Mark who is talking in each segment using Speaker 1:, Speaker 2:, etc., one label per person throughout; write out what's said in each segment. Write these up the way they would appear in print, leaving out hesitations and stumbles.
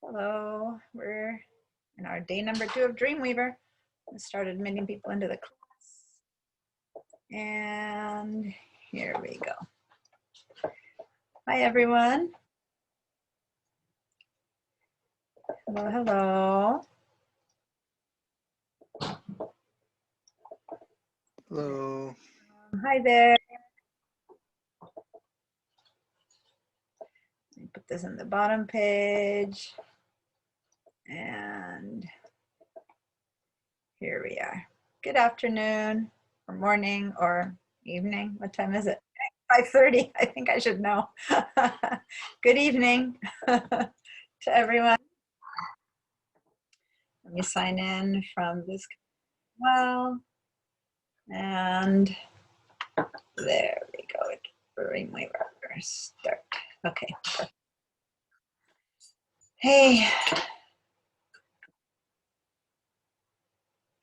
Speaker 1: Hello, we're in our day number 2 of Dreamweaver. I started admitting people into the class. And here we go. Hi, everyone. Hello, hello.
Speaker 2: Hello.
Speaker 1: Hi there. Let me put this on the bottom page. And here we are. Good afternoon, or morning, or evening. What time is it? 5:30. I think I should know. Good evening to everyone. Let me sign in from this well. And there we go. Dreamweaver start. Okay. Hey.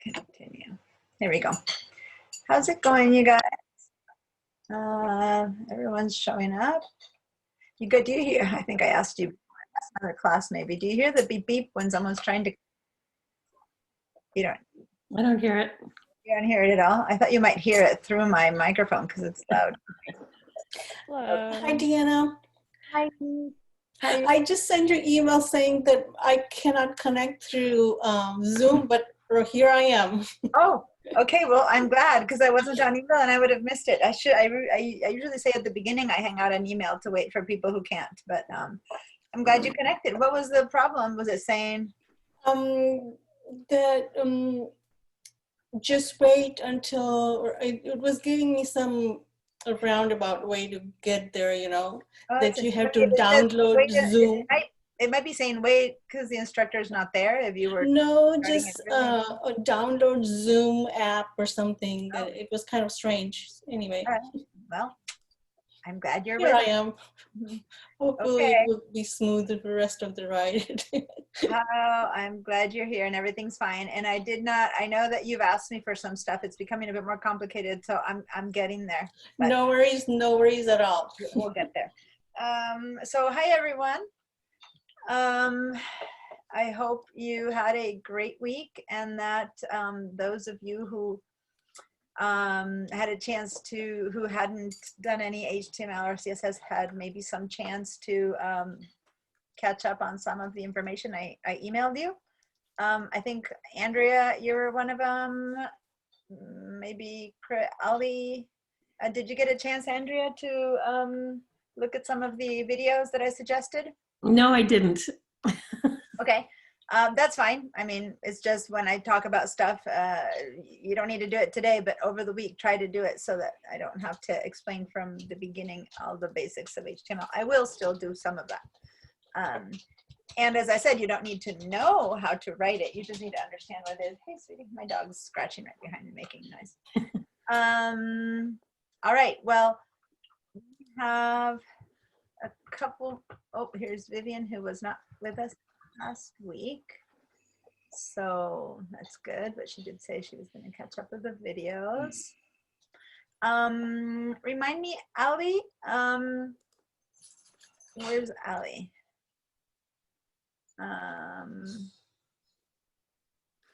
Speaker 1: Continue. There we go. How's it going, you guys? Everyone's showing up. You good? Do you hear? I think I asked you another class maybe. Do you hear the beep beep when someone's trying to? You don't.
Speaker 3: I don't hear it.
Speaker 1: You don't hear it at all? I thought you might hear it through my microphone because it's loud.
Speaker 3: Hello.
Speaker 4: Hi, Deanna.
Speaker 1: Hi.
Speaker 4: I just sent you an email saying that I cannot connect through Zoom, but here I am.
Speaker 1: Oh, okay. Well, I'm glad because I wasn't on email and I would have missed it. I usually say at the beginning I hang out on email to wait for people who can't, but I'm glad you connected. What was the problem? Was it saying?
Speaker 4: That just wait until, or it was giving me a roundabout way to get there, you know, that you have to download Zoom.
Speaker 1: It might be saying wait because the instructor's not there. If you were
Speaker 4: just download Zoom app or something. That it was kind of strange. Anyway,
Speaker 1: well, I'm glad you're
Speaker 4: here.
Speaker 1: with
Speaker 4: I am. Hopefully, it will be smooth the rest of the ride.
Speaker 1: Oh, I'm glad you're here and everything's fine. And I know that you've asked me for some stuff. It's becoming a bit more complicated, so I'm getting there.
Speaker 4: No worries at all.
Speaker 1: We'll get there. So hi everyone. I hope you had a great week and that those of you who had a chance to, who hadn't done any HTML or CSS had maybe some chance to catch up on some of the information I emailed you. I think Andrea, you're one of them. Maybe Ali. Did you get a chance, Andrea, to look at some of the videos that I suggested?
Speaker 3: No, I didn't.
Speaker 1: Okay, that's fine. I mean, it's just when I talk about stuff, you don't need to do it today, but over the week, try to do it so that I don't have to explain from the beginning all the basics of HTML. I will still do some of that. And as I said, you don't need to know how to write it. You just need to understand what it is. Hey, sweetie, my dog's scratching right behind me, making noise. All right, well, we have a couple. Oh, here's Vivian, who was not with us last week. So that's good, but she did say she was going to catch up with the videos. Remind me, Ali, where's Ali?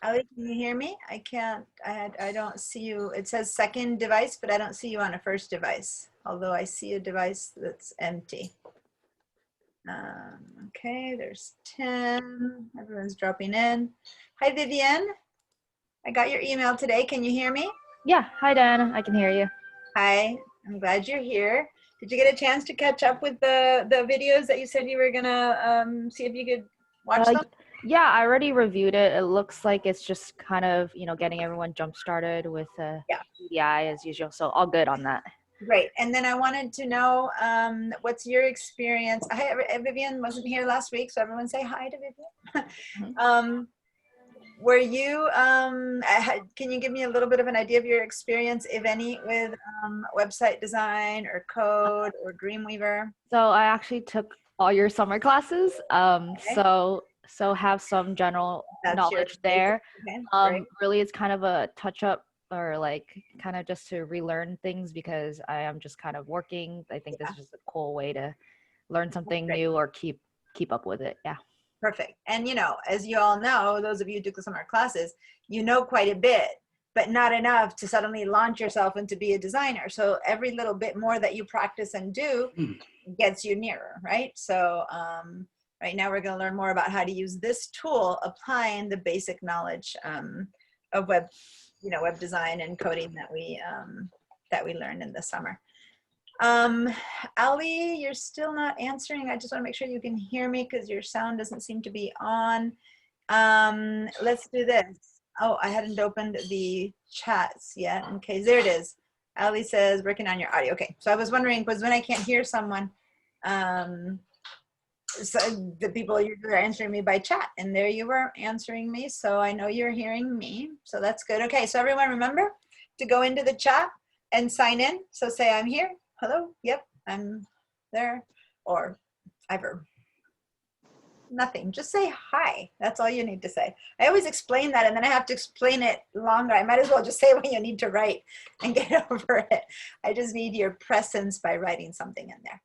Speaker 1: Ali, can you hear me? I can't, I don't see you. It says second device, but I don't see you on a first device, although I see a device that's empty. Okay, there's Tim. Everyone's dropping in. Hi, Vivian. I got your email today. Can you hear me?
Speaker 5: Yeah. Hi, Diana. I can hear you.
Speaker 1: Hi. I'm glad you're here. Did you get a chance to catch up with the videos that you said you were gonna see if you could watch them?
Speaker 5: Yeah, I already reviewed it. It looks like it's just kind of, getting everyone jump started with EDI as usual. So all good on that.
Speaker 1: Great. And then I wanted to know what's your experience? Hi, Vivian wasn't here last week, so everyone say hi to Vivian. Were you, can you give me a little bit of an idea of your experience, if any, with website design or code or Dreamweaver?
Speaker 5: So I actually took all your summer classes. Okay. So have some general knowledge there. Okay, really, it's kind of a touch up or like kind of just to relearn things because I am just kind of working. I think this is just a cool way to learn something new or keep up with it. Yeah.
Speaker 1: Perfect. And you know, as you all know, those of you who took some of our classes, you know quite a bit, but not enough to suddenly launch yourself into be a designer. So every little bit more that you practice and do gets you nearer, right? So right now we're going to learn more about how to use this tool, applying the basic knowledge of web design and coding that we learned in the summer. Ali, you're still not answering. I just want to make sure you can hear me because your sound doesn't seem to be on. Let's do this. Oh, I hadn't opened the chats yet. Okay, there it is. Ali says, working on your audio. Okay, so I was wondering, because when I can't hear someone, so the people usually are answering me by chat, and there you were answering me, so I know you're hearing me, so that's good. Okay, so everyone remember to go into the chat and sign in. So say, I'm here, hello, yep, I'm there, or ever. Nothing, just say hi. That's all you need to say. I always explain that and then I have to explain it longer. I might as well just say what you need to write and get over it. I just need your presence by writing something in there.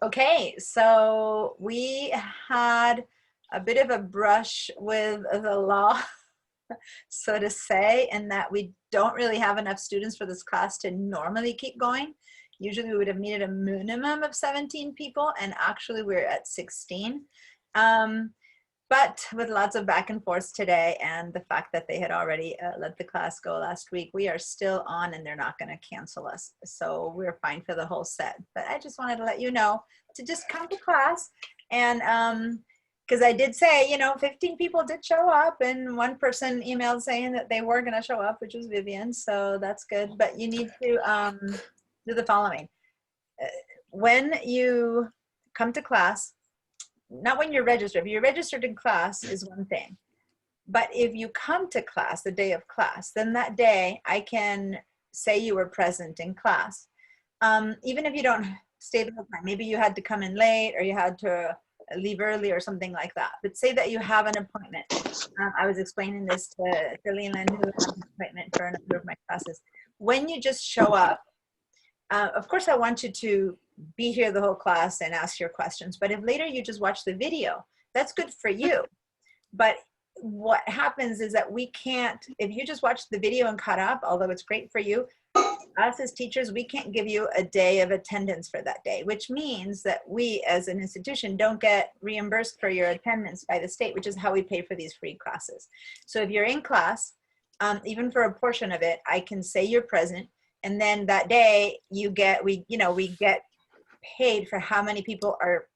Speaker 1: Okay, so we had a bit of a brush with the law, so to say, in that we don't really have enough students for this class to normally keep going. Usually we would have needed a minimum of 17 people, and actually we're at 16. But with lots of back and forth today and the fact that they had already let the class go last week, we are still on and they're not going to cancel us. So we're fine for the whole set. But I just wanted to let you know to just come to class. And because I did say, 15 people did show up, and one person emailed saying that they were going to show up, which was Vivian. So that's good. But you need to do the following. When you come to class, not when you're registered. If you're registered in class is one thing. But if you come to class, the day of class, then that day I can say you were present in class. Even if you don't stay the whole time, maybe you had to come in late or you had to leave early or something like that. But say that you have an appointment. I was explaining this to Leland, who has an appointment for a number of my classes. When you just show up, of course I want you to be here the whole class and ask your questions, but if later you just watch the video, that's good for you. But what happens is that we can't, if you just watch the video and caught up, although it's great for you, us as teachers, we can't give you a day of attendance for that day, which means that we as an institution don't get reimbursed for your attendance by the state, which is how we pay for these free classes. So if you're in class, even for a portion of it, I can say you're present, and then that day we get paid for how many people are,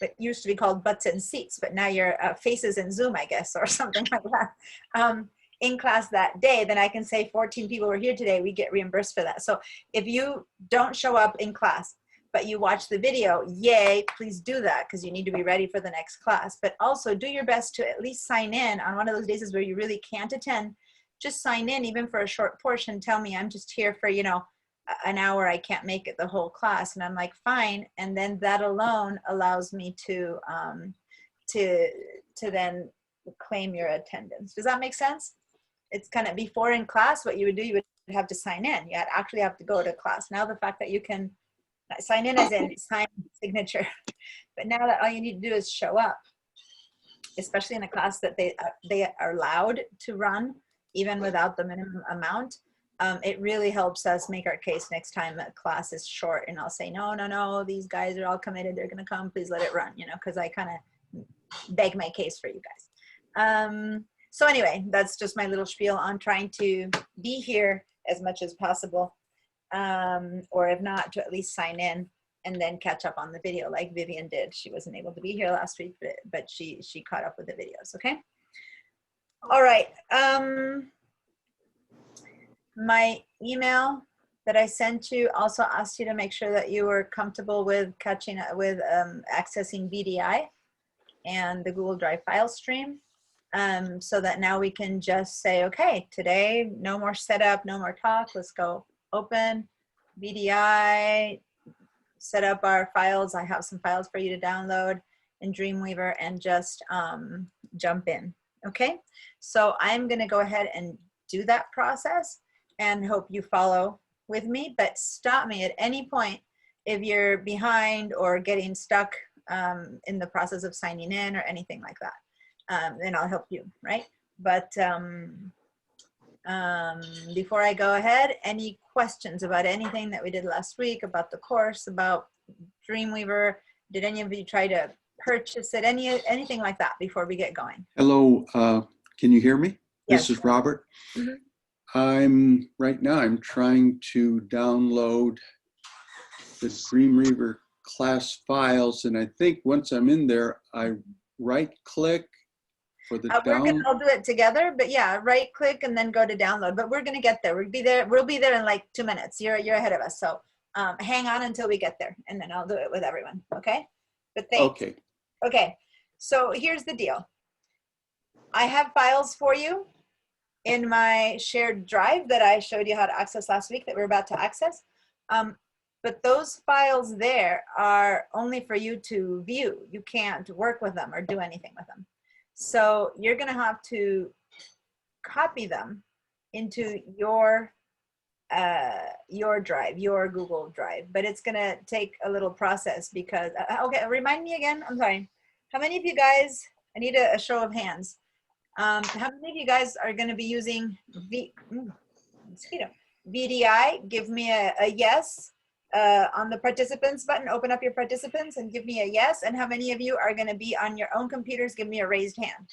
Speaker 1: it used to be called butts and seats, but now you're faces in Zoom, I guess, or something like that, in class that day. Then I can say 14 people were here today, we get reimbursed for that. So if you don't show up in class, but you watch the video, yay, please do that, because you need to be ready for the next class. But also do your best to at least sign in on one of those days where you really can't attend. Just sign in, even for a short portion. Tell me, I'm just here for, an hour, I can't make it the whole class, and I'm like, fine. And then that alone allows me to then claim your attendance. Does that make sense? It's kind of before in class, what you would do, you would have to sign in. You actually have to go to class. Now the fact that you can sign in as in sign signature, but now that all you need to do is show up, especially in a class that they are allowed to run even without the minimum amount. It really helps us make our case next time a class is short, and I'll say, no, these guys are all committed, they're gonna come, please let it run, because I kind of beg my case for you guys. So anyway, that's just my little spiel on trying to be here as much as possible, or if not, to at least sign in and then catch up on the video like Vivian did. She wasn't able to be here last week, but she caught up with the videos, okay? All right. My email that I sent you also asked you to make sure that you were comfortable with accessing VDI and the Google Drive file stream, so that now we can just say, okay, today, no more setup, no more talk. Let's go open VDI, set up our files. I have some files for you to download in Dreamweaver, and just jump in. Okay, so I'm going to go ahead and do that process and hope you follow with me, but stop me at any point if you're behind or getting stuck in the process of signing in or anything like that. Then I'll help you, right? But before I go ahead, any questions about anything that we did last week, about the course, about Dreamweaver? Did any of you try to purchase it? Anything like that before we get going?
Speaker 2: Hello, can you hear me?
Speaker 1: Yes.
Speaker 2: This is Robert.
Speaker 1: Mhm.
Speaker 2: Right now I'm trying to download the Dreamweaver class files, and I think once I'm in there, I right click for the down.
Speaker 1: I'll do it together, but yeah, right click and then go to download. But we're gonna get there. We'll be there in like 2 minutes. You're ahead of us. So hang on until we get there, and then I'll do it with everyone. Okay? But thanks.
Speaker 2: Okay.
Speaker 1: Okay. So here's the deal. I have files for you in my shared drive that I showed you how to access last week that we're about to access. But those files there are only for you to view. You can't work with them or do anything with them. So you're gonna have to copy them into your drive, your Google Drive, but it's gonna take a little process because, okay, remind me again, I'm sorry. How many of you guys, I need a show of hands. How many of you guys are gonna be using VDI? Give me a yes. On the participants button, open up your participants and give me a yes. And how many of you are going to be on your own computers? Give me a raised hand.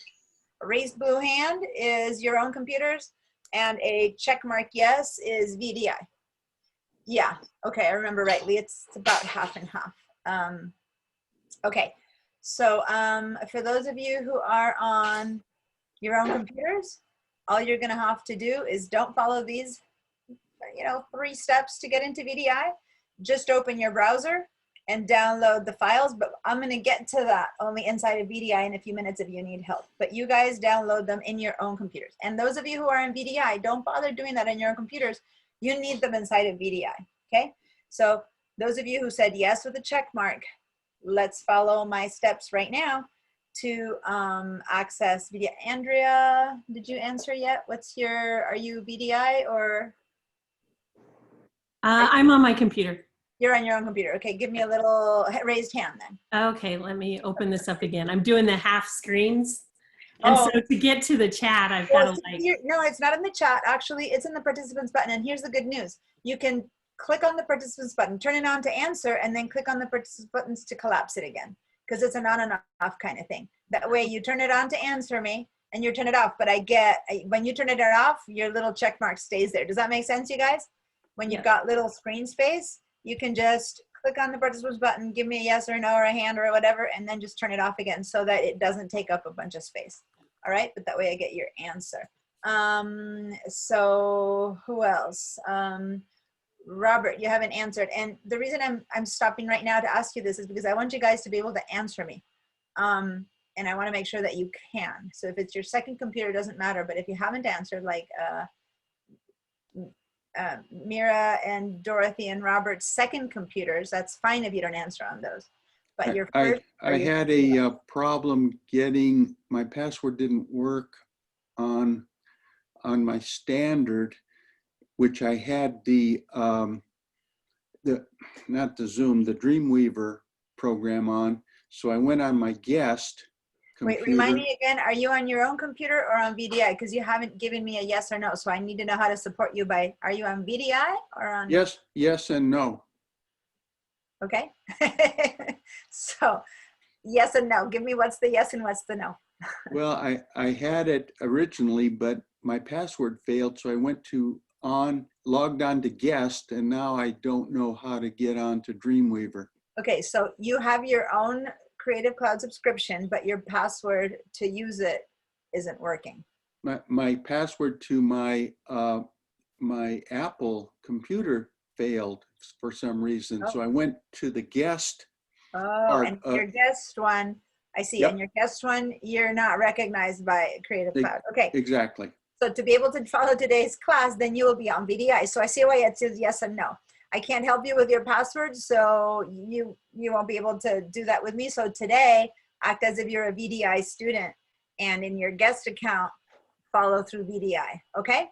Speaker 1: A raised blue hand is your own computers, and a check mark yes is VDI. Yeah, okay, I remember rightly. It's about half and half. Okay, so for those of you who are on your own computers, all you're going to have to do is don't follow these 3 steps to get into VDI. Just open your browser and download the files, but I'm going to get to that only inside of VDI in a few minutes if you need help. But you guys download them in your own computers. And those of you who are in VDI, don't bother doing that on your own computers. You need them inside of VDI, okay? So those of you who said yes with a check mark, let's follow my steps right now to access VDI. Andrea, did you answer yet? Are you VDI or?
Speaker 3: I'm on my computer.
Speaker 1: You're on your own computer. Okay, give me a little raised hand then.
Speaker 3: Okay, let me open this up again. I'm doing the half screens. And so to get to the chat, I've got to like.
Speaker 1: No, it's not in the chat. Actually, it's in the participants button. And here's the good news. You can click on the participants button, turn it on to answer, and then click on the participants buttons to collapse it again. Because it's an on and off kind of thing. That way you turn it on to answer me and you turn it off. But when you turn it off, your little check mark stays there. Does that make sense, you guys? When you've got little screen space, you can just click on the participants button, give me a yes or no or a hand or whatever, and then just turn it off again so that it doesn't take up a bunch of space. All right, but that way I get your answer. So who else? Robert, you haven't answered. And the reason I'm stopping right now to ask you this is because I want you guys to be able to answer me. And I want to make sure that you can. So if it's your second computer, it doesn't matter. But if you haven't answered, like Mira and Dorothy and Robert's second computers, that's fine if you don't answer on those. But your first,
Speaker 2: I had a problem getting, my password didn't work on my standard, which I had not the Zoom, the Dreamweaver program on. So I went on my guest computer.
Speaker 1: Wait, remind me again, are you on your own computer or on VDI? Because you haven't given me a yes or no. So I need to know how to support you by, are you on VDI or on?
Speaker 2: Yes and no.
Speaker 1: Okay. So yes and no. Give me what's the yes and what's the no.
Speaker 2: Well, I had it originally, but my password failed. So I went logged on to guest, and now I don't know how to get on to Dreamweaver.
Speaker 1: Okay, so you have your own Creative Cloud subscription, but your password to use it isn't working.
Speaker 2: My password to my my Apple computer failed for some reason. So I went to the guest.
Speaker 1: And your guest one, I see.
Speaker 2: Yep.
Speaker 1: And your guest one, you're not recognized by Creative Cloud. Okay.
Speaker 2: Exactly.
Speaker 1: So to be able to follow today's class, then you will be on VDI. So I see why it says yes and no. I can't help you with your password, so you won't be able to do that with me. So today, act as if you're a VDI student, and in your guest account, follow through VDI, okay?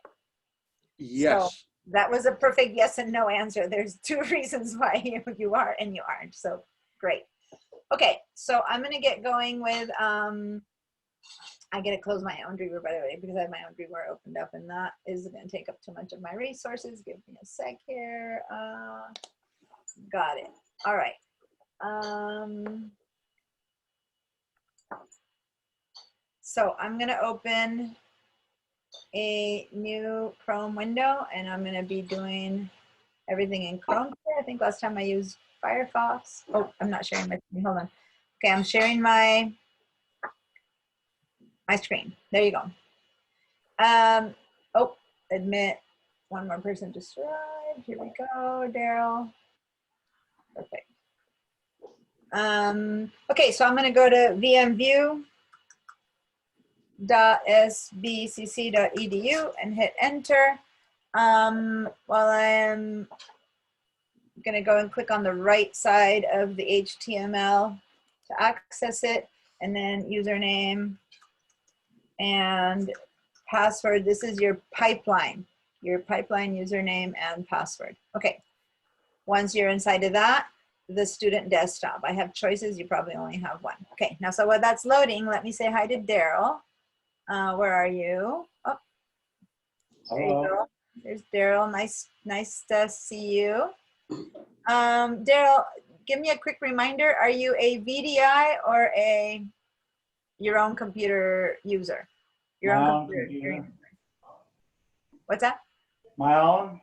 Speaker 2: Yes.
Speaker 1: So that was a perfect yes and no answer. There's 2 reasons why you are and you aren't, so great. Okay, so I'm gonna get going with, I gotta close my own Dreamweaver, by the way, because I have my own Dreamweaver opened up, and that is gonna take up too much of my resources. Give me a sec here. Got it. All right. So I'm gonna open a new Chrome window, and I'm gonna be doing everything in Chrome. I think last time I used Firefox. Oh, I'm not sharing my screen. Hold on. Okay, I'm sharing my screen. There you go. Oh, admit. One more person to subscribe. Here we go, Daryl. Perfect. Okay, so I'm going to go to vmview.sbcc.edu and hit enter. While I am going to go and click on the right side of the HTML to access it, and then username and password. This is your pipeline username and password. Okay, once you're inside of that, the student desktop. I have choices, you probably only have one. Okay, now so while that's loading, let me say hi to Daryl. Where are you? Oh, there you go. There's Daryl, nice to see you. Daryl, give me a quick reminder. Are you a VDI or your own computer user? Your own computer. What's that?
Speaker 6: My own.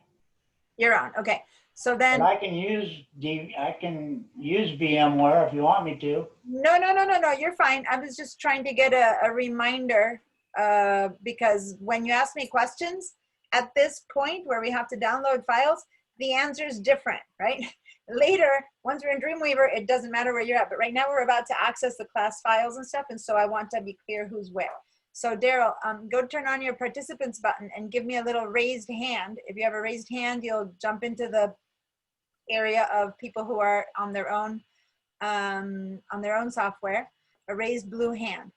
Speaker 1: Your own. Okay. So then.
Speaker 6: But I can use VMware if you want me to.
Speaker 1: No. You're fine. I was just trying to get a reminder because when you ask me questions at this point where we have to download files, the answer is different, right? Later, once we're in Dreamweaver, it doesn't matter where you're at. But right now we're about to access the class files and stuff. And so I want to be clear who's where. So Daryl, go turn on your participants button and give me a little raised hand. If you have a raised hand, you'll jump into the area of people who are on their own software, a raised blue hand.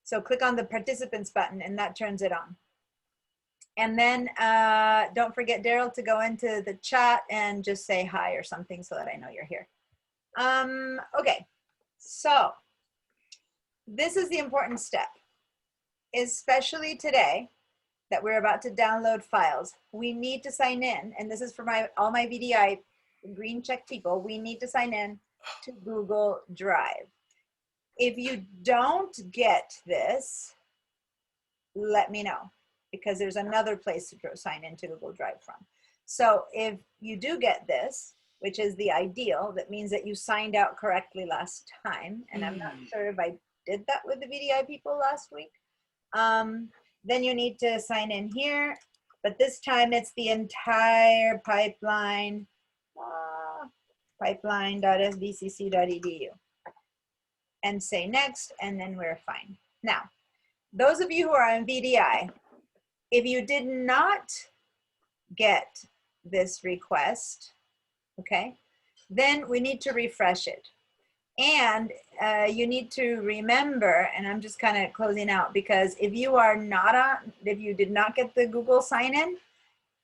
Speaker 1: So click on the participants button and that turns it on. And then don't forget, Daryl, to go into the chat and just say hi or something so that I know you're here. Okay, so this is the important step, especially today that we're about to download files. We need to sign in, and this is for all my VDI green check people. We need to sign in to Google Drive. If you don't get this, let me know, because there's another place to sign into Google Drive from. So if you do get this, which is the ideal, that means that you signed out correctly last time, and I'm not sure if I did that with the VDI people last week, then you need to sign in here, but this time it's the entire pipeline, pipeline.sbcc.edu, and say next, and then we're fine. Now, those of you who are on VDI, if you did not get this request, okay, then we need to refresh it. And you need to remember, and I'm just kind of closing out, because if you are not on, if you did not get the Google sign-in,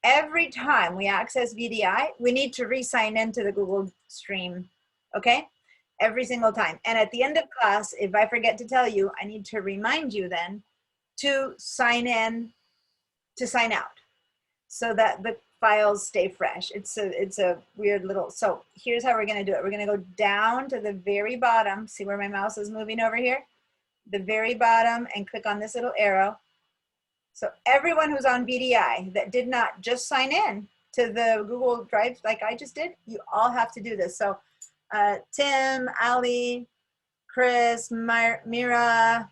Speaker 1: every time we access VDI, we need to re-sign into the Google Stream, okay? Every single time. And at the end of class, if I forget to tell you, I need to remind you then to sign in, to sign out, so that the files stay fresh. It's a weird little, so here's how we're gonna do it. We're gonna go down to the very bottom. See where my mouse is moving over here? The very bottom, and click on this little arrow. So everyone who's on VDI that did not just sign in to the Google Drive like I just did, you all have to do this. So Tim, Ali, Chris, Mira,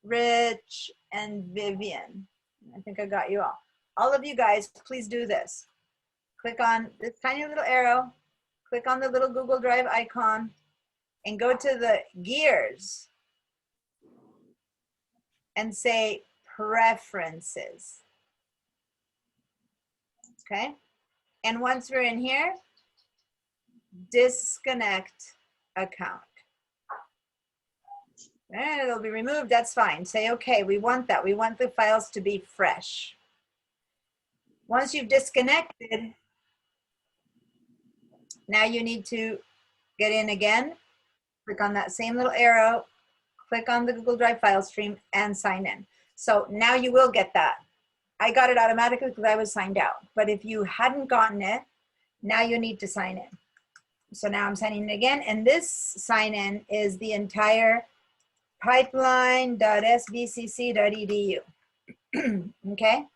Speaker 1: Rich, and Vivian. I think I got you all. All of you guys, please do this. Click on this tiny little arrow, click on the little Google Drive icon, and go to the gears and say preferences. Okay? And once we're in here, disconnect account. And it'll be removed, that's fine. Say, okay, we want that. We want the files to be fresh. Once you've disconnected, now you need to get in again, Click on that same little arrow, click on the Google Drive file stream and sign in. So now you will get that. I got it automatically because I was signed out. But if you hadn't gotten it, now you need to sign in. So now I'm signing in again. And this sign in is the entire pipeline.sbcc.edu. Okay,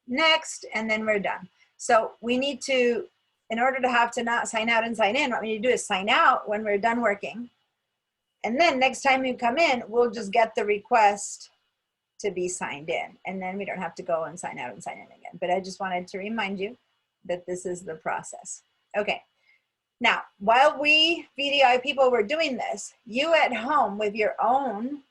Speaker 1: next, and then we're done. So we need to, in order to have to not sign out and sign in, what we need to do is sign out when we're done working. And then next time you come in, we'll just get the request to be signed in. And then we don't have to go and sign out and sign in again. But I just wanted to remind you that this is the process. Okay. Now, while we VDI people were doing this, you at home with your own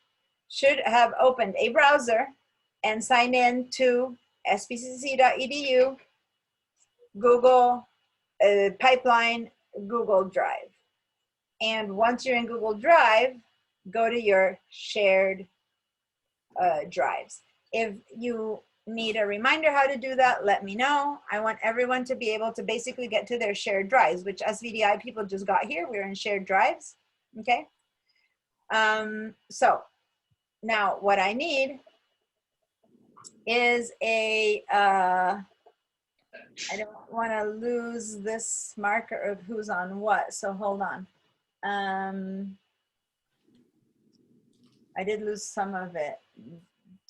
Speaker 1: should have opened a browser and signed in to sbcc.edu, Google Pipeline, Google Drive. And once you're in Google Drive, go to your shared drives. If you need a reminder how to do that, let me know. I want everyone to be able to basically get to their shared drives, which us VDI people just got here. We're in shared drives, okay? So now what I need is a, I don't want to lose this marker of who's on what, so hold on. I did lose some of it.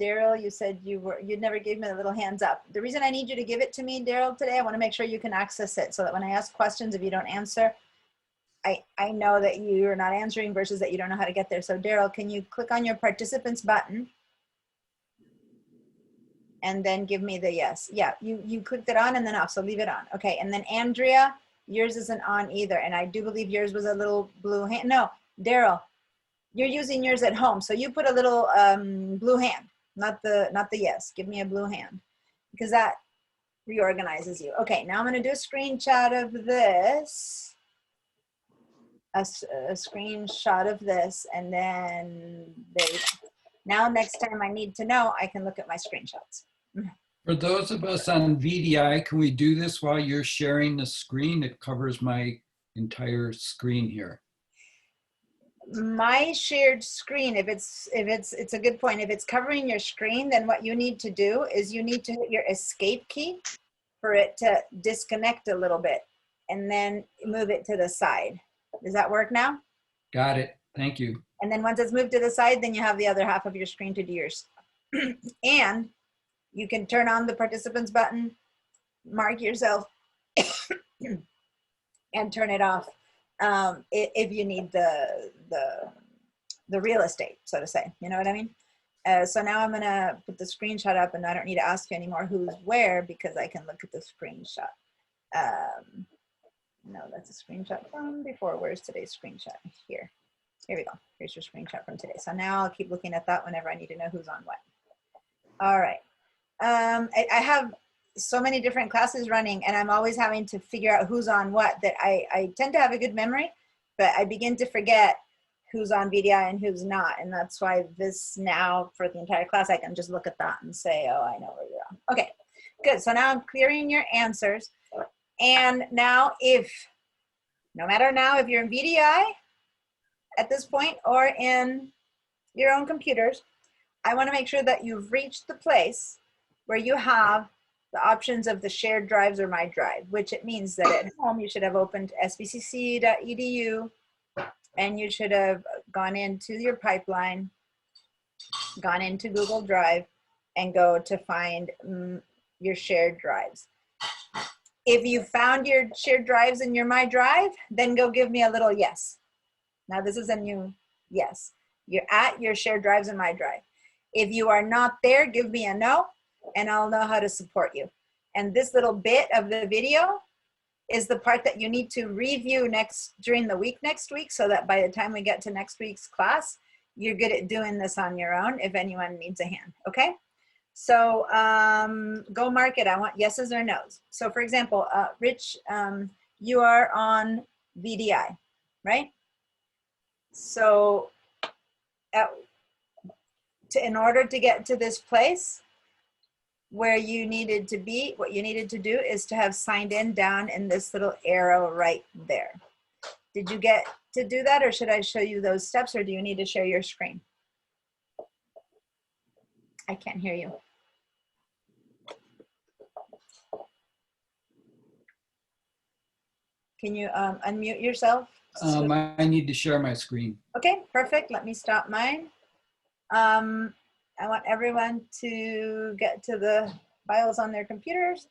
Speaker 1: Daryl, you said you'd never gave me the little hands up. The reason I need you to give it to me, Daryl, today, I want to make sure you can access it so that when I ask questions, if you don't answer, I know that you're not answering versus that you don't know how to get there. So Daryl, can you click on your participants button and then give me the yes? Yeah, you clicked it on and then off, so leave it on. Okay, and then Andrea, yours isn't on either. And I do believe yours was a little blue hand. No, Daryl, you're using yours at home. So you put a little blue hand, not the yes. Give me a blue hand because that reorganizes you. Okay, now I'm gonna do a screenshot of this. A screenshot of this, and then there you go. Now next time I need to know, I can look at my screenshots.
Speaker 7: For those of us on VDI, can we do this while you're sharing the screen? It covers my entire screen here.
Speaker 1: My shared screen, it's a good point. If it's covering your screen, then what you need to do is you need to hit your escape key for it to disconnect a little bit and then move it to the side. Does that work now?
Speaker 7: Got it. Thank you.
Speaker 1: And then once it's moved to the side, then you have the other half of your screen to do your stuff. And you can turn on the participants button, mark yourself, and turn it off if you need the real estate, so to say. You know what I mean? So now I'm gonna put the screenshot up, and I don't need to ask you anymore who's where because I can look at the screenshot. No, that's a screenshot from before. Where's today's screenshot? Here. Here we go. Here's your screenshot from today. So now I'll keep looking at that whenever I need to know who's on what. All right. I have so many different classes running, and I'm always having to figure out who's on what that I tend to have a good memory, but I begin to forget who's on VDI and who's not. And that's why this now for the entire class, I can just look at that and say, oh, I know where you're on. Okay, good. So now I'm clearing your answers. And now no matter now if you're in VDI at this point or in your own computers, I want to make sure that you've reached the place where you have the options of the shared drives or my drive, which it means that at home you should have opened sbcc.edu and you should have gone into your pipeline, gone into Google Drive, and go to find your shared drives. If you found your shared drives in your My Drive, then go give me a little yes. Now this is a new yes. You're at your shared drives in My Drive. If you are not there, give me a no, and I'll know how to support you. And this little bit of the video is the part that you need to review during the week next week, so that by the time we get to next week's class, you're good at doing this on your own if anyone needs a hand, okay? So go mark it. I want yeses or nos. So for example, Rich, you are on VDI, right? So in order to get to this place where you needed to be, what you needed to do is to have signed in down in this little arrow right there. Did you get to do that, or should I show you those steps, or do you need to share your screen? I can't hear you. Can you unmute yourself?
Speaker 7: I need to share my screen.
Speaker 1: Okay, perfect. Let me stop mine. I want everyone to get to the files on their computers.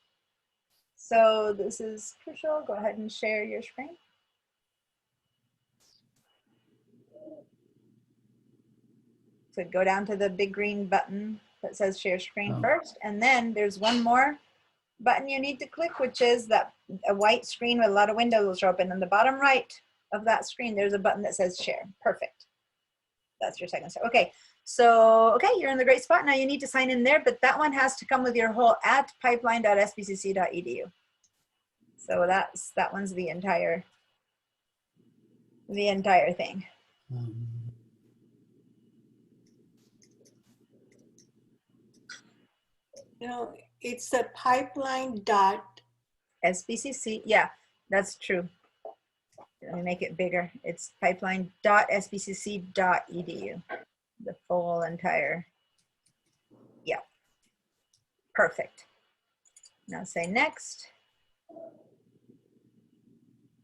Speaker 1: So this is crucial. Go ahead and share your screen. So go down to the big green button that says share screen first. And then there's one more button you need to click, which is that a white screen with a lot of windows will show up. And on the bottom right of that screen, there's a button that says share. Perfect. That's your second step. Okay. So, okay, you're in the great spot. Now you need to sign in there, but that one has to come with your whole at pipeline.sbcc.edu. So that one's the entire thing.
Speaker 4: You know, it's a pipeline dot.
Speaker 1: SBCC, yeah, that's true. Let me make it bigger. It's pipeline.sbcc.edu. The full entire, yeah, perfect. Now say next.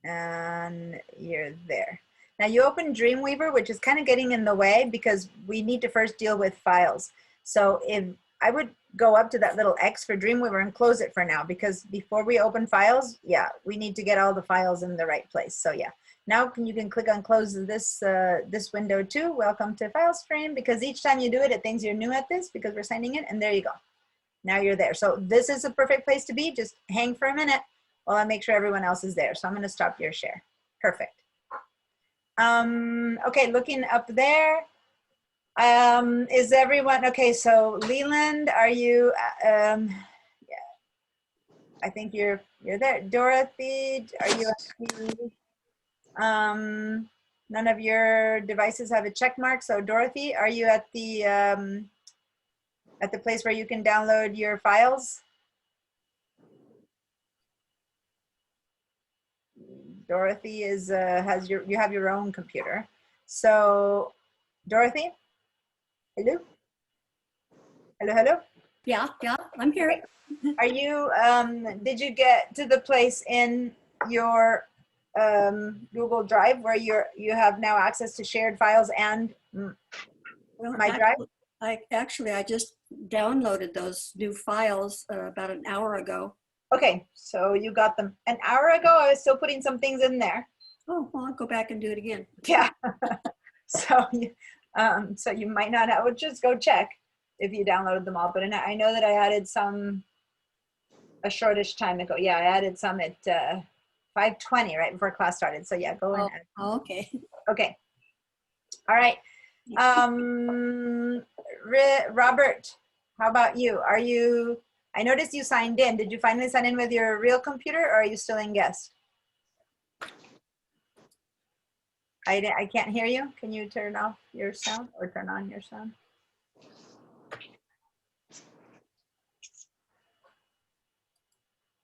Speaker 1: And you're there. Now you open Dreamweaver, which is kind of getting in the way because we need to first deal with files. So if I would go up to that little X for Dreamweaver and close it for now, because before we open files, yeah, we need to get all the files in the right place. So yeah, now you can click on close this this window too. Welcome to file stream, because each time you do it, it thinks you're new at this because we're signing in, and there you go. Now you're there. So this is a perfect place to be. Just hang for a minute while I make sure everyone else is there. So I'm going to stop your share. Perfect. Okay, looking up there. Is everyone okay? So Leland, are you? Yeah, I think you're there. Dorothy, are you? None of your devices have a check mark. So Dorothy, are you at the place where you can download your files? Dorothy is you have your own computer. So Dorothy, hello, hello.
Speaker 8: Yeah, I'm here.
Speaker 1: Are you? Did you get to the place in your Google Drive where you have now access to shared files and my Drive?
Speaker 8: I just downloaded those new files about an hour ago.
Speaker 1: Okay, so you got them an hour ago. I was still putting some things in there.
Speaker 8: Oh, well, I'll go back and do it again.
Speaker 1: Yeah. So you might not have. Would just go check if you downloaded them all. But I know that I added some a shortish time ago. Yeah, I added some at 5:20 right before class started. So yeah, go in.
Speaker 8: Oh, okay.
Speaker 1: Okay. All right. Robert, how about you? Are you? I noticed you signed in. Did you finally sign in with your real computer, or are you still in guest? I can't hear you. Can you turn off your sound or turn on your sound?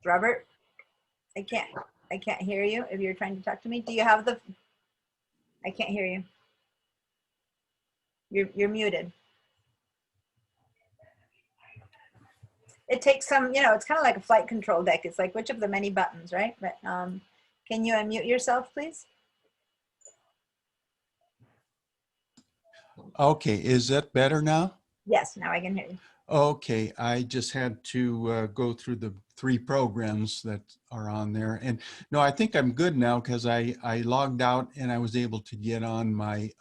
Speaker 1: Robert, I can't hear you if you're trying to talk to me. Do you have the? I can't hear you. You're muted. It takes some, it's kind of like a flight control deck. It's like which of the many buttons, right? But can you unmute yourself, please?
Speaker 2: Okay, is that better now?
Speaker 1: Yes, now I can hear you.
Speaker 2: Okay, I just had to go through the 3 programs that are on there. And no, I think I'm good now because I logged out and I was able to get on my,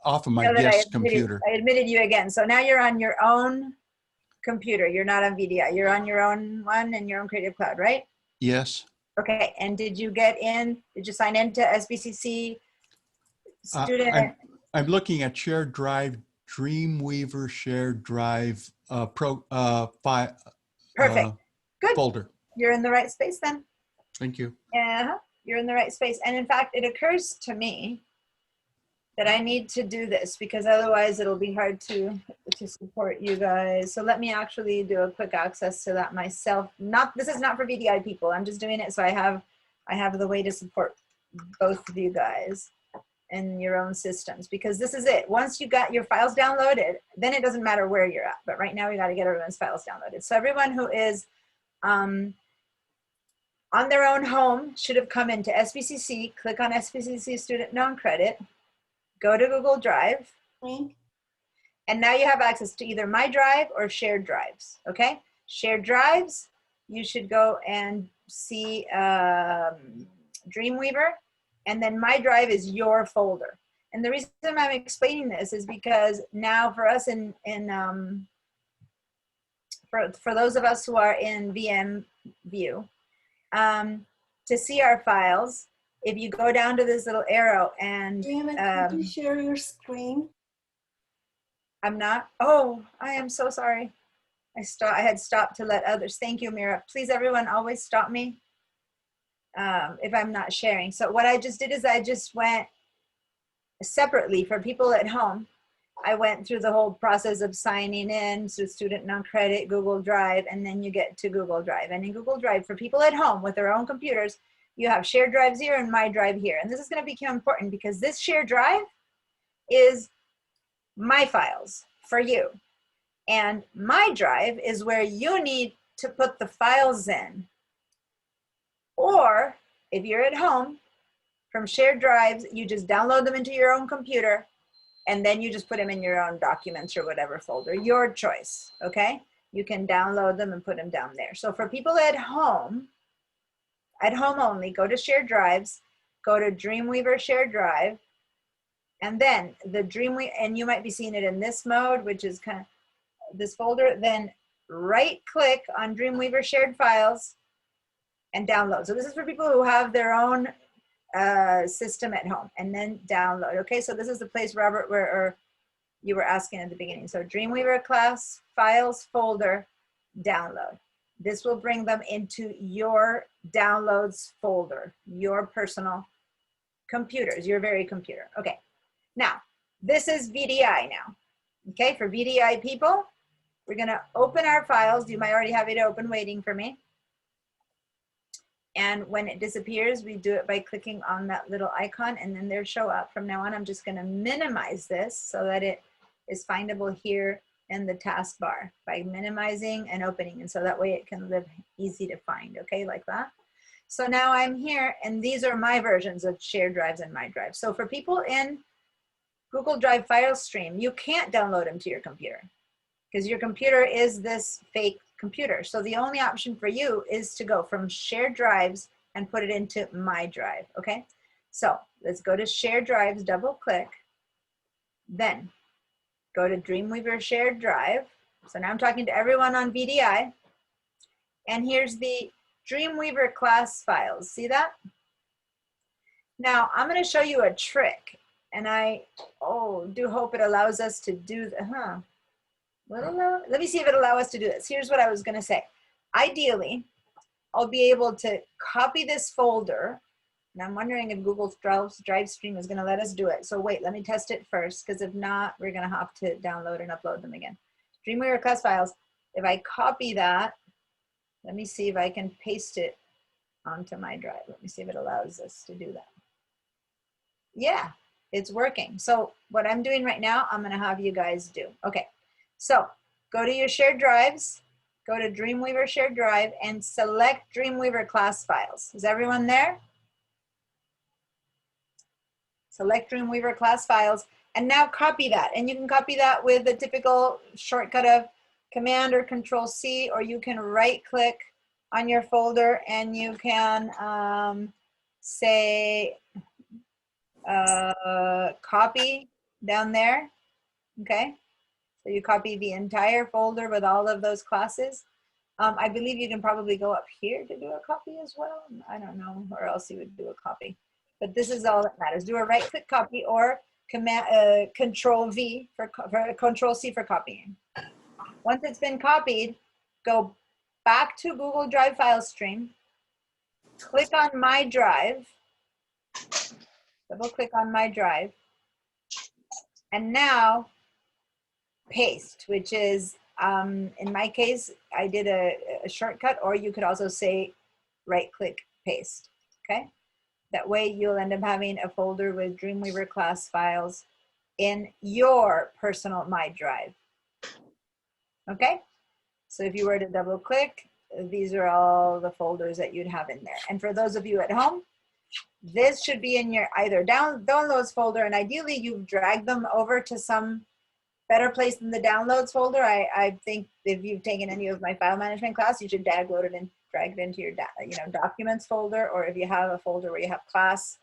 Speaker 2: off of my guest computer.
Speaker 1: I admitted you again. So now you're on your own computer. You're not on VDI. You're on your own one and your own Creative Cloud, right?
Speaker 2: Yes.
Speaker 1: Okay, and did you sign into SBCC student?
Speaker 2: I'm looking at shared drive, Dreamweaver shared drive
Speaker 1: Perfect. Good.
Speaker 2: Folder.
Speaker 1: You're in the right space then.
Speaker 2: Thank you.
Speaker 1: Yeah, you're in the right space. And in fact, it occurs to me that I need to do this because otherwise it'll be hard to support you guys. So let me actually do a quick access to that myself. This is not for VDI people. I'm just doing it so I have the way to support both of you guys in your own systems, because this is it. Once you got your files downloaded, then it doesn't matter where you're at. But right now we got to get everyone's files downloaded. So everyone who is on their own home should have come into SBCC, click on SBCC Student Non-Credit, go to Google Drive, and now you have access to either My Drive or shared drives, okay? Shared drives, you should go and see Dreamweaver, and then My Drive is your folder. And the reason I'm explaining this is because now for us for those of us who are in VM view, to see our files, if you go down to this little arrow and
Speaker 4: Can you share your screen?
Speaker 1: I'm not. Oh, I am so sorry. I had stopped to let others. Thank you, Mira. Please, everyone, always stop me if I'm not sharing. So what I just did is I just went separately for people at home. I went through the whole process of signing in to Student Non-Credit, Google Drive, and then you get to Google Drive. And in Google Drive, for people at home with their own computers, you have shared drives here and My Drive here. And this is going to become important because this shared drive is my files for you. And My Drive is where you need to put the files in. Or if you're at home, from shared drives, you just download them into your own computer, and then you just put them in your own documents or whatever folder, your choice, okay? You can download them and put them down there. So for people at home only, go to shared drives, go to Dreamweaver shared drive, and then the Dreamweaver, and you might be seeing it in this mode, which is kind of this folder, then right click on Dreamweaver shared files and download. So this is for people who have their own system at home, and then download. Okay, so this is the place, Robert, where you were asking at the beginning. So Dreamweaver class files folder, download. This will bring them into your downloads folder, your personal computers, your very computer. Okay, now this is VDI now. Okay, for VDI people, we're gonna open our files. You might already have it open waiting for me. And when it disappears, we do it by clicking on that little icon, and then they'll show up. From now on, I'm just gonna minimize this so that it is findable here in the taskbar by minimizing and opening. And so that way it can live easy to find, okay, like that. So now I'm here, and these are my versions of shared drives and My Drive. So for people in Google Drive file stream, you can't download them to your computer because your computer is this fake computer. So the only option for you is to go from shared drives and put it into My Drive, okay? So let's go to shared drives, double click, then go to Dreamweaver shared drive. So now I'm talking to everyone on VDI, and here's the Dreamweaver class files, see that? Now I'm gonna show you a trick, and I do hope it allows us to do the, let me see if it'll allow us to do this. Here's what I was gonna say. Ideally, I'll be able to copy this folder, and I'm wondering if Google Drive Stream is gonna let us do it. So wait, let me test it first, because if not, we're gonna have to download and upload them again. Dreamweaver class files, if I copy that, let me see if I can paste it onto My Drive. Let me see if it allows us to do that. Yeah, it's working. So what I'm doing right now, I'm gonna have you guys do. Okay. So go to your shared drives, go to Dreamweaver shared drive, and select Dreamweaver class files. Is everyone there? Select Dreamweaver class files, and now copy that. And you can copy that with the typical shortcut of Command or Control C, or you can right click on your folder and you can say copy down there, okay? So you copy the entire folder with all of those classes. I believe you can probably go up here to do a copy as well. I don't know where else you would do a copy. But this is all that matters. Do a right-click copy or Control V for Control C for copying. Once it's been copied, go back to Google Drive file stream, click on My Drive, double click on My Drive, and now paste, which is, in my case, I did a shortcut, or you could also say right-click paste, okay? That way you'll end up having a folder with Dreamweaver class files in your personal My Drive. Okay? So if you were to double click, these are all the folders that you'd have in there. And for those of you at home, this should be in your either downloads folder, and ideally you've dragged them over to some better place than the downloads folder. I think if you've taken any of my file management class, you should download it and drag it into your documents folder, or if you have a folder where you have class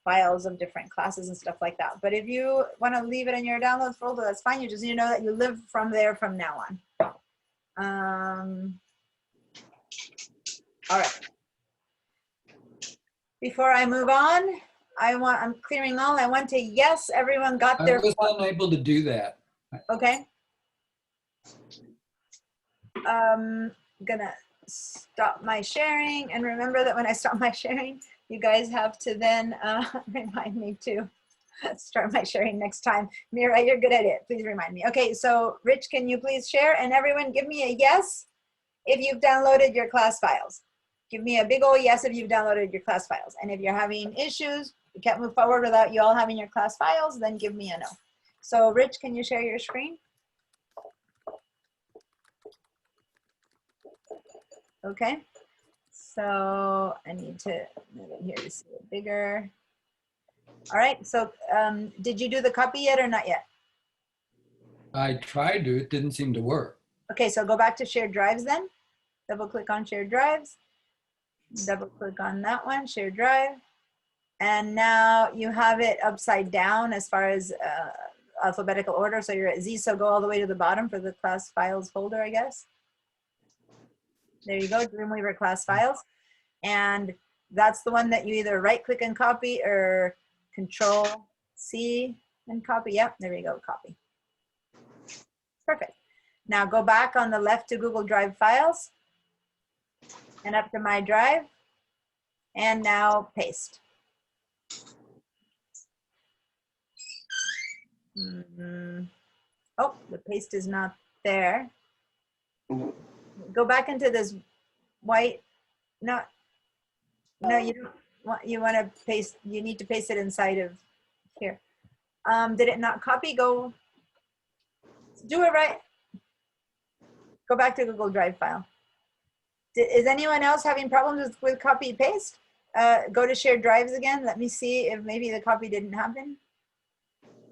Speaker 1: files of different classes and stuff like that. But if you want to leave it in your downloads folder, that's fine. You just need to know that you live from there from now on. All right. Before I move on, I'm clearing all. I want to, yes, everyone got
Speaker 7: I
Speaker 1: their.
Speaker 7: was unable to do that.
Speaker 1: Okay. Gonna stop my sharing, and remember that when I stop my sharing, you guys have to then remind me to start my sharing next time. Mira, you're good at it. Please remind me. Okay, so Rich, can you please share? And everyone give me a yes if you've downloaded your class files. Give me a big old yes if you've downloaded your class files. And if you're having issues, you can't move forward without you all having your class files, then give me a no. So Rich, can you share your screen? Okay, so I need to move it here to see it bigger. All right, so did you do the copy yet or not yet?
Speaker 7: I tried to, it didn't seem to work.
Speaker 1: Okay, so go back to shared drives then. Double click on shared drives. Double click on that one, shared drive. And now you have it upside down as far as alphabetical order. So you're at Z, so go all the way to the bottom for the class files folder, I guess. There you go, Dreamweaver class files. And that's the one that you either right click and copy or Control C and copy. Yep, there you go, copy. Perfect. Now go back on the left to Google Drive files and up to My Drive. And now paste. Oh, the paste is not there. Go back into this white, no, you don't want, you want to paste, you need to paste it inside of here. Did it not copy? Go do it right. Go back to Google Drive file. Is anyone else having problems with copy paste? Go to shared drives again. Let me see if maybe the copy didn't happen.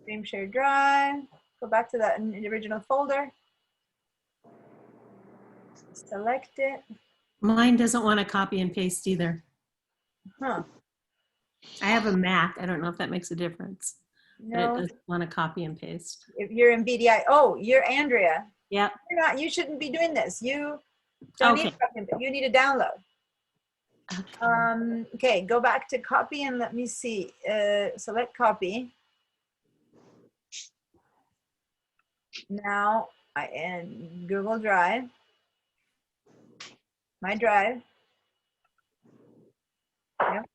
Speaker 1: Stream shared drive. Go back to that original folder. Select it.
Speaker 3: Mine doesn't want to copy and paste either.
Speaker 1: Huh.
Speaker 3: I have a Mac. I don't know if that makes a difference. But it
Speaker 1: No.
Speaker 3: doesn't want to copy and paste.
Speaker 1: If you're in VDI, oh, you're Andrea.
Speaker 3: Yep.
Speaker 1: You're not. You shouldn't be doing this. You don't
Speaker 3: Okay.
Speaker 1: need copy. You need to download. Okay, go back to copy and let me see. Select copy. Now I in Google Drive. My Drive. Yep.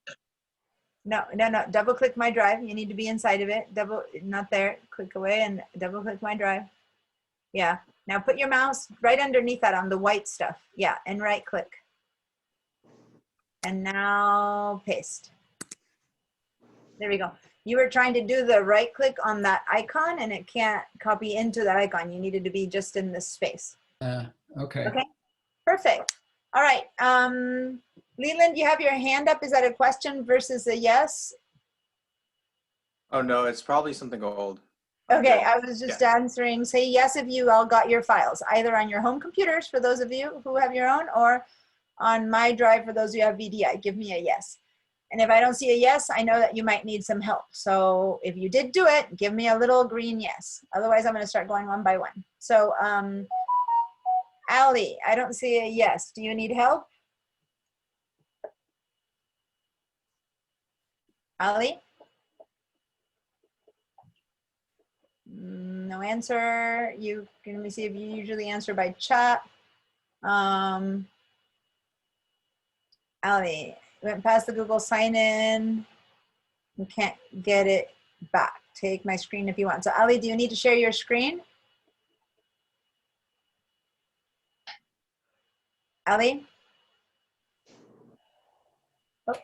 Speaker 1: No, double click My Drive. You need to be inside of it. Not there. Click away and double click My Drive. Yeah. Now put your mouse right underneath that on the white stuff. Yeah, and right click. And now paste. There we go. You were trying to do the right click on that icon and it can't copy into that icon. You needed to be just in this space.
Speaker 7: Okay.
Speaker 1: Okay, perfect. All right. Leland, you have your hand up. Is that a question versus a yes?
Speaker 9: Oh no, it's probably something old.
Speaker 1: Okay, I was just answering. Say yes if you all got your files, either on your home computers for those of you who have your own, or on My Drive for those who have VDI. Give me a yes. And if I don't see a yes, I know that you might need some help. So if you did do it, give me a little green yes. Otherwise, I'm going to start going one by one. So, Ali, I don't see a yes. Do you need help? Ali? No answer. Let me see if you usually answer by chat. Ali, went past the Google sign in. You can't get it back. Take my screen if you want. So Ali, do you need to share your screen? Ali? Oh.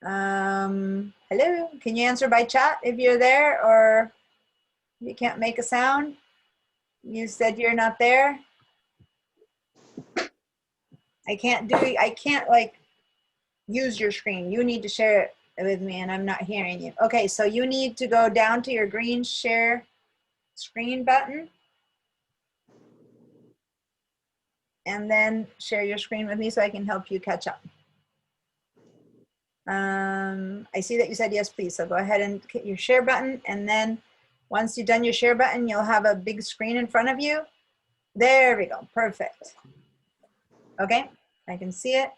Speaker 1: Hello, can you answer by chat if you're there, or you can't make a sound? You said you're not there. I can't like use your screen. You need to share it with me and I'm not hearing you. Okay, so you need to go down to your green share screen button and then share your screen with me so I can help you catch up. I see that you said yes, please. So go ahead and hit your share button. And then once you've done your share button, you'll have a big screen in front of you. There we go. Perfect. Okay, I can see it.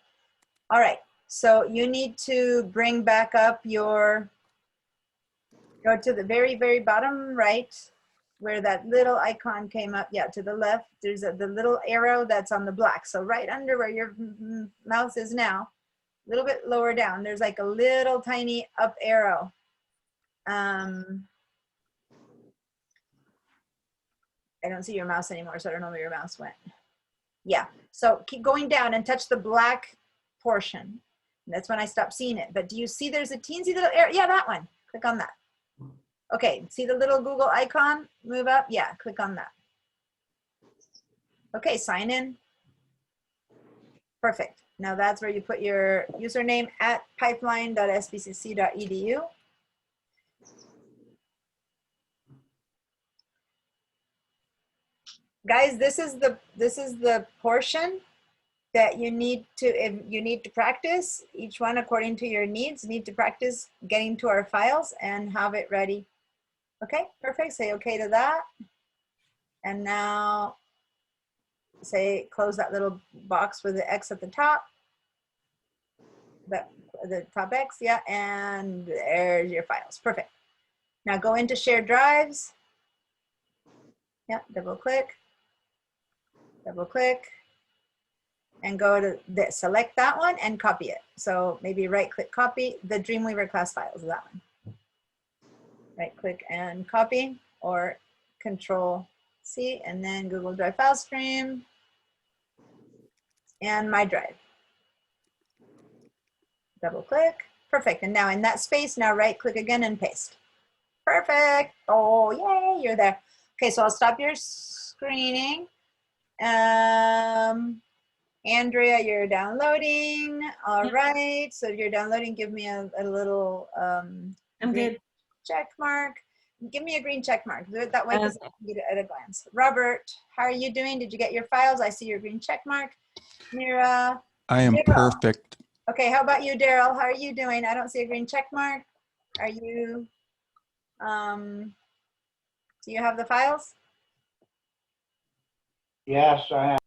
Speaker 1: All right. So you need to bring back up your, go to the very, very bottom right where that little icon came up. Yeah, to the left, there's the little arrow that's on the black. So right under where your mouse is now, a little bit lower down, there's like a little tiny up arrow. I don't see your mouse anymore, so I don't know where your mouse went. Yeah, so keep going down and touch the black portion. That's when I stopped seeing it. But do you see there's a teensy little arrow? Yeah, that one. Click on that. Okay, see the little Google icon? Move up. Yeah, click on that. Okay, sign in. Perfect. Now that's where you put your username at pipeline.sbcc.edu. Guys, this is the portion that you need to practice, each one according to your needs, need to practice getting to our files and have it ready. Okay, perfect. Say okay to that. And now say close that little box with the X at the top. The top X, yeah, and there's your files. Perfect. Now go into shared drives. Yeah, double click, and go to this. Select that one and copy it. So maybe right click, copy the Dreamweaver class files, that one. Right click and copy, or Control C, and then Google Drive file stream and my drive. Double click, perfect. And now in that space, now right click again and paste. Perfect. Oh, yay, you're there. Okay, so I'll stop your screening. Andrea, you're downloading. All right, so you're downloading. Give me a little
Speaker 3: I'm
Speaker 1: green
Speaker 3: good.
Speaker 1: check mark. Give me a green check mark. Do it that way because I can get it at a glance. Robert, how are you doing? Did you get your files? I see your green check mark. Mira.
Speaker 2: I am
Speaker 1: Daryl.
Speaker 2: perfect.
Speaker 1: Okay, how about you, Daryl? How are you doing? I don't see a green check mark. Are you, do you have the files?
Speaker 6: Yes, I am.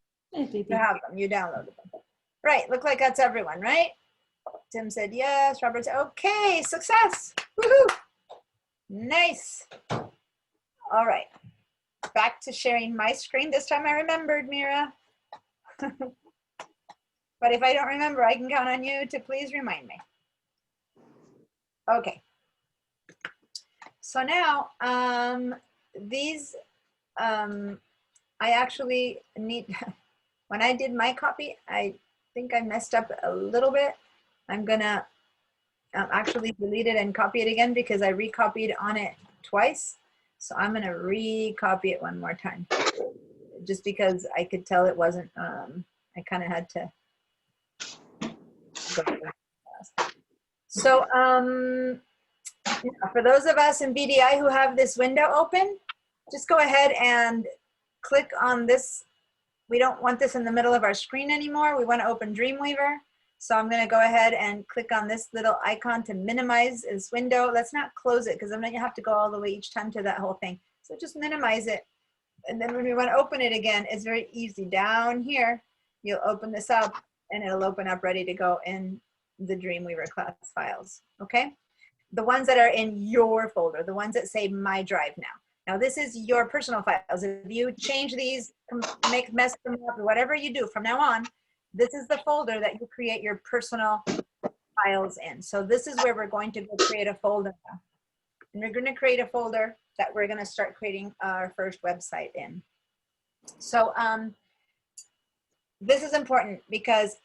Speaker 1: You have them, you downloaded them. Right, look like that's everyone, right? Tim said yes, Robert said, okay, success, woohoo, nice. All right, back to sharing my screen. This time I remembered, Mira. But if I don't remember, I can count on you to please remind me. Okay. So now, I actually need, when I did my copy, I think I messed up a little bit. I'm gonna actually delete it and copy it again because I recopied on it twice. So I'm gonna recopy it one more time, just because I could tell it wasn't, I kind of had to go fast. So for those of us in BDI who have this window open, just go ahead and click on this. We don't want this in the middle of our screen anymore. We want to open Dreamweaver. So I'm going to go ahead and click on this little icon to minimize this window. Let's not close it because I'm going to have to go all the way each time to that whole thing. So just minimize it. And then when we want to open it again, it's very easy. Down here, you'll open this up and it'll open up ready to go in the Dreamweaver class files. Okay? The ones that are in your folder, the ones that say My Drive now. Now this is your personal files. If you change these, mess them up, or whatever you do from now on, this is the folder that you create your personal files in. So this is where we're going to go create a folder now. And we're going to create a folder that we're going to start creating our first website in. So this is important because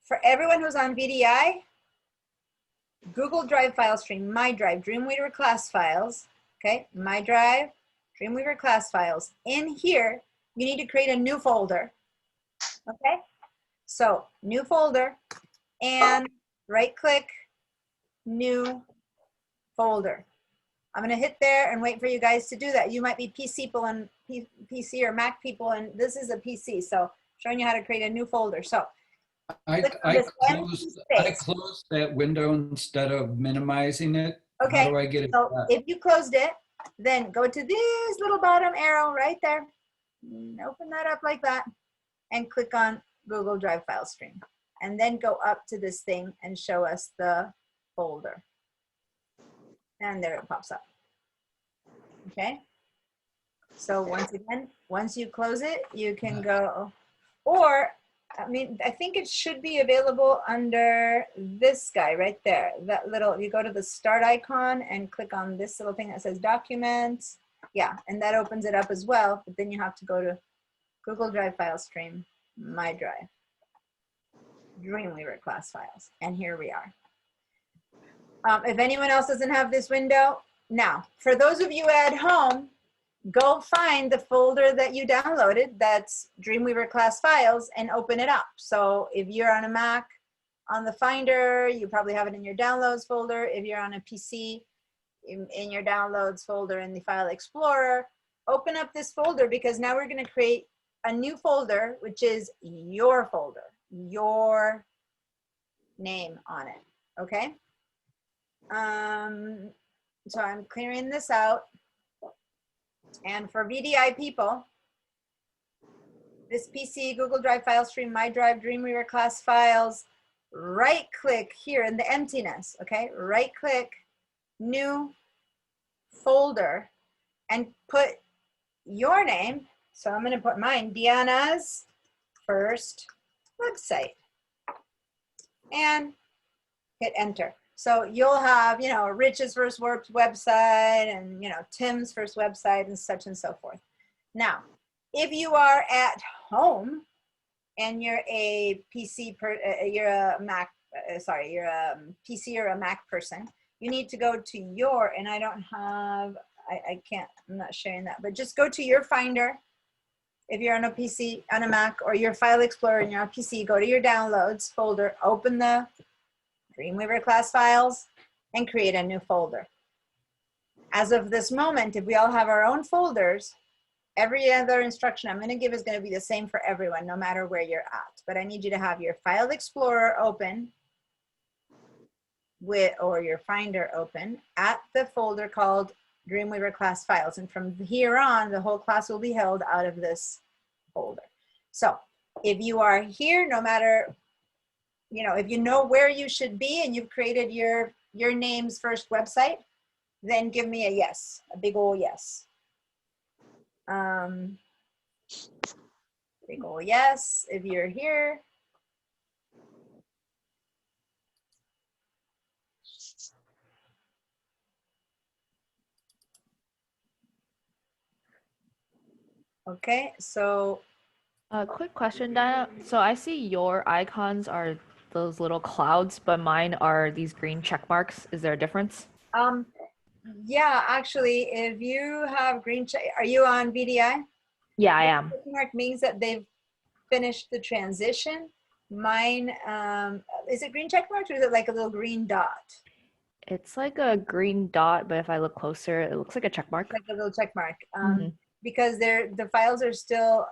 Speaker 1: for everyone who's on VDI, Google Drive file stream, My Drive, Dreamweaver class files. Okay, My Drive, Dreamweaver class files. In here, you need to create a new folder. Okay, so new folder and right click, new folder. I'm gonna hit there and wait for you guys to do that. You might be PC people and PC or Mac people, and this is a PC, so showing you how to create a new folder. So
Speaker 7: I
Speaker 1: click on this empty space.
Speaker 7: closed that window instead of minimizing it.
Speaker 1: Okay,
Speaker 7: How do I get it
Speaker 1: so
Speaker 7: back?
Speaker 1: if you closed it, then go to this little bottom arrow right there. Open that up like that and click on Google Drive file stream. And then go up to this thing and show us the folder. And there it pops up. Okay. So once again, once you close it, you can go, or I mean, I think it should be available under this guy right there. That little, you go to the start icon and click on this little thing that says documents. Yeah, and that opens it up as well. But then you have to go to Google Drive file stream, My Drive, Dreamweaver class files. And here we are. If anyone else doesn't have this window, now, for those of you at home, go find the folder that you downloaded that's Dreamweaver class files and open it up. So if you're on a Mac, on the Finder, you probably have it in your downloads folder. If you're on a PC, in your downloads folder in the File Explorer, open up this folder because now we're going to create a new folder, which is your folder, your name on it, okay? So I'm clearing this out. And for VDI people, this PC, Google Drive file stream, My Drive, Dreamweaver class files, right click here in the emptiness, okay? Right click, new folder, and put your name. So I'm gonna put mine, Deanna's first website, and hit enter. So you'll have, you know, Rich's first website and, you know, Tim's first website and so forth. Now, if you are at home and you're a PC, you're a Mac, you're a PC or a Mac person, you need to go to your, and I don't have, I can't, I'm not sharing that, but just go to your Finder. If you're on a PC, on a Mac, or your File Explorer and you're on a PC, go to your downloads folder, open the Dreamweaver class files, and create a new folder. As of this moment, if we all have our own folders, every other instruction I'm going to give is going to be the same for everyone, no matter where you're at. But I need you to have your File Explorer open with, or your Finder open at the folder called Dreamweaver class files. And from here on, the whole class will be held out of this folder. So if you are here, no matter, you know, if you know where you should be and you've created your name's first website, then give me a yes, a big ol' yes. Big ol' yes if you're here. Okay, so.
Speaker 5: Quick question, Diana. So I see your icons are those little clouds, but mine are these green check marks. Is there a difference?
Speaker 1: Yeah, actually, if you have green check, are you on VDI?
Speaker 5: Yeah, I am.
Speaker 1: Check mark means that they've finished the transition. Mine, is it green check marks or is it like a little green dot?
Speaker 5: It's like a green dot, but if I look closer, it looks like a check mark.
Speaker 1: Like a little check mark. Because the files are still,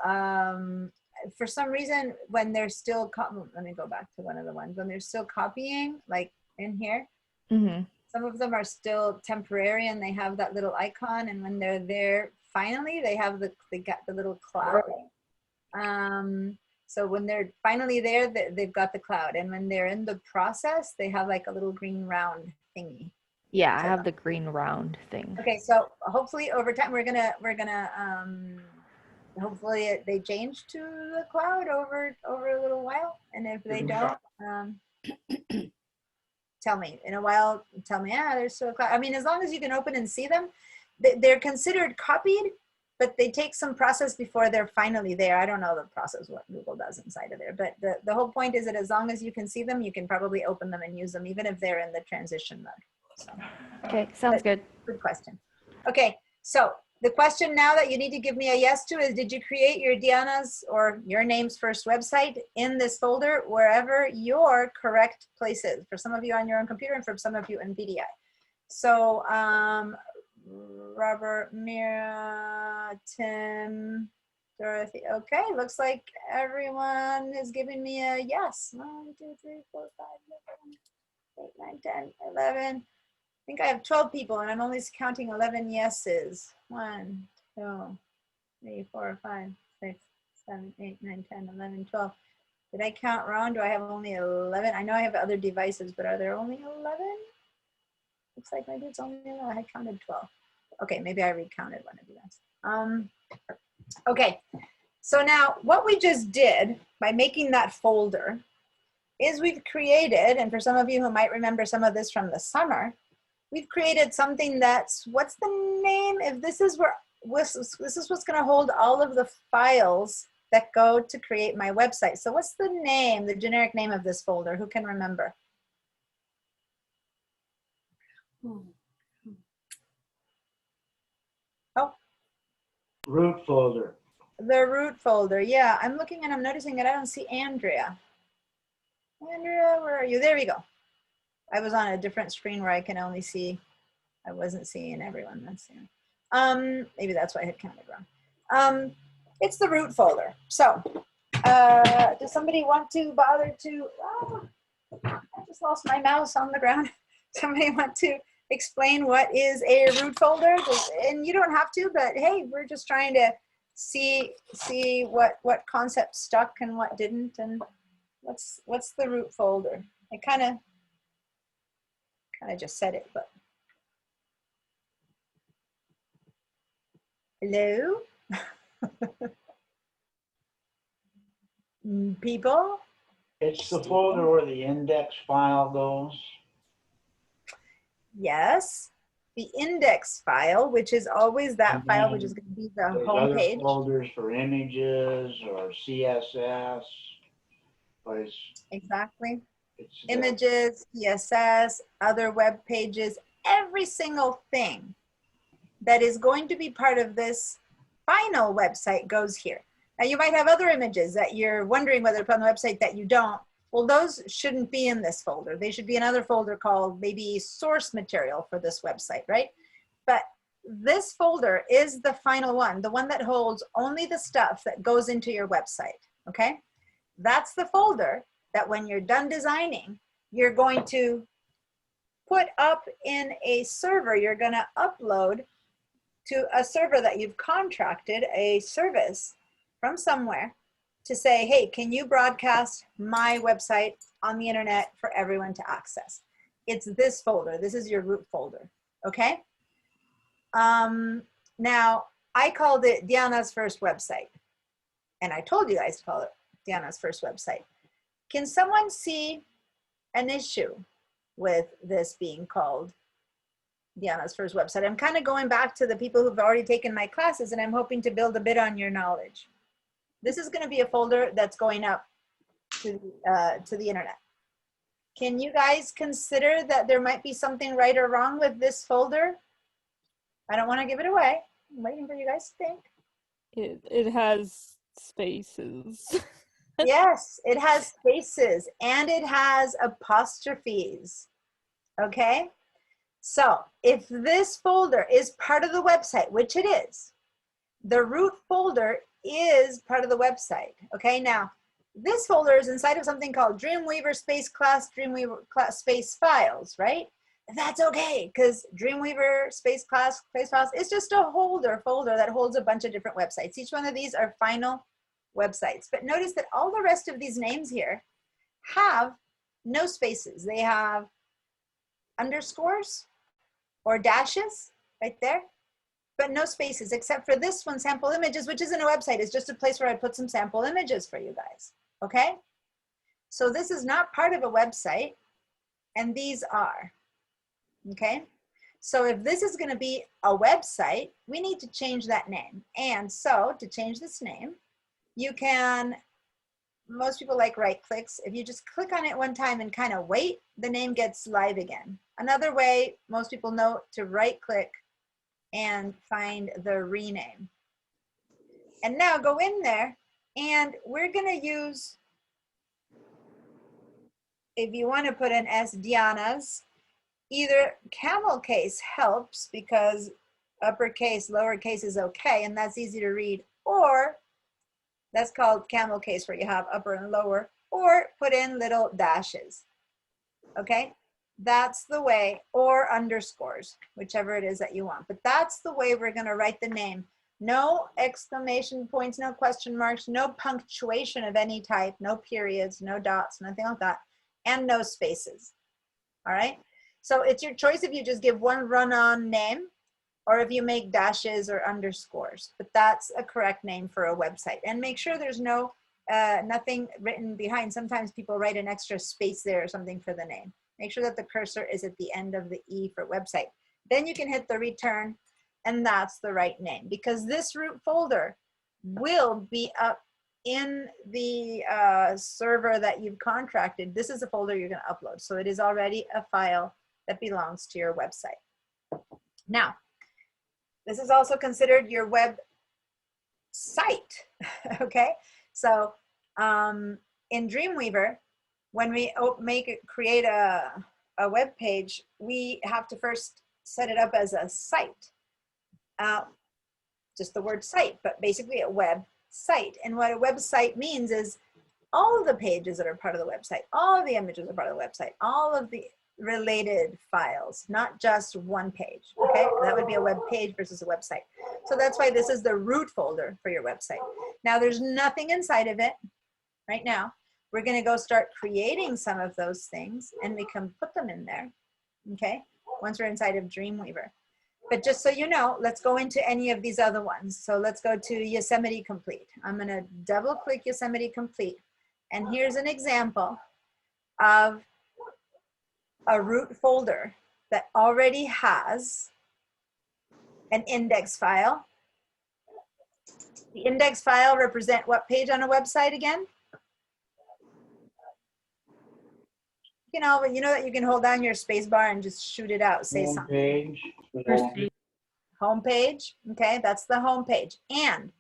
Speaker 1: for some reason, when they're still, let me go back to one of the ones, when they're still copying, like in here, some of them are still temporary and they have that little icon, and when they're there, finally, they got the little cloud. So when they're finally there, they've got the cloud, and when they're in the process, they have like a little green round thingy.
Speaker 5: Yeah, I have the green round thing.
Speaker 1: Okay, so hopefully over time we're gonna hopefully they change to the cloud over a little while, and if they don't, tell me in a while. Tell me, there's still a cloud. I mean, as long as you can open and see them, they're considered copied, but they take some process before they're finally there. I don't know the process, what Google does inside of there, but the whole point is that as long as you can see them, you can probably open them and use them, even if they're in the transition mode. So,
Speaker 5: Okay, sounds good.
Speaker 1: good question. Okay, so the question now that you need to give me a yes to is, did you create your Diana's or your name's first website in this folder, wherever your correct place is? For some of you on your own computer and for some of you in VDI. So Robert, Mira, Tim, Dorothy. Okay, looks like everyone is giving me a yes. 1, 2, 3, 4, 5, 6, 7, 8, 9, 10, 11. I think I have 12 people and I'm only counting 11 yeses. 1, 2, 3, 4, 5, 6, 7, 8, 9, 10, 11, 12. Did I count wrong? Do I have only 11? I know I have other devices, but are there only 11? Looks like maybe it's only 11. I counted 12. Okay, maybe I recounted one of you guys. Okay, so now what we just did by making that folder is we've created, and for some of you who might remember some of this from the summer, we've created something that's, what's the name? If this is where, this is what's gonna hold all of the files that go to create my website. So what's the name, the generic name of this folder? Who can remember? Oh.
Speaker 6: Root folder.
Speaker 1: The root folder, yeah. I'm looking and I'm noticing that I don't see Andrea. Andrea, where are you? There we go. I was on a different screen where I can only see, I wasn't seeing everyone. That's maybe that's why I had counted wrong. It's the root folder. So, does somebody want to bother to, I just lost my mouse on the ground. Somebody want to explain what is a root folder? And you don't have to, but hey, we're just trying to see what concept stuck and what didn't, and what's the root folder? I kind of just said it, but hello, people.
Speaker 6: It's the folder where the index file goes.
Speaker 1: Yes, the index file, which is always that file, which is going to be the home page.
Speaker 6: Other folders for images or CSS, but it's
Speaker 1: exactly.
Speaker 6: It's
Speaker 1: images, CSS, other web pages, every single thing that is going to be part of this final website goes here. Now you might have other images that you're wondering whether to put on the website that you don't. Well, those shouldn't be in this folder. They should be in another folder called maybe source material for this website, right? But this folder is the final one, the one that holds only the stuff that goes into your website, okay? That's the folder that when you're done designing, you're going to put up in a server. You're going to upload to a server that you've contracted, a service from somewhere, to say, hey, can you broadcast my website on the internet for everyone to access? It's this folder. This is your root folder, okay? Now, I called it Diana's first website, and I told you guys to call it Diana's first website. Can someone see an issue with this being called Diana's first website? I'm kind of going back to the people who've already taken my classes, and I'm hoping to build a bit on your knowledge. This is going to be a folder that's going up to the internet. Can you guys consider that there might be something right or wrong with this folder? I don't want to give it away. I'm waiting for you guys to think.
Speaker 10: It has spaces.
Speaker 1: Yes, it has spaces and it has apostrophes. Okay? So if this folder is part of the website, which it is, the root folder is part of the website. Okay, now this folder is inside of something called Dreamweaver space class, Dreamweaver class space files, right? That's okay, because Dreamweaver space class space files is just a folder that holds a bunch of different websites. Each one of these are final websites. But notice that all the rest of these names here have no spaces. They have underscores or dashes right there, but no spaces, except for this one, sample images, which isn't a website. It's just a place where I put some sample images for you guys, okay? So this is not part of a website, and these are, okay? So if this is going to be a website, we need to change that name. And so to change this name, you can, most people like right clicks. If you just click on it one time and kind of wait, the name gets live again. Another way most people know to right click and find the rename. And now go in there and we're going to use, if you want to put in S. Diana's, either camel case helps because uppercase, lowercase is okay, and that's easy to read, or that's called camel case where you have upper and lower, or put in little dashes, okay? That's the way, or underscores, whichever it is that you want. But that's the way we're gonna write the name. No exclamation points, no question marks, no punctuation of any type, no periods, no dots, nothing like that, and no spaces, all right? So it's your choice if you just give one run-on name or if you make dashes or underscores, but that's a correct name for a website. And make sure there's no, nothing written behind. Sometimes people write an extra space there or something for the name. Make sure that the cursor is at the end of the E for website. Then you can hit the return and that's the right name because this root folder will be up in the server that you've contracted. This is a folder you're gonna upload. So it is already a file that belongs to your website. Now, this is also considered your web site, okay? So in Dreamweaver, when we create a web page, we have to first set it up as a site. Just the word site, but basically a web site. And what a website means is all of the pages that are part of the website, all of the images are part of the website, all of the related files, not just one page, okay? That would be a web page versus a website. So that's why this is the root folder for your website. Now there's nothing inside of it right now. We're gonna go start creating some of those things and we can put them in there, okay? Once we're inside of Dreamweaver. But just so you know, let's go into any of these other ones. So let's go to Yosemite Complete. I'm gonna double click Yosemite Complete. And here's an example of a root folder that already has an index file. The index file represent what page on a website again? You know that you can hold down your space bar and just shoot it out, say something. Home page, okay, that's the home page. And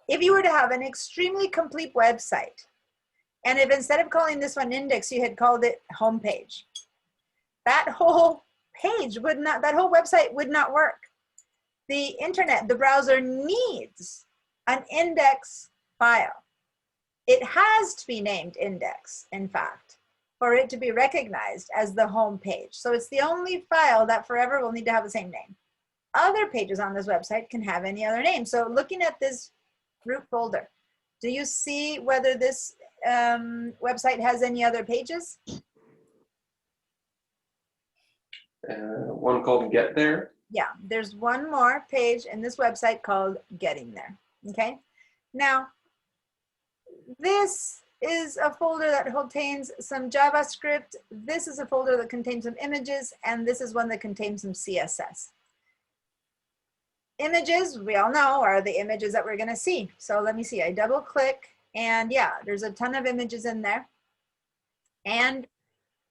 Speaker 1: if you were to have an extremely complete website, and if instead of calling this one index, you had called it home page, that whole page would not, that whole website would not work. The internet, the browser needs an index file. It has to be named index, in fact, for it to be recognized as the home page. So it's the only file that forever will need to have the same name. Other pages on this website can have any other name. So looking at this root folder, do you see whether this website has any other pages?
Speaker 11: One called Get There.
Speaker 1: Yeah, there's one more page in this website called Getting There, okay? Now, this is a folder that contains some JavaScript. This is a folder that contains some images, and this is one that contains some CSS. Images, we all know, are the images that we're gonna see. So let me see, I double click, and yeah, there's a ton of images in there. And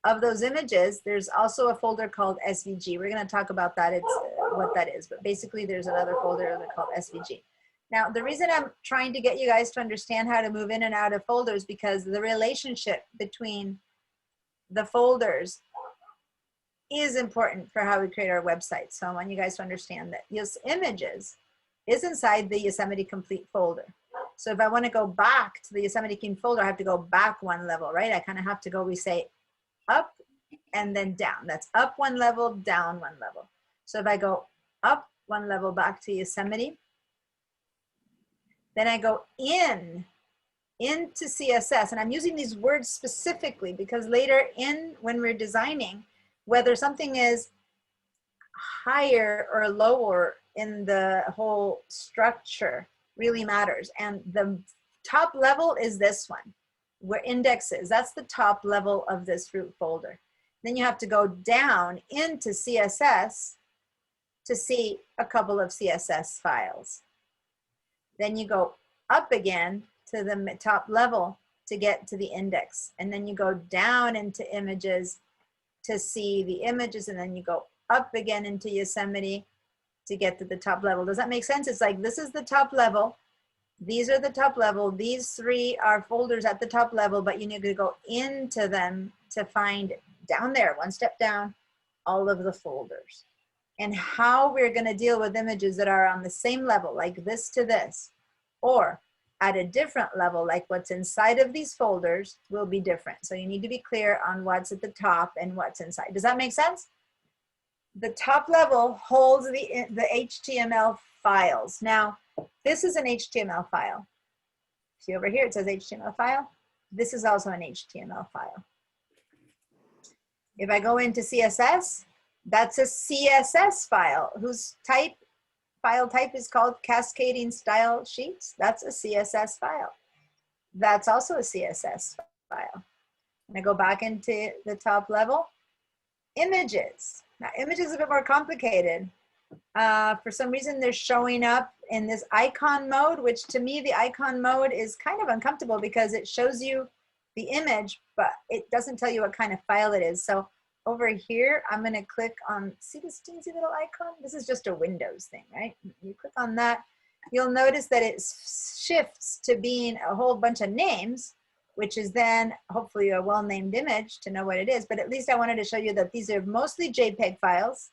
Speaker 1: of those images, there's also a folder called SVG. We're gonna talk about that, it's what that is, but basically there's another folder called SVG. Now, the reason I'm trying to get you guys to understand how to move in and out of folders because the relationship between the folders is important for how we create our website. So I want you guys to understand that yes, images is inside the Yosemite Complete folder. So if I want to go back to the Yosemite Complete folder, I have to go back one level, right? I kind of have to go, we say up and then down. That's up one level, down one level. So if I go up one level back to Yosemite, then I go into CSS, and I'm using these words specifically because later when we're designing, whether something is higher or lower in the whole structure really matters. And the top level is this one, where index is. That's the top level of this root folder. Then you have to go down into CSS to see a couple of CSS files. Then you go up again to the top level to get to the index. And then you go down into images to see the images, and then you go up again into Yosemite to get to the top level. Does that make sense? It's like, this is the top level. These are the top level. These three are folders at the top level, but you need to go into them to find down there, one step down, all of the folders. And how we're going to deal with images that are on the same level, like this to this, or at a different level, like what's inside of these folders will be different. So you need to be clear on what's at the top and what's inside. Does that make sense? The top level holds the HTML files. Now, this is an HTML file. See over here, it says HTML file. This is also an HTML file. If I go into CSS, that's a CSS file whose file type is called cascading style sheets. That's a CSS file. That's also a CSS file. And I go back into the top level. Images. Now, images is a bit more complicated. For some reason, they're showing up in this icon mode, which to me, the icon mode is kind of uncomfortable because it shows you the image, but it doesn't tell you what kind of file it is. So over here, I'm going to click on, see this teensy little icon? This is just a Windows thing, right? You click on that, you'll notice that it shifts to being a whole bunch of names, which is then hopefully a well-named image to know what it is. But at least I wanted to show you that these are mostly JPEG files,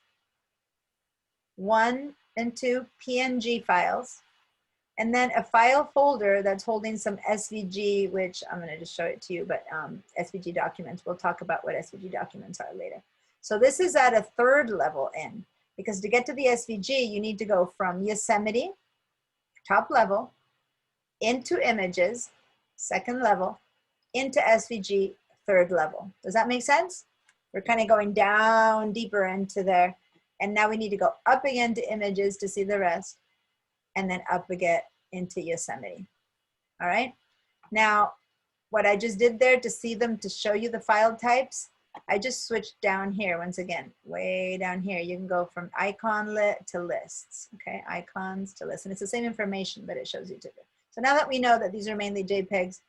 Speaker 1: 1 and 2 PNG files, and then a file folder that's holding some SVG, which I'm going to just show it to you, but SVG documents. We'll talk about what SVG documents are later. So this is at a third level in, because to get to the SVG, you need to go from Yosemite, top level, into images, second level, into SVG, third level. Does that make sense? We're kind of going down deeper into there. And now we need to go up again to images to see the rest, and then up again into Yosemite. All right. Now, what I just did there to see them, to show you the file types, I just switched down here once again, way down here. You can go from icon lit to lists. Okay, icons to lists. And it's the same information, but it shows you to do. So now that we know that these are mainly JPEGs,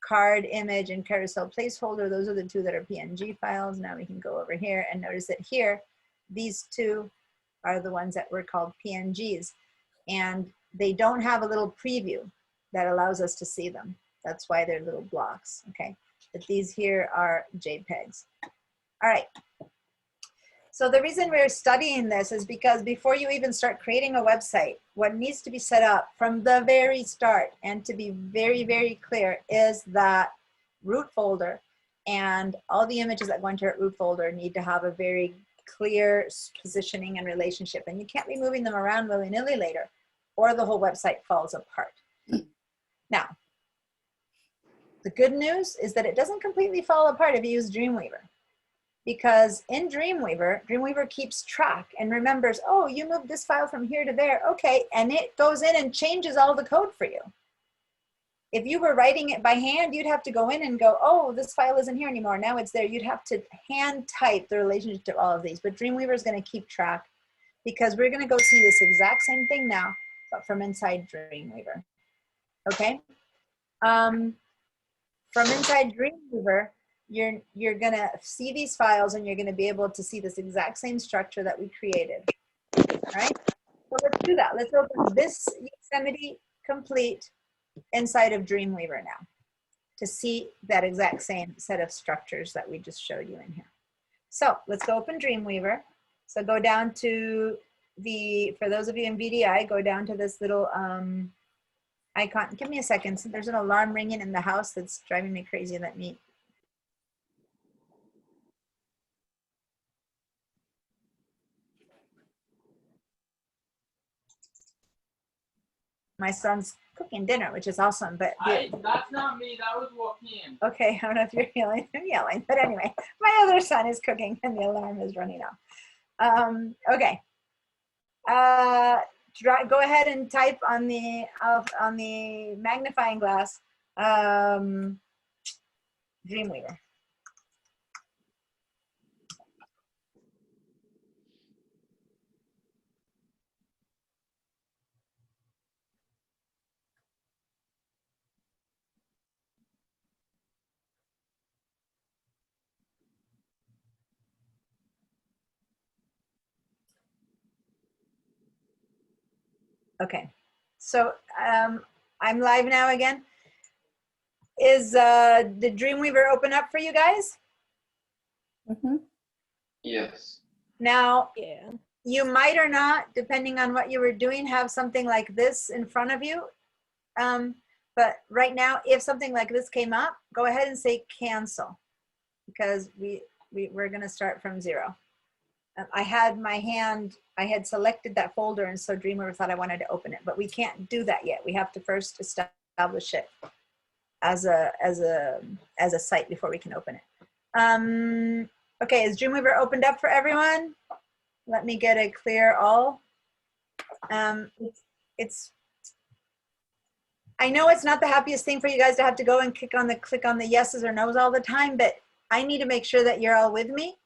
Speaker 1: card, image, and carousel placeholder, those are the two that are PNG files. Now we can go over here and notice that here, these two are the ones that were called PNGs, and they don't have a little preview that allows us to see them. That's why they're little blocks, okay? But these here are JPEGs. All right. So the reason we're studying this is because before you even start creating a website, what needs to be set up from the very start, and to be very, very clear, is that root folder, and all the images that go into that root folder need to have a very clear positioning and relationship, and you can't be moving them around willy-nilly later, or the whole website falls apart. Now, the good news is that it doesn't completely fall apart if you use Dreamweaver, because in Dreamweaver keeps track and remembers, oh, you moved this file from here to there, okay, and it goes in and changes all the code for you. If you were writing it by hand, you'd have to go in and go, oh, this file isn't here anymore, now it's there. You'd have to hand type the relationship to all of these, but Dreamweaver is going to keep track, because we're going to go see this exact same thing now, but from inside Dreamweaver, okay? From inside Dreamweaver, you're going to see these files, and you're going to be able to see this exact same structure that we created, all right? So let's do that. Let's open this Yosemite complete inside of Dreamweaver now to see that exact same set of structures that we just showed you in here. So let's go open Dreamweaver. So go down to for those of you in VDI, go down to this little icon. Give me a second. So there's an alarm ringing in the house that's driving me crazy. Let me. My son's cooking dinner, which is awesome, but
Speaker 11: that's not me, that was Joaquin.
Speaker 1: Okay, I don't know if you're yelling. I'm yelling, but anyway, my other son is cooking and the alarm is running off. Okay, go ahead and type on the magnifying glass Dreamweaver. Okay, so I'm live now again. Is the Dreamweaver open up for you guys?
Speaker 4: Mhm.
Speaker 11: Yes.
Speaker 1: Now,
Speaker 10: Yeah.
Speaker 1: you might or not, depending on what you were doing, have something like this in front of you. But right now, if something like this came up, go ahead and say cancel, because we're gonna start from 0. I had selected that folder, and so Dreamweaver thought I wanted to open it, but we can't do that yet. We have to first establish it as a site before we can open it. Okay, is Dreamweaver opened up for everyone? Let me get a clear all. I know it's not the happiest thing for you guys to have to go and click on the yeses or nos all the time, but I need to make sure that you're all with me.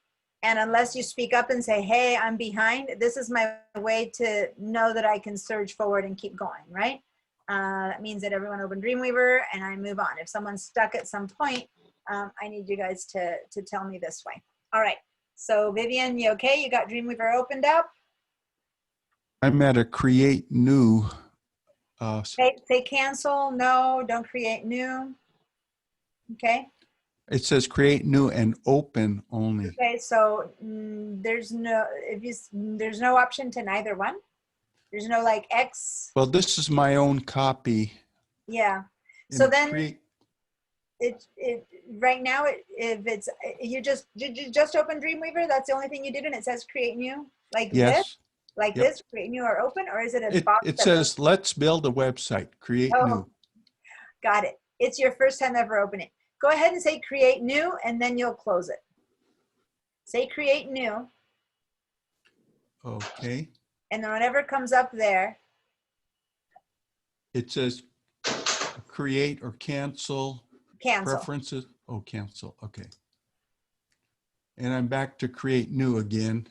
Speaker 1: And unless you speak up and say, hey, I'm behind, this is my way to know that I can surge forward and keep going, right? That means that everyone opened Dreamweaver and I move on. If someone's stuck at some point, I need you guys to tell me this way. All right, so Vivian, you okay? You got Dreamweaver opened up?
Speaker 2: I'm at a create new.
Speaker 1: Say cancel, no, don't create new. Okay.
Speaker 2: It says create new and open only.
Speaker 1: Okay, so there's no option to neither one. There's no like X.
Speaker 2: Well, this is my own copy.
Speaker 1: Yeah.
Speaker 2: And
Speaker 1: So then it right now if you just open Dreamweaver, that's the only thing you did, and it says create new like
Speaker 2: yes.
Speaker 1: this, like
Speaker 2: Yep.
Speaker 1: this, create new or open, or is it a box?
Speaker 2: It says let's build a website, create new.
Speaker 1: Got it. It's your first time ever opening. Go ahead and say create new, and then you'll close it. Say create new.
Speaker 2: Okay.
Speaker 1: And then whenever it comes up there,
Speaker 2: it says create or cancel.
Speaker 1: Cancel.
Speaker 2: Preferences. Oh, cancel. Okay. And I'm back to create new again.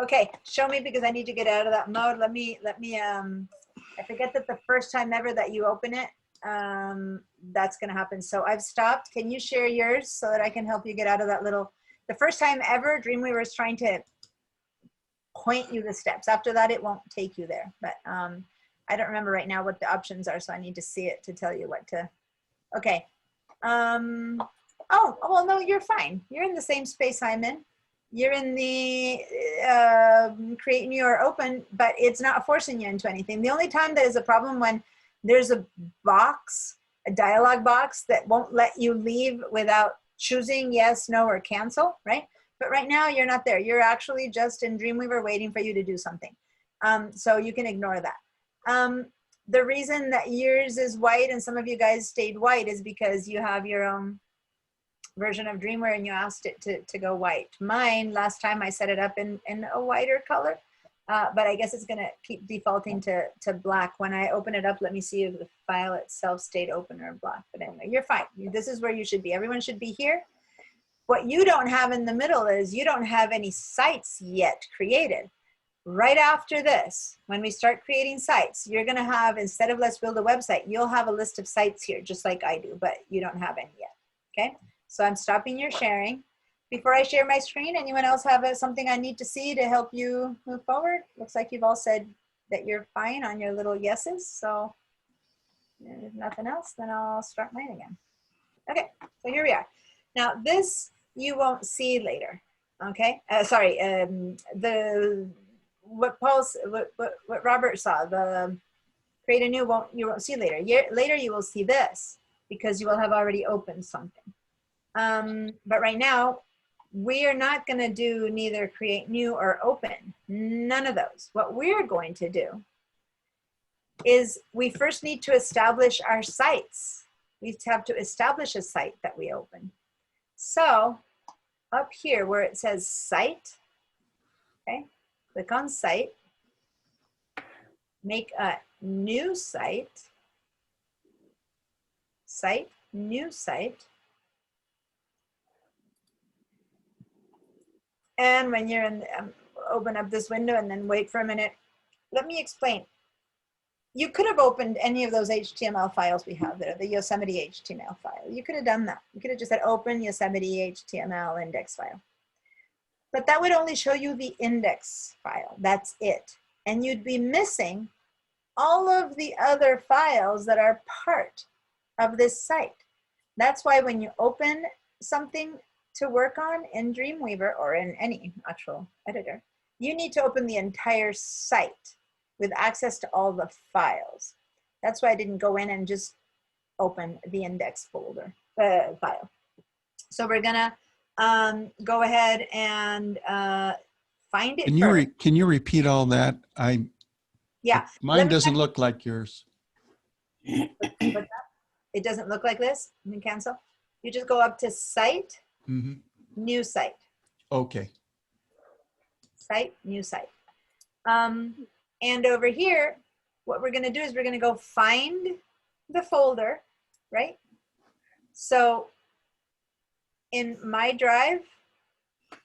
Speaker 1: Okay, show me, because I need to get out of that mode. Let me I forget that the first time ever that you open it, that's gonna happen. So I've stopped. Can you share yours so that I can help you get out of that little, the first time ever Dreamweaver is trying to point you the steps. After that, it won't take you there. But I don't remember right now what the options are, so I need to see it to tell you what to, okay. Oh, well, no, you're fine. You're in the same space I'm in. You're in the create new or open, but it's not forcing you into anything. The only time that is a problem when there's a box, a dialog box that won't let you leave without choosing yes, no, or cancel, right? But right now you're not there. You're actually just in Dreamweaver waiting for you to do something. So you can ignore that. The reason that yours is white and some of you guys stayed white is because you have your own version of Dreamweaver and you asked it to go white. Mine, last time I set it up in a whiter color, but I guess it's gonna keep defaulting to black. When I open it up, let me see if the file itself stayed open or black. But anyway, you're fine. This is where you should be. Everyone should be here. What you don't have in the middle is you don't have any sites yet created. Right after this, when we start creating sites, you're gonna have, instead of let's build a website, you'll have a list of sites here, just like I do, but you don't have any yet, okay? So I'm stopping your sharing. Before I share my screen, anyone else have something I need to see to help you move forward? Looks like you've all said that you're fine on your little yeses, so if nothing else, then I'll start mine again. Okay, so here we are. Now this you won't see later, okay? Sorry, what Robert saw, the create a new you won't see later. Later you will see this because you will have already opened something. But right now, we are not going to do neither create new or open, none of those. What we're going to do is we first need to establish our sites. We have to establish a site that we open. So up here where it says site, okay, click on site, make a new site, new site. And when you're in, open up this window and then wait for a minute. Let me explain. You could have opened any of those HTML files we have there, the Yosemite HTML file. You could have done that. You could have just said open Yosemite HTML index file. But that would only show you the index file. That's it. And you'd be missing all of the other files that are part of this site. That's why when you open something to work on in Dreamweaver or in any actual editor, you need to open the entire site with access to all the files. That's why I didn't go in and just open the index folder file. So we're gonna go ahead and find it first.
Speaker 2: Can you repeat all that?
Speaker 1: Yeah.
Speaker 2: Mine doesn't look like yours.
Speaker 1: What's that? It doesn't look like this. Let me cancel. You just go up to Site, New Site.
Speaker 2: Okay.
Speaker 1: Site, New Site. And over here, what we're going to do is we're going to go find the folder, right? So in my drive,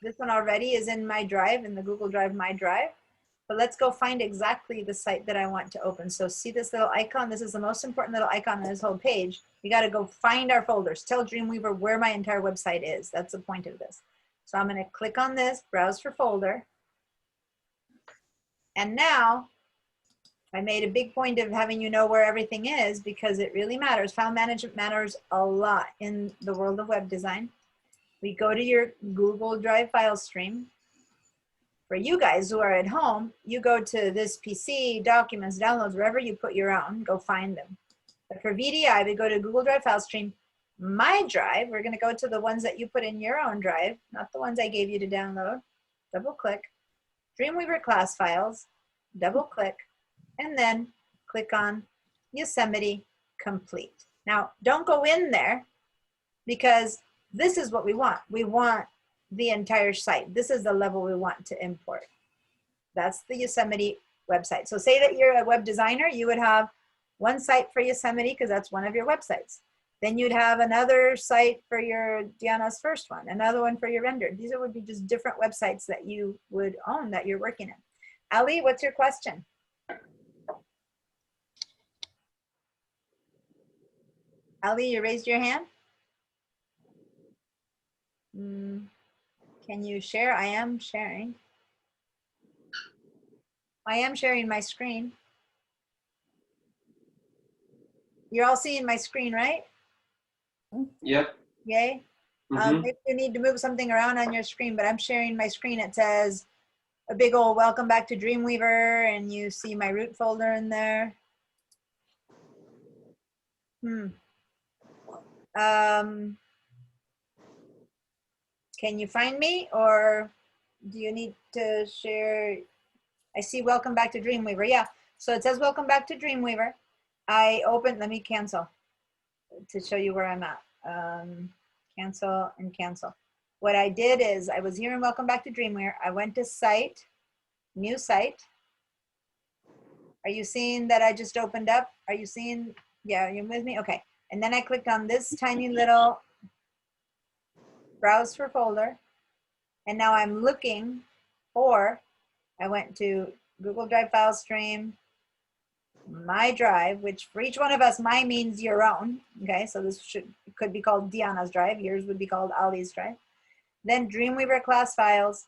Speaker 1: this one already is in my drive, in the Google Drive, my drive. But let's go find exactly the site that I want to open. So see this little icon? This is the most important little icon on this whole page. We got to go find our folders. Tell Dreamweaver where my entire website is. That's the point of this. So I'm going to click on this, browse for folder. And now I made a big point of having you know where everything is because it really matters. File management matters a lot in the world of web design. We go to your Google Drive file stream. For you guys who are at home, you go to this PC, documents, downloads, wherever you put your own, go find them. But for VDI, we go to Google Drive file stream, my drive, we're gonna go to the ones that you put in your own drive, not the ones I gave you to download, double click, Dreamweaver class files, double click, and then click on Yosemite complete. Now, don't go in there because this is what we want. We want the entire site. This is the level we want to import. That's the Yosemite website. So say that you're a web designer, you would have one site for Yosemite because that's one of your websites. Then you'd have another site for your Diana's first one, another one for your render. These would be just different websites that you would own that you're working in. Ali, what's your question? Ali, you raised your hand? Can you share? I am sharing. I am sharing my screen. You're all seeing my screen, right?
Speaker 11: Yep.
Speaker 1: Yay. Maybe you need to move something around on your screen, but I'm sharing my screen. It says a big old welcome back to Dreamweaver, and you see my root folder in there. Can you find me, or do you need to share? I see welcome back to Dreamweaver. Yeah, so it says welcome back to Dreamweaver. I opened, let me cancel to show you where I'm at. Cancel and cancel. What I did is I was here in welcome back to Dreamweaver. I went to site, new site. Are you seeing that I just opened up? Are you seeing, yeah, you're with me? Okay. And then I clicked on this tiny little browse for folder. And now I'm looking for, I went to Google Drive file stream, my drive, which for each one of us, my means your own. Okay, so this could be called Diana's drive. Yours would be called Ali's drive. Then Dreamweaver class files.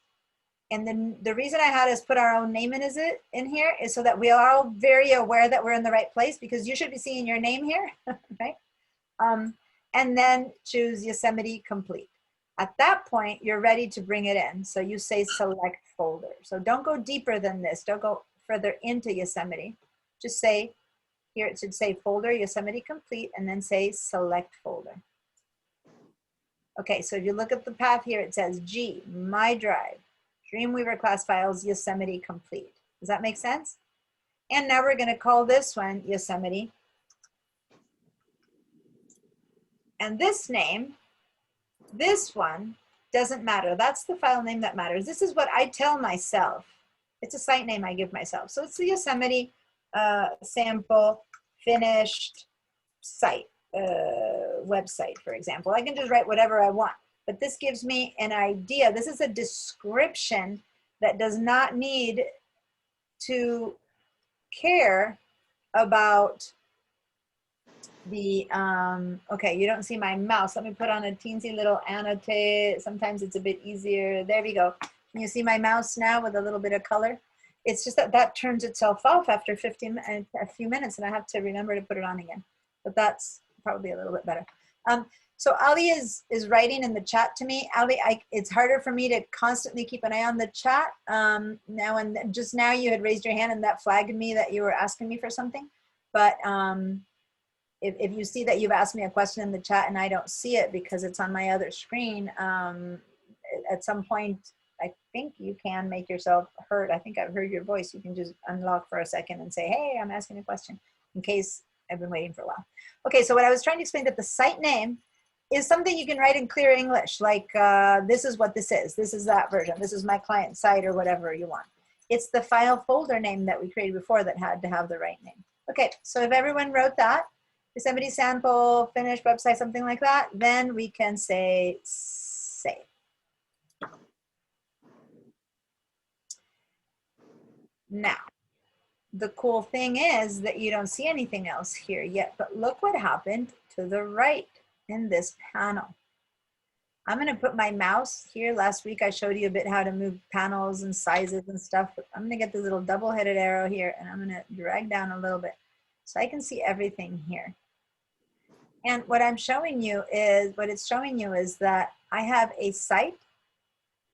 Speaker 1: And then the reason I had us put our own name in here is so that we are all very aware that we're in the right place, because you should be seeing your name here, right? And then choose Yosemite complete. At that point, you're ready to bring it in. So you say select folder. So don't go deeper than this. Don't go further into Yosemite. Just say, here it should say folder Yosemite complete, and then say select folder. Okay, so if you look at the path here, it says G, my drive, Dreamweaver class files, Yosemite complete. Does that make sense? And now we're gonna call this one Yosemite. And this name, this one doesn't matter. That's the file name that matters. This is what I tell myself. It's a site name I give myself. So it's the Yosemite sample finished site website, for example. I can just write whatever I want, but this gives me an idea. This is a description that does not need to care about the, okay, you don't see my mouse. Let me put on a teensy little annotate. Sometimes it's a bit easier. There we go. Can you see my mouse now with a little bit of color? It's just that that turns itself off after a few minutes, and I have to remember to put it on again. But that's probably a little bit better. So Ali is writing in the chat to me. Ali, it's harder for me to constantly keep an eye on the chat. Now and just now you had raised your hand and that flagged me that you were asking me for something. But if you see that you've asked me a question in the chat and I don't see it because it's on my other screen, at some point, I think you can make yourself heard. I think I've heard your voice. You can just unlock for a second and say, hey, I'm asking a question, in case I've been waiting for a while. Okay, so what I was trying to explain, that the site name is something you can write in clear English, like this is what this is that version, this is my client site, or whatever you want. It's the file folder name that we created before that had to have the right name. Okay, so if everyone wrote that, Yosemite sample, finished website, something like that, then we can say save. Now, the cool thing is that you don't see anything else here yet, but look what happened to the right in this panel. I'm going to put my mouse here. Last week I showed you a bit how to move panels and sizes and stuff. But I'm going to get this little double-headed arrow here, and I'm going to drag down a little bit so I can see everything here. And what I'm showing you is, what it's showing you is that I have a site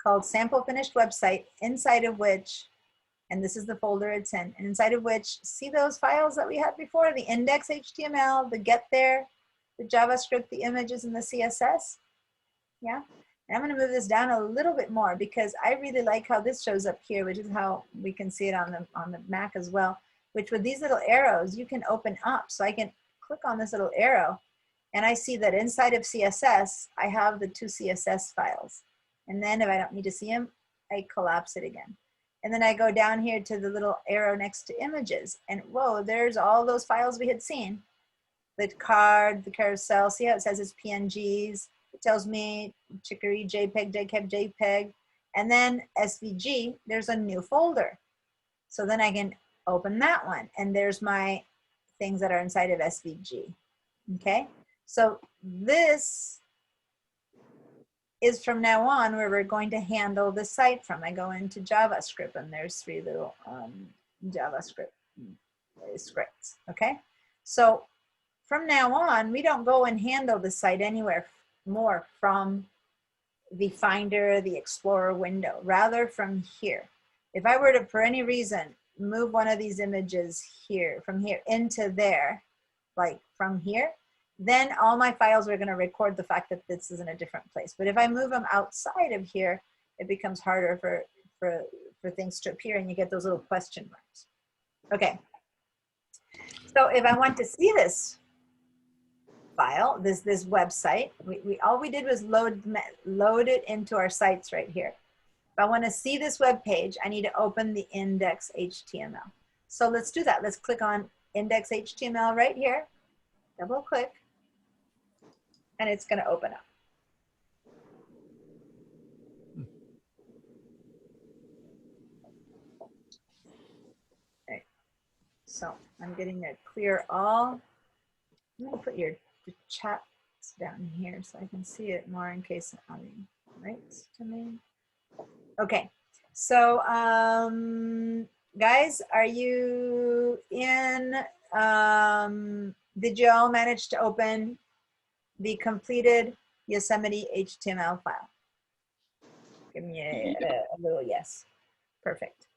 Speaker 1: called sample finished website, inside of which, and this is the folder it's in, and inside of which, see those files that we had before, the index HTML, the get there, the JavaScript, the images, and the CSS. Yeah, and I'm going to move this down a little bit more because I really like how this shows up here, which is how we can see it on the Mac as well, which with these little arrows, you can open up. So I can click on this little arrow, and I see that inside of CSS, I have the 2 CSS files. And then if I don't need to see them, I collapse it again. And then I go down here to the little arrow next to images, and whoa, there's all those files we had seen. The card, the carousel, see how it says it's PNGs. It tells me Chicory, JPEG, JCAP, JPEG, and then SVG, there's a new folder. So then I can open that one, and there's my things that are inside of SVG, okay? So this is from now on where we're going to handle the site from. I go into JavaScript, and there's 3 little JavaScript scripts, okay? So from now on, we don't go and handle the site anywhere more from the Finder, the Explorer window, rather from here. If I were to, for any reason, move one of these images here, from here into there, like from here, then all my files are going to record the fact that this is in a different place. But if I move them outside of here, it becomes harder for things to appear, and you get those little question marks. Okay. So if I want to see this file, this website, all we did was load it into our sites right here. If I want to see this web page, I need to open the index HTML. So let's do that. Let's click on index HTML right here, double click, and it's going to open up. Okay. So I'm getting a clear all. I'm going to put your chats down here so I can see it more in case Ali writes to me. Okay, so guys, are you in? Did you all manage to open the completed Yosemite HTML file? Give me a little yes. Perfect.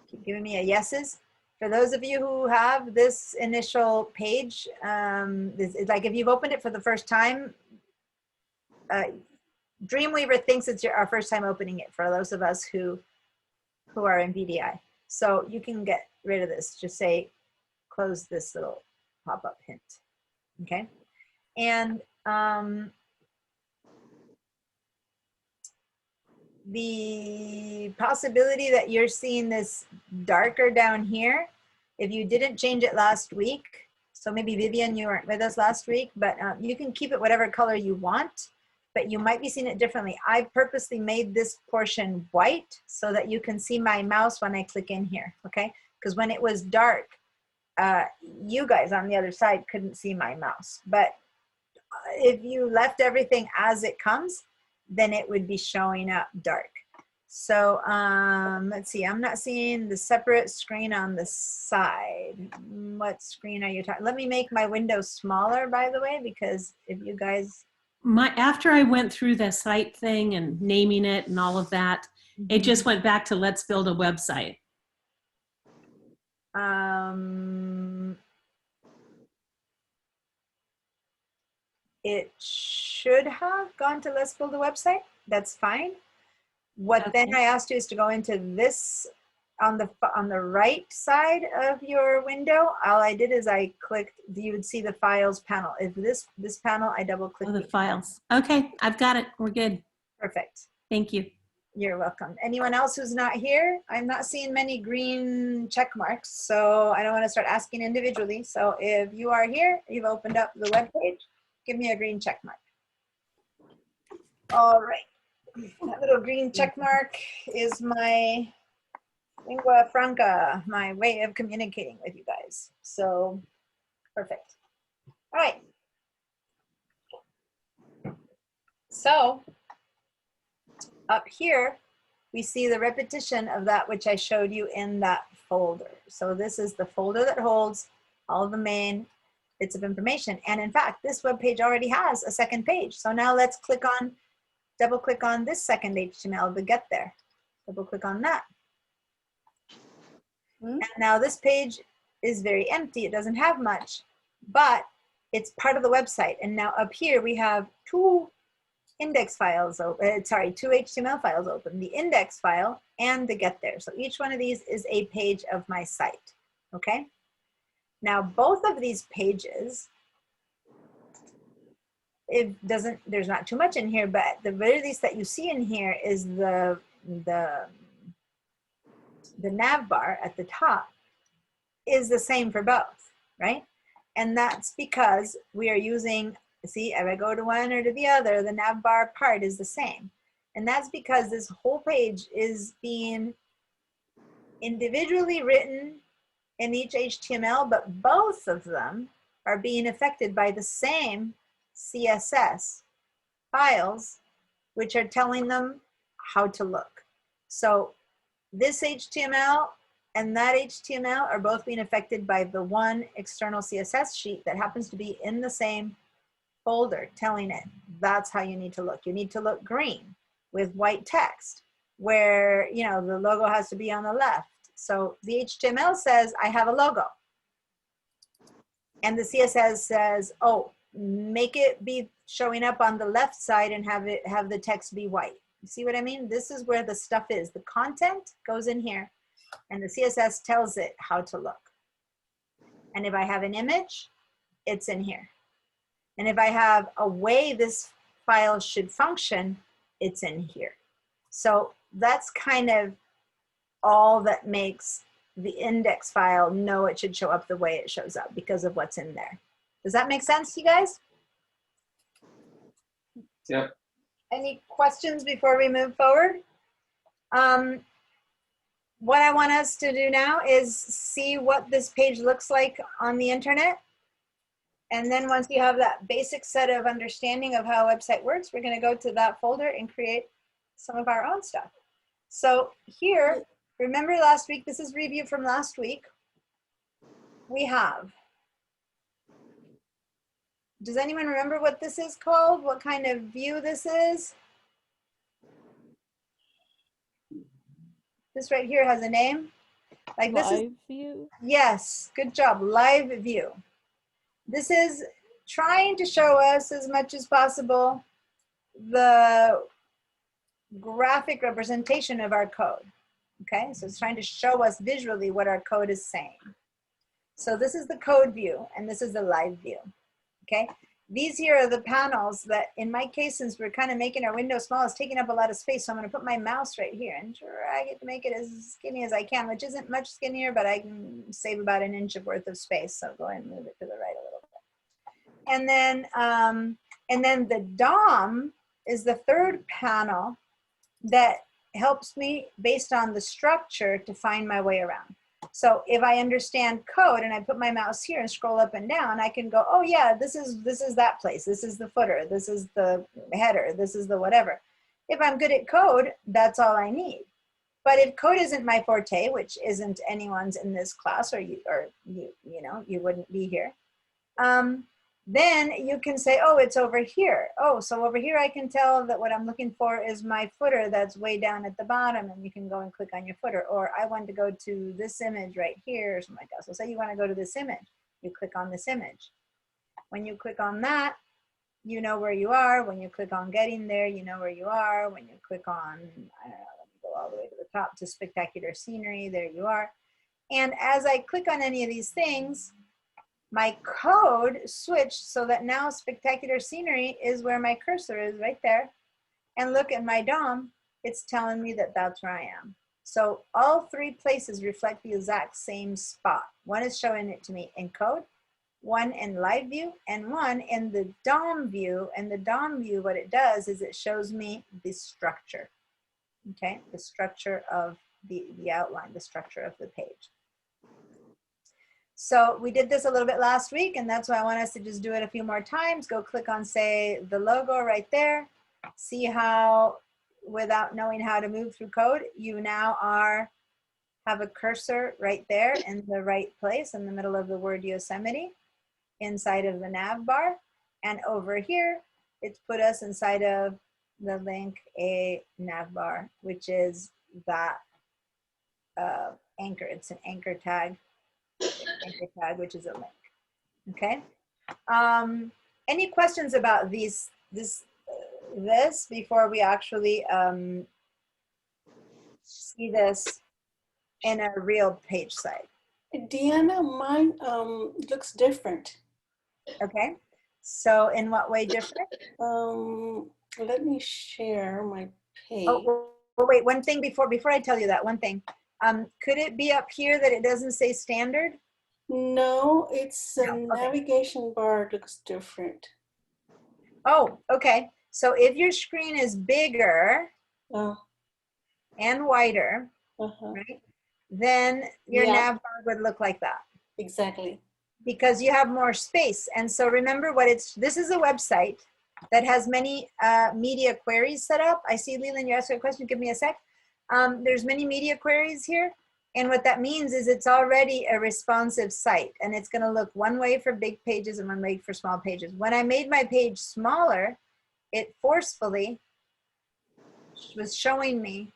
Speaker 1: Keep giving me a yeses. For those of you who have this initial page, like if you've opened it for the first time, Dreamweaver thinks it's our first time opening it for those of us who are in VDI. So you can get rid of this. Just say, close this little pop-up hint, okay? And the possibility that you're seeing this darker down here, if you didn't change it last week, so maybe Vivian, you weren't with us last week, but you can keep it whatever color you want, but you might be seeing it differently. I purposely made this portion white so that you can see my mouse when I click in here, okay? Because when it was dark, you guys on the other side couldn't see my mouse. But if you left everything as it comes, then it would be showing up dark. So let's see, I'm not seeing the separate screen on the side. What screen are you talking? Let me make my window smaller, by the way, because if you guys.
Speaker 3: After I went through the site thing and naming it and all of that, it just went back to let's build a website.
Speaker 1: It should have gone to let's build a website. That's fine. What then I asked you is to go into this on the right side of your window. All I did is I clicked, you would see the files panel. If this panel, I double clicked.
Speaker 3: Oh, the files. Okay, I've got it. We're good.
Speaker 1: Perfect.
Speaker 3: Thank you.
Speaker 1: You're welcome. Anyone else who's not here? I'm not seeing many green check marks, so I don't want to start asking individually. So if you are here, you've opened up the web page, give me a green check mark. All right. That little green check mark is my lingua franca, my way of communicating with you guys. So, perfect. All right. So, up here, we see the repetition of that which I showed you in that folder. So this is the folder that holds all the main bits of information. And in fact, this web page already has a second page. So now let's double click on this second HTML to get there. Double click on that. And now this page is very empty. It doesn't have much, but it's part of the website. And now up here we have two index files, two HTML files open, the index file and the get there. So each one of these is a page of my site, okay? Now both of these pages, there's not too much in here, but the very least that you see in here is the nav bar at the top is the same for both, right? And that's because we are using, see, if I go to one or to the other, the nav bar part is the same. And that's because this whole page is being individually written in each HTML, but both of them are being affected by the same CSS files, which are telling them how to look. So this HTML and that HTML are both being affected by the one external CSS sheet that happens to be in the same folder, telling it that's how you need to look. You need to look green with white text, where the logo has to be on the left. So the HTML says I have a logo, and the CSS says, oh, make it be showing up on the left side and have the text be white. You see what I mean? This is where the stuff is. The content goes in here, and the CSS tells it how to look. And if I have an image, it's in here. And if I have a way this file should function, it's in here. So that's kind of all that makes the index file know it should show up the way it shows up because of what's in there. Does that make sense, you guys?
Speaker 11: Yep.
Speaker 1: Any questions before we move forward? What I want us to do now is see what this page looks like on the internet. And then once you have that basic set of understanding of how a website works, we're going to go to that folder and create some of our own stuff. So here, remember last week, this is review from last week. We have, does anyone remember what this is called? What kind of view this is? This right here has a name. Like this
Speaker 10: Live view?
Speaker 1: Yes, good job, live view. This is trying to show us as much as possible the graphic representation of our code. Okay, so it's trying to show us visually what our code is saying. So this is the code view, and this is the live view. Okay, these here are the panels that, in my case, since we're kind of making our window small, it's taking up a lot of space. So I'm going to put my mouse right here and drag it to make it as skinny as I can, which isn't much skinnier, but I can save about an inch of worth of space. So go ahead and move it to the right a little bit. And then the DOM is the third panel that helps me based on the structure to find my way around. So if I understand code and I put my mouse here and scroll up and down, I can go, oh yeah, this is that place. This is the footer. This is the header. This is the whatever. If I'm good at code, that's all I need. But if code isn't my forte, which isn't anyone's in this class, or you know, you wouldn't be here, then you can say, oh, it's over here. Oh, so over here I can tell that what I'm looking for is my footer that's way down at the bottom, and you can go and click on your footer. Or I want to go to this image right here, or something like that. So say you want to go to this image, you click on this image. When you click on that, you know where you are. When you click on getting there, you know where you are. When you click on, I don't know, let me go all the way to the top to spectacular scenery, there you are. And as I click on any of these things, my code switched so that now spectacular scenery is where my cursor is, right there. And look at my DOM, it's telling me that that's where I am. So all three places reflect the exact same spot. One is showing it to me in code, one in live view, and one in the DOM view. And the DOM view, what it does is it shows me the structure, okay? The structure of the outline, the structure of the page. So we did this a little bit last week, and that's why I want us to just do it a few more times. Go click on, say, the logo right there. See how, without knowing how to move through code, you now have a cursor right there in the right place in the middle of the word Yosemite, inside of the nav bar. And over here, it's put us inside of the link a nav bar, which is that anchor. It's an anchor tag. Anchor tag, which is a link. Okay. Any questions about this before we actually see this in a real page site?
Speaker 4: Deanna, mine looks different.
Speaker 1: Okay. So in what way different?
Speaker 4: Let me share my page.
Speaker 1: Oh, wait, one thing before I tell you that, one thing. Could it be up here that it doesn't say standard?
Speaker 4: No, it's a
Speaker 1: Okay.
Speaker 4: navigation bar looks different.
Speaker 1: Oh, okay. So if your screen is bigger and wider, right, then your nav bar would look like that.
Speaker 4: Exactly.
Speaker 1: Because you have more space. And so remember this is a website that has many media queries set up. I see, Leland, you asked a question, give me a sec. There's many media queries here. And what that means is it's already a responsive site, and it's gonna look one way for big pages and one way for small pages. When I made my page smaller, it forcefully was showing me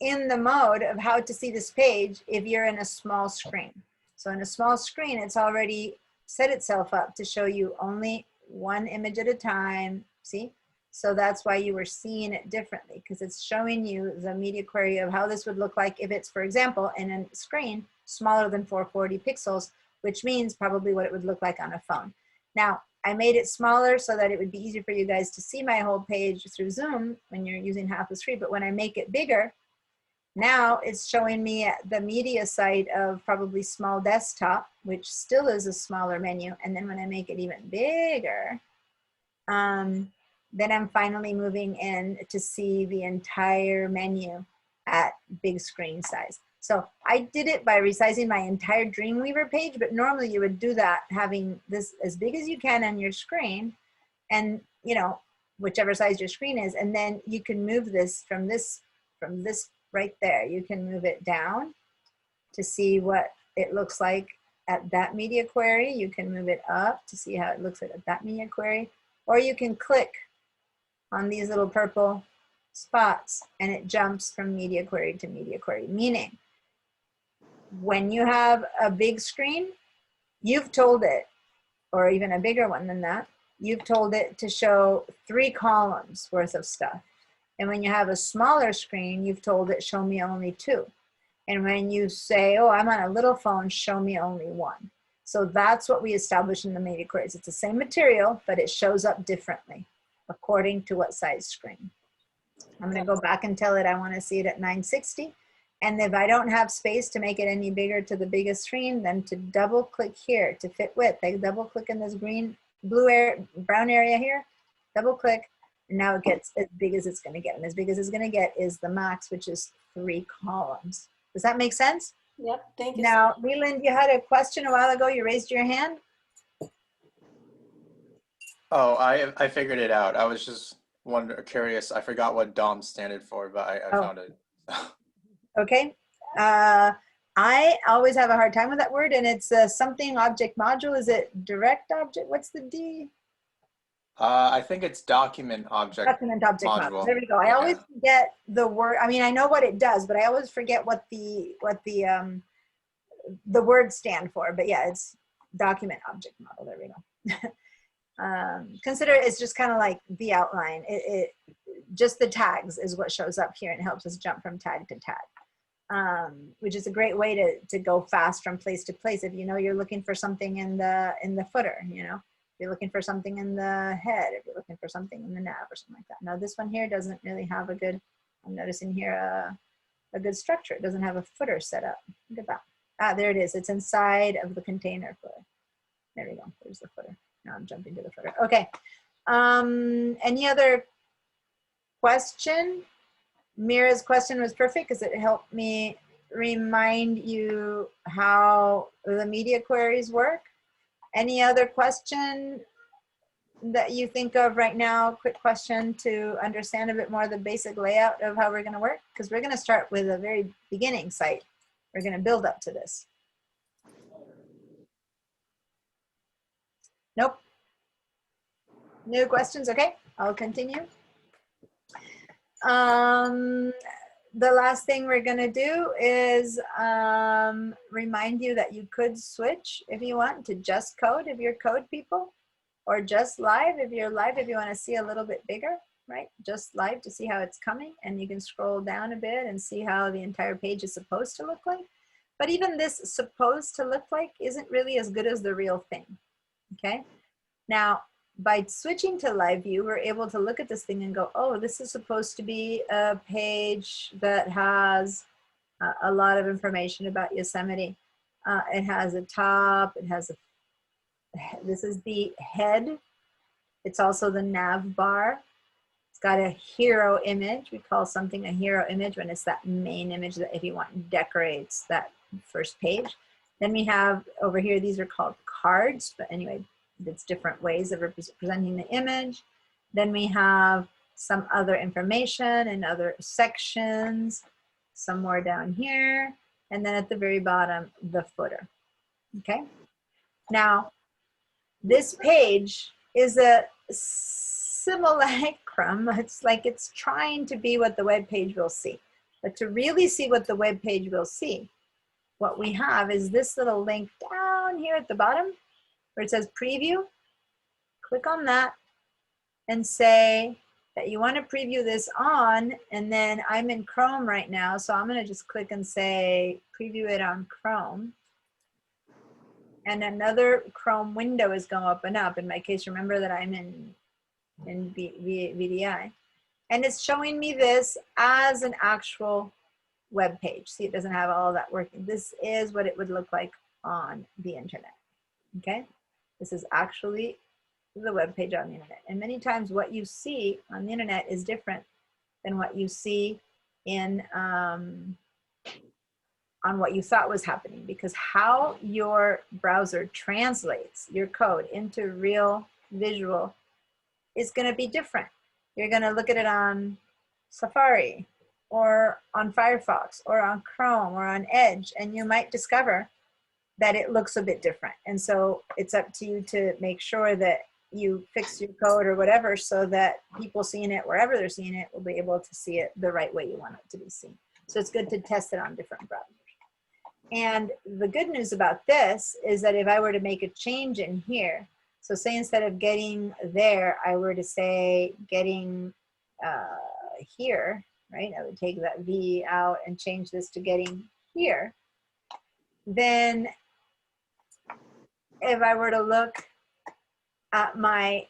Speaker 1: in the mode of how to see this page if you're in a small screen. So in a small screen, it's already set itself up to show you only one image at a time, see? So that's why you were seeing it differently, because it's showing you the media query of how this would look like if it's, for example, in a screen smaller than 440 pixels, which means probably what it would look like on a phone. Now, I made it smaller so that it would be easier for you guys to see my whole page through Zoom when you're using half the screen, but when I make it bigger, now it's showing me the media site of probably small desktop, which still is a smaller menu. And then when I make it even bigger, then I'm finally moving in to see the entire menu at big screen size. So I did it by resizing my entire Dreamweaver page, but normally you would do that having this as big as you can on your screen, and you know, whichever size your screen is, and then you can move this from this right there. You can move it down to see what it looks like at that media query. You can move it up to see how it looks at that media query, or you can click on these little purple spots and it jumps from media query to media query, meaning when you have a big screen, you've told it, or even a bigger one than that, you've told it to show 3 columns worth of stuff. And when you have a smaller screen, you've told it, show me only 2. And when you say, oh, I'm on a little phone, show me only 1. So that's what we establish in the media queries. It's the same material, but it shows up differently according to what size screen. I'm gonna go back and tell it I wanna see it at 960. And if I don't have space to make it any bigger to the biggest screen, then to double click here to fit width, I double click in this brown area here, double click, and now it gets as big as it's gonna get. And as big as it's gonna get is the max, which is 3 columns. Does that make sense?
Speaker 4: Yep, thank you.
Speaker 1: Now, Leland, you had a question a while ago, you raised your hand.
Speaker 9: Oh, I figured it out. I was just curious. I forgot what DOM standed for, but I found it.
Speaker 1: Okay. I always have a hard time with that word, and it's something object module. Is it direct object? What's the D?
Speaker 9: I think it's document object
Speaker 1: module. There we go. I always forget the word. I mean, I know what it does, but I always forget what the words stand for. But yeah, it's document object model. There we go. Consider it's just kind of like the outline. It just the tags is what shows up here and helps us jump from tag to tag, which is a great way to go fast from place to place. If you know you're looking for something in the footer, you know. If you're looking for something in the head, if you're looking for something in the nav or something like that. Now this one here doesn't really have a good, I'm noticing here a good structure. It doesn't have a footer set up. Look at that. Ah, there it is. It's inside of the container footer. There we go. There's the footer. Now I'm jumping to the footer. Okay. Any other question? Mira's question was perfect because it helped me remind you how the media queries work. Any other question that you think of right now? Quick question to understand a bit more the basic layout of how we're going to work, because we're going to start with a very beginning site. We're going to build up to this. Nope. New questions? Okay, I'll continue. The last thing we're going to do is remind you that you could switch if you want to just code if you're code people, or just live if you're live, if you want to see a little bit bigger, right? Just live to see how it's coming, and you can scroll down a bit and see how the entire page is supposed to look like. But even this supposed to look like isn't really as good as the real thing, okay? Now, by switching to live view, we're able to look at this thing and go, oh, this is supposed to be a page that has a lot of information about Yosemite. It has a top, it has this is the head. It's also the nav bar. It's got a hero image. We call something a hero image when it's that main image that, if you want, decorates that first page. Then we have over here, these are called cards, but anyway, it's different ways of representing the image. Then we have some other information and other sections, some more down here. And then at the very bottom, the footer, okay? Now, this page is a simulacrum. It's like it's trying to be what the web page will see. But to really see what the web page will see, what we have is this little link down here at the bottom where it says preview. Click on that and say that you want to preview this on, and then I'm in Chrome right now, so I'm going to just click and say preview it on Chrome. And another Chrome window is going to open up. In my case, remember that I'm in VDI. And it's showing me this as an actual web page. See, it doesn't have all that working. This is what it would look like on the internet, okay? This is actually the web page on the internet. And many times what you see on the internet is different than what you see in on what you thought was happening, because how your browser translates your code into real visual is going to be different. You're going to look at it on Safari or on Firefox or on Chrome or on Edge, and you might discover that it looks a bit different. And so it's up to you to make sure that you fix your code or whatever so that people seeing it wherever they're seeing it will be able to see it the right way you want it to be seen. So it's good to test it on different browsers. And the good news about this is that if I were to make a change in here, so say instead of getting there, I were to say getting here, right? I would take that V out and change this to getting here. Then if I were to look at my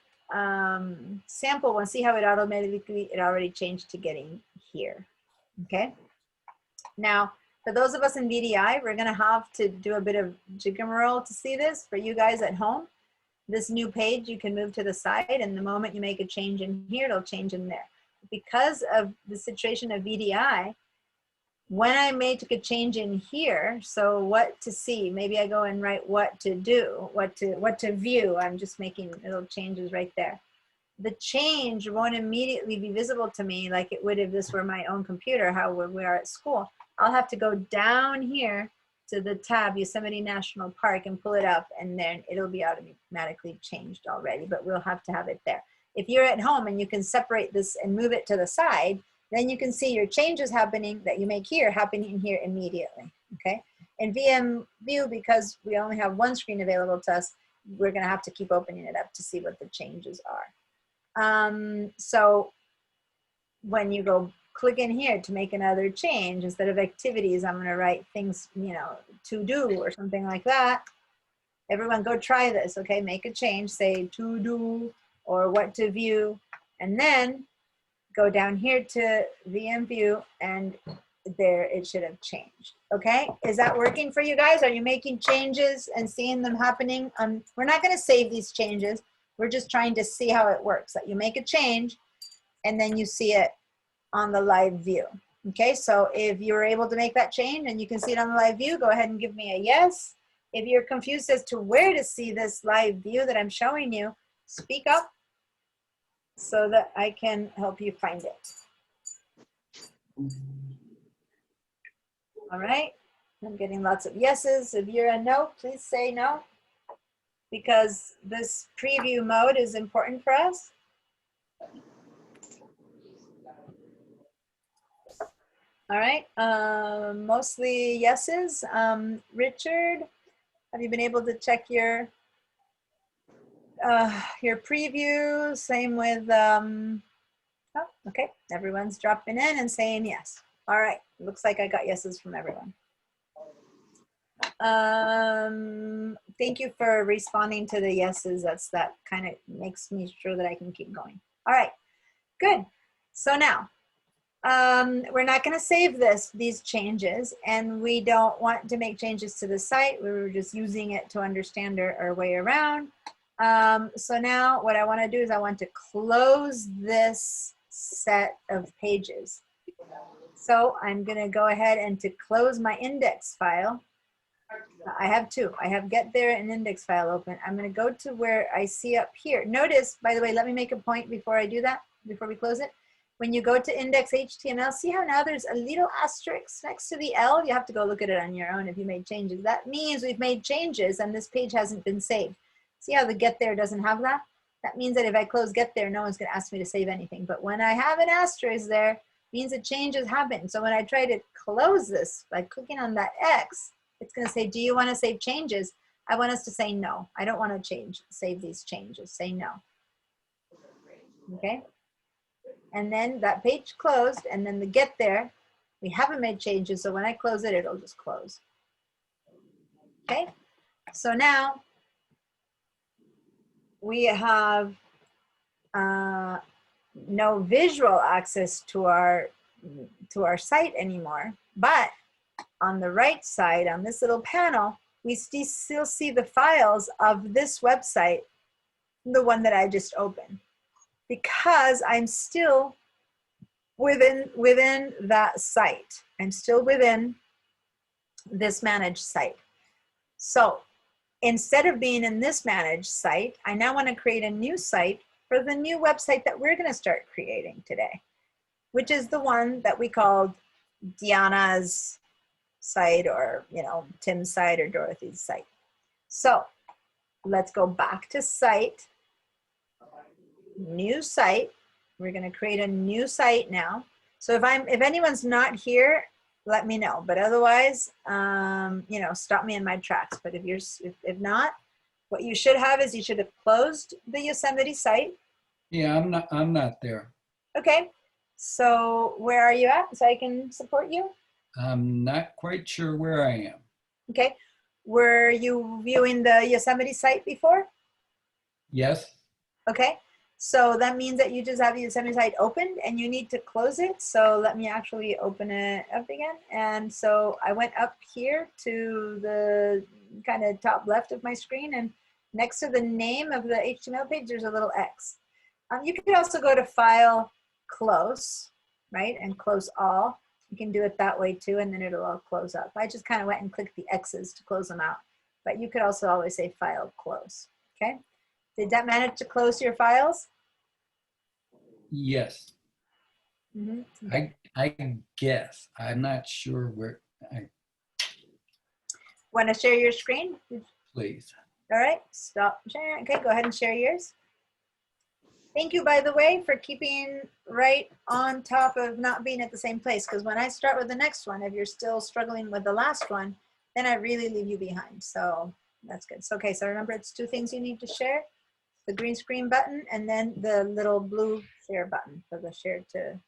Speaker 1: sample one, see how it already changed to getting here, okay? Now, for those of us in VDI, we're gonna have to do a bit of jiggery to see this. For you guys at home, this new page, you can move to the side, and the moment you make a change in here, it'll change in there. Because of the situation of VDI, when I make a change in here, so what to see, maybe I go and write what to do, what to view. I'm just making little changes right there. the change won't immediately be visible to me like it would if this were my own computer, how we are at school. I'll have to go down here to the tab Yosemite National Park and pull it up, and then it'll be automatically changed already, but we'll have to have it there. If you're at home and you can separate this and move it to the side, then you can see your changes happening that you make here happening here immediately, okay? In VM View, because we only have one screen available to us, we're gonna have to keep opening it up to see what the changes are. So when you go click in here to make another change, instead of activities, I'm gonna write things, you know, to do or something like that. Everyone go try this, okay? Make a change, say to do or what to view, and then go down here to VM View, and there it should have changed, okay? Is that working for you guys? Are you making changes and seeing them happening? We're not gonna save these changes. We're just trying to see how it works, that you make a change and then you see it on the live view. Okay, so if you're able to make that change and you can see it on the live view, go ahead and give me a yes. If you're confused as to where to see this live view that I'm showing you, speak up so that I can help you find it. All right, I'm getting lots of yeses. If you're a no, please say no, because this preview mode is important for us. All right, mostly yeses. Richard, have you been able to check your preview? Same with, oh, okay, everyone's dropping in and saying yes. All right, looks like I got yeses from everyone. Thank you for responding to the yeses. That kind of makes me sure that I can keep going. All right, good. So now, we're not going to save these changes, and we don't want to make changes to the site. We were just using it to understand our way around. So now what I want to do is I want to close this set of pages. So I'm going to go ahead and to close my index file. I have two. I have get there and index file open. I'm going to go to where I see up here. Notice, by the way, let me make a point before I do that, before we close it. When you go to index HTML, see how now there's a little asterisk next to the L? You have to go look at it on your own if you made changes. That means we've made changes and this page hasn't been saved. See how the get there doesn't have that? That means that if I close get there, no one's going to ask me to save anything. But when I have an asterisk there, it means a change has happened. So when I try to close this by clicking on that X, it's going to say, do you want to save changes? I want us to say no. I don't want to save these changes. Say no. Okay? And then that page closed, and then the get there, we haven't made changes, so when I close it, it'll just close. Okay, so now we have no visual access to our site anymore, but on the right side, on this little panel, we still see the files of this website, the one that I just opened, because I'm still within that site. I'm still within this managed site. So instead of being in this managed site, I now want to create a new site for the new website that we're going to start creating today, which is the one that we called Diana's site, or Tim's site, or Dorothy's site. So let's go back to site, new site. We're going to create a new site now. So if anyone's not here, let me know. But otherwise, stop me in my tracks. But if not, what you should have is you should have closed the Yosemite site.
Speaker 7: Yeah, I'm not there.
Speaker 1: Okay. So where are you at, so I can support you?
Speaker 7: I'm not quite sure where I am.
Speaker 1: Okay. Were you viewing the Yosemite site before?
Speaker 7: Yes.
Speaker 1: Okay. So that means that you just have the Yosemite site opened and you need to close it. So let me actually open it up again. And so I went up here to the kind of top left of my screen, and next to the name of the HTML page, there's a little X. You can also go to File, Close, right? And close all. You can do it that way too, and then it'll all close up. I just kind of went and clicked the X's to close them out. But you could also always say File, Close, okay? Did that manage to close your files?
Speaker 7: Yes.
Speaker 1: Okay.
Speaker 7: I guess. I'm not sure where.
Speaker 1: Want to share your screen?
Speaker 7: Please.
Speaker 1: All right, stop sharing. Okay, go ahead and share yours. Thank you, by the way, for keeping right on top of not being at the same place. Because when I start with the next one, if you're still struggling with the last one, then I really leave you behind. So that's good. So, okay, so remember it's two things you need to share. The green screen button and then the little blue share button for the share to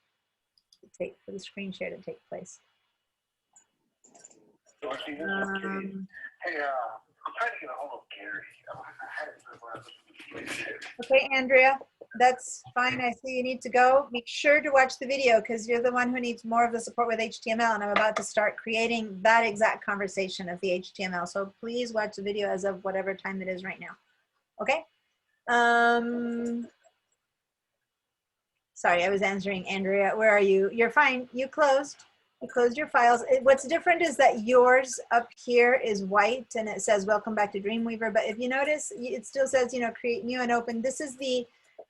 Speaker 1: take, for the screen share to take place.
Speaker 12: Hey, I'm trying to get a hold of Gary.
Speaker 1: Okay, Andrea, that's fine. I see you need to go. Make sure to watch the video because you're the one who needs more of the support with HTML, and I'm about to start creating that exact conversation of the HTML. So please watch the video as of whatever time it is right now. Okay? Sorry, I was answering Andrea. Where are you? You're fine. You closed. You closed your files. What's different is that yours up here is white and it says welcome back to Dreamweaver. But if you notice, it still says, you know, create new and open. This is the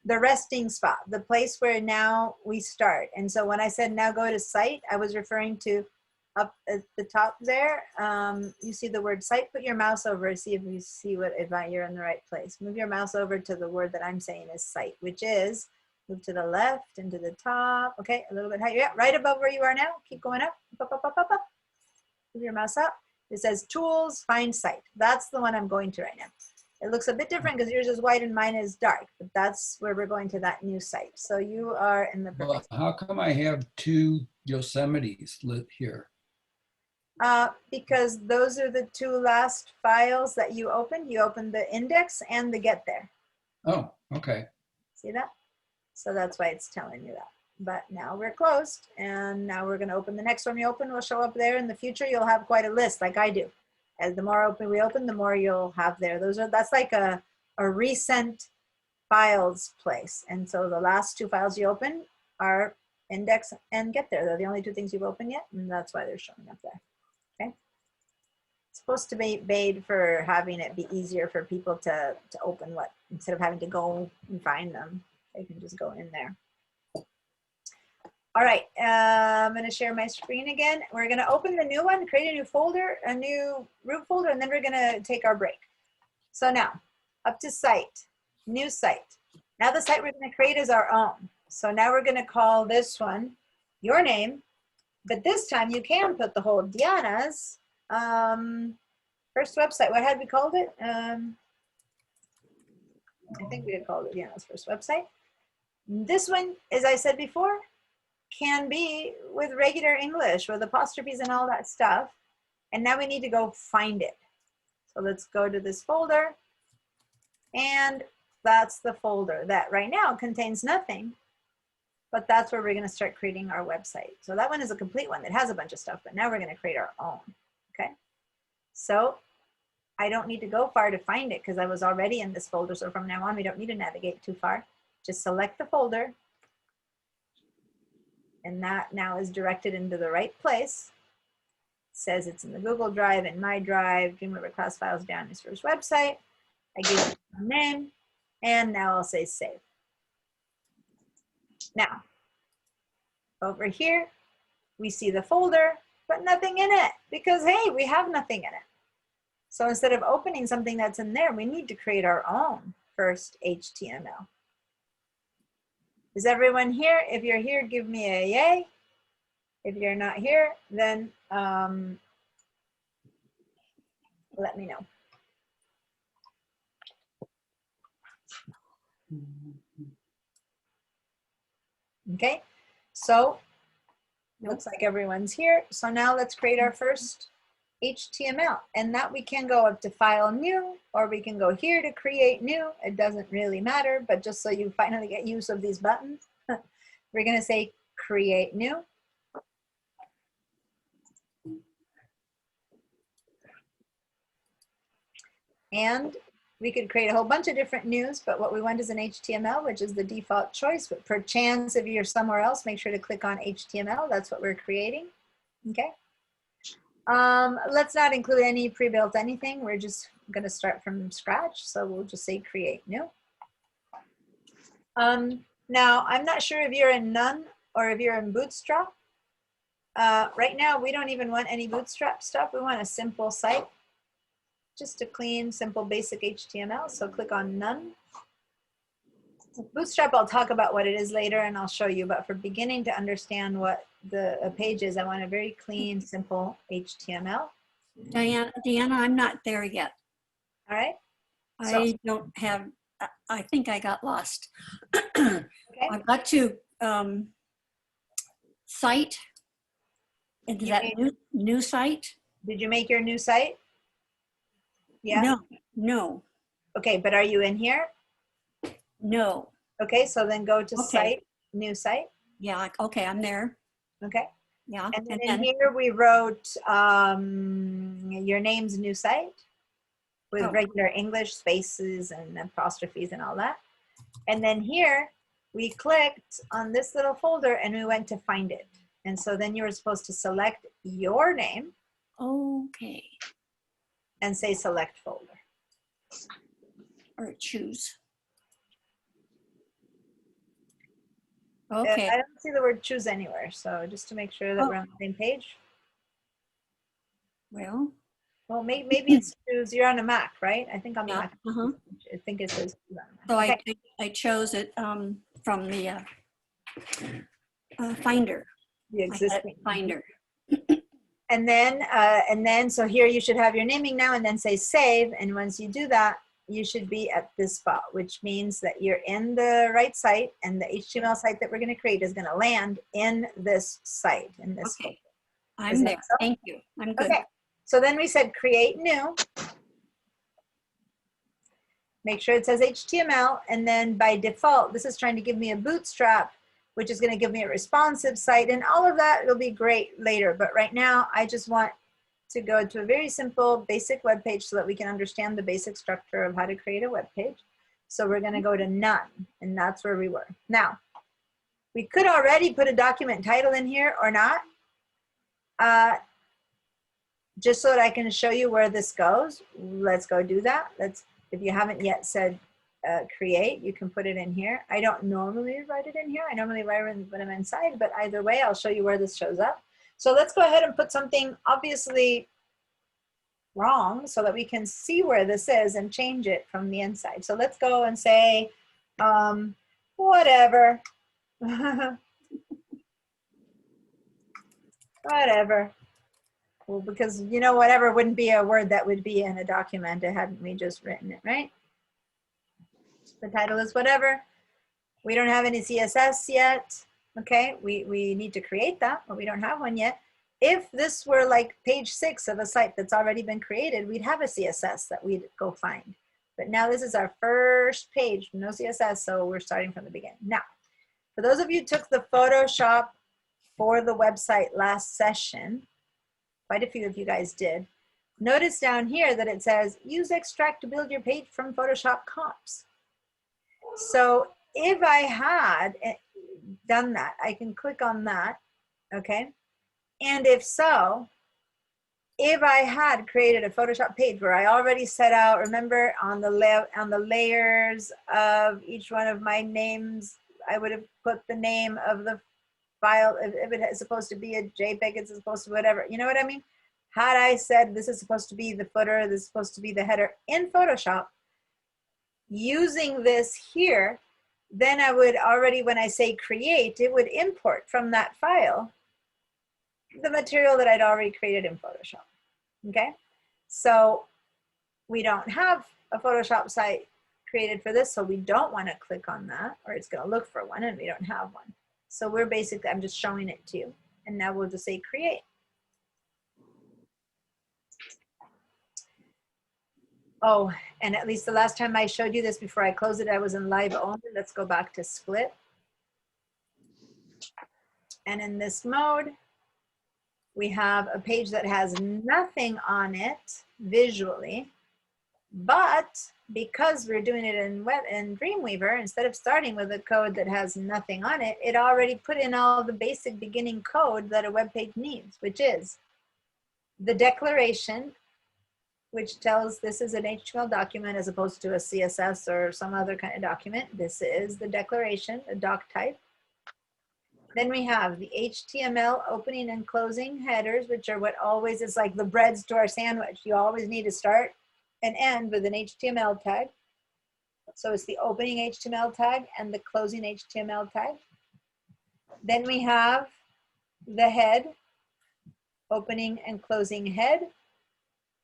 Speaker 1: resting spot, the place where now we start. And so when I said now go to site, I was referring to up at the top there. You see the word site, put your mouse over, see if you see what, if you're in the right place. Move your mouse over to the word that I'm saying is site, which is move to the left and to the top. Okay, a little bit higher. Yeah, right above where you are now. Keep going up. Up, up, up, up, up. Move your mouse up. It says tools, find site. That's the one I'm going to right now. It looks a bit different because yours is white and mine is dark, but that's where we're going to that new site. So you are in the perfect.
Speaker 7: Well, how come I have two Yosemites lit here?
Speaker 1: Because those are the two last files that you opened. You opened the index and the get there.
Speaker 7: Oh, okay.
Speaker 1: See that? So that's why it's telling you that. But now we're closed and now we're going to open the next one we open will show up there. In the future, you'll have quite a list like I do. As the more we open, the more you'll have there. That's like a recent files place. And so the last two files you open are index and get there. They're the only two things you've opened yet. And that's why they're showing up there. Okay. It's supposed to be made for having it be easier for people to open what, instead of having to go and find them. They can just go in there. All right, I'm gonna share my screen again. We're gonna open the new one, create a new folder, a new root folder, and then we're gonna take our break. So now, up to site, new site. Now the site we're gonna create is our own. So now we're gonna call this one your name, but this time you can put the whole Diana's first website. What had we called it? I think we had called it Diana's first website. This one, as I said before, can be with regular English with apostrophes and all that stuff. And now we need to go find it. So let's go to this folder. And that's the folder that right now contains nothing. But that's where we're going to start creating our website. So that one is a complete one that has a bunch of stuff. But now we're going to create our own. Okay. So I don't need to go far to find it because I was already in this folder. So from now on, we don't need to navigate too far. Just select the folder. And that now is directed into the right place. It says it's in the Google Drive, in my Drive, Dreamweaver class files down his first website. I give it a name, and now I'll say save. Now, over here, we see the folder, but nothing in it because, hey, we have nothing in it. So instead of opening something that's in there, we need to create our own first HTML. Is everyone here? If you're here, give me a yay. If you're not here, then let me know. Okay, so looks like everyone's here. So now let's create our first HTML. And that we can go up to File New, or we can go here to Create New. It doesn't really matter, but just so you finally get use of these buttons, we're going to say Create New. And we could create a whole bunch of different news, but what we want is an HTML, which is the default choice. But per chance, if you're somewhere else, make sure to click on HTML. That's what we're creating. Okay. Let's not include any pre-built anything. We're just going to start from scratch. So we'll just say create new. Now, I'm not sure if you're in None or if you're in Bootstrap. Right now, we don't even want any Bootstrap stuff. We want a simple site, just a clean, simple, basic HTML. So click on None. Bootstrap, I'll talk about what it is later and I'll show you, but for beginning to understand what a page is, I want a very clean, simple HTML.
Speaker 8: Deanna, I'm not there yet.
Speaker 1: All right.
Speaker 8: I don't have, I think I got lost.
Speaker 1: Okay.
Speaker 8: I got to site. Is that new site?
Speaker 1: Did you make your new site? Yeah.
Speaker 8: No, no.
Speaker 1: Okay, but are you in here?
Speaker 8: No.
Speaker 1: Okay, so then go to site, new site.
Speaker 8: Yeah, okay, I'm there.
Speaker 1: Okay.
Speaker 8: Yeah.
Speaker 1: And then in here we wrote your name's new site with regular English spaces and apostrophes and all that. And then here we clicked on this little folder and we went to find it. And so then you were supposed to select your name.
Speaker 8: Okay.
Speaker 1: And say select folder.
Speaker 8: Or choose. Okay.
Speaker 1: I don't see the word choose anywhere. So just to make sure that we're on the same page.
Speaker 8: Well,
Speaker 1: maybe it's choose. You're on a Mac, right? I think on the Mac. I think it says.
Speaker 8: So I chose it from the Finder.
Speaker 1: The existing
Speaker 8: Finder.
Speaker 1: And then so here you should have your naming now and then say save. And once you do that, you should be at this spot, which means that you're in the right site and the HTML site that we're going to create is going to land in this site. In this.
Speaker 8: Okay. I'm there. So? Thank you. I'm good.
Speaker 1: Okay. So then we said create new. Make sure it says HTML. And then by default, this is trying to give me a Bootstrap, which is going to give me a responsive site, and all of that will be great later. But right now, I just want to go to a very simple, basic web page so that we can understand the basic structure of how to create a web page. So we're going to go to None, and that's where we were. Now, we could already put a document title in here or not, just so that I can show you where this goes. Let's go do that. If you haven't yet said create, you can put it in here. I don't normally write it in here. I normally write it when I'm inside, but either way, I'll show you where this shows up. So let's go ahead and put something obviously wrong so that we can see where this is and change it from the inside. So let's go and say, whatever. Whatever. Well, because whatever wouldn't be a word that would be in a document hadn't we just written it, right? The title is whatever. We don't have any CSS yet. Okay, we need to create that, but we don't have one yet. If this were like page 6 of a site that's already been created, we'd have a CSS that we'd go find. But now this is our first page, no CSS, so we're starting from the beginning. Now, for those of you who took the Photoshop for the website last session, quite a few of you guys did, notice down here that it says, use extract to build your page from Photoshop comps. So if I had done that, I can click on that, okay? And if so, if I had created a Photoshop page where I already set out, remember on the layers of each one of my names, I would have put the name of the file. If it is supposed to be a JPEG, it's supposed to whatever, you know what I mean? Had I said this is supposed to be the footer, this is supposed to be the header in Photoshop, using this here, then I would already, when I say create, it would import from that file the material that I'd already created in Photoshop, okay? So we don't have a Photoshop site created for this, so we don't want to click on that, or it's going to look for one, and we don't have one. So we're basically, I'm just showing it to you, and now we'll just say create. Oh, and at least the last time I showed you this before I closed it, I was in live only. Let's go back to split. And in this mode, we have a page that has nothing on it visually, but because we're doing it in Dreamweaver, instead of starting with a code that has nothing on it, it already put in all the basic beginning code that a web page needs, which is the declaration which tells this is an HTML document as opposed to a CSS or some other kind of document. This is the declaration, a doc type. Then we have the HTML opening and closing headers, which are what always is like the breads to our sandwich. You always need to start and end with an HTML tag. So it's the opening HTML tag and the closing HTML tag. Then we have the head, opening and closing head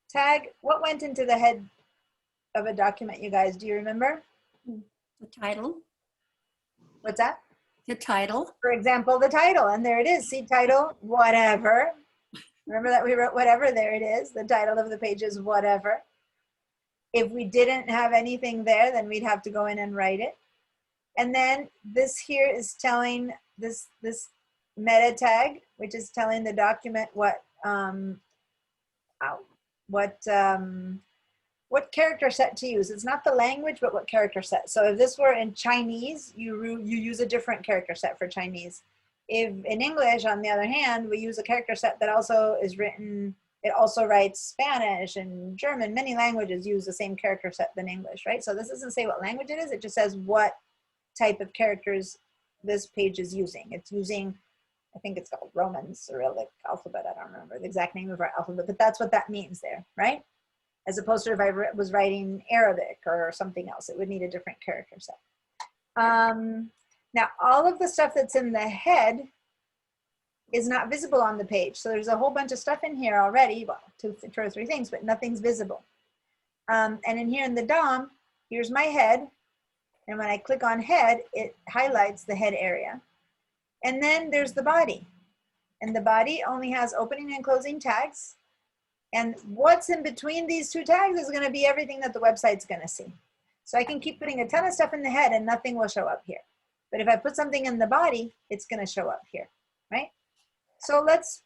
Speaker 1: tag. What went into the head of a document, you guys? Do you remember?
Speaker 8: The title.
Speaker 1: What's that?
Speaker 8: The title.
Speaker 1: For example, the title, and there it is. See title, whatever. Remember that we wrote whatever, there it is. The title of the page is whatever. If we didn't have anything there, then we'd have to go in and write it. And then this here is telling this meta tag, which is telling the document what character set to use. It's not the language, but what character set. So if this were in Chinese, you use a different character set for Chinese. If in English, on the other hand, we use a character set that also is written, it also writes Spanish and German. Many languages use the same character set than English, right? So this doesn't say what language it is. It just says what type of characters this page is using. It's using, I think it's called Roman Cyrillic alphabet. I don't remember the exact name of our alphabet, but that's what that means there, right? As opposed to if I was writing Arabic or something else, it would need a different character set. Now, all of the stuff that's in the head is not visible on the page. So there's a whole bunch of stuff in here already, well, two or three things, but nothing's visible. And in here in the DOM, here's my head. And when I click on head, it highlights the head area. And then there's the body. And the body only has opening and closing tags. And what's in between these two tags is going to be everything that the website's going to see. So I can keep putting a ton of stuff in the head and nothing will show up here. But if I put something in the body, it's going to show up here, right? So let's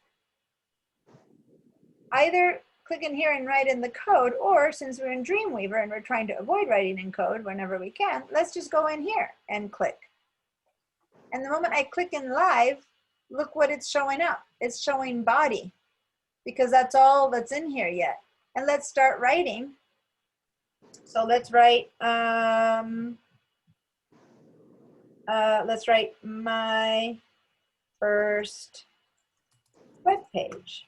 Speaker 1: either click in here and write in the code, or since we're in Dreamweaver and we're trying to avoid writing in code whenever we can, let's just go in here and click. And the moment I click in live, look what it's showing up. It's showing body, because that's all that's in here yet. And let's start writing. So let's write my first web page.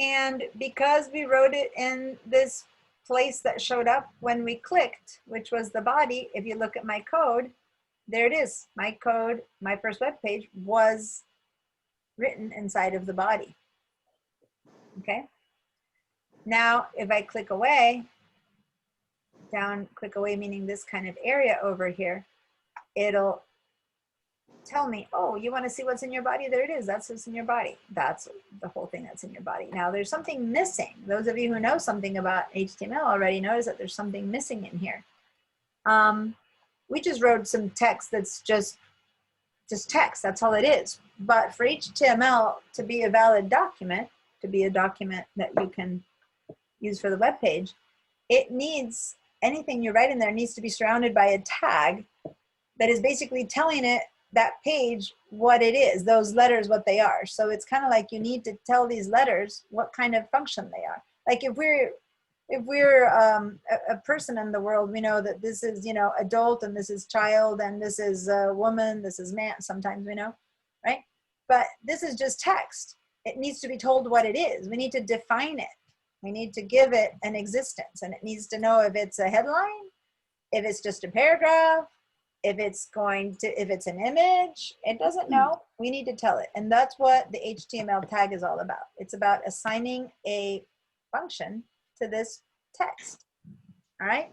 Speaker 1: And because we wrote it in this place that showed up when we clicked, which was the body, if you look at my code, there it is. My code, my first web page was written inside of the body. Okay. Now, if I click away, down, click away, meaning this kind of area over here, it'll tell me, oh, you want to see what's in your body? There it is. That's what's in your body. That's the whole thing that's in your body. Now, there's something missing. Those of you who know something about HTML already notice that there's something missing in here. We just wrote some text that's just text. That's all it is. But for HTML to be a valid document, to be a document that you can use for the web page, it needs, anything you write in there needs to be surrounded by a tag that is basically telling it, that page, what it is, those letters, what they are. So it's kind of like you need to tell these letters what kind of function they are. Like if we're a person in the world, we know that this is, you know, adult, and this is child, and this is a woman, this is man, sometimes we know, right? But this is just text. It needs to be told what it is. We need to define it. We need to give it an existence, and it needs to know if it's a headline, if it's just a paragraph, if it's an image. It doesn't know. We need to tell it. And that's what the HTML tag is all about. It's about assigning a function to this text. All right.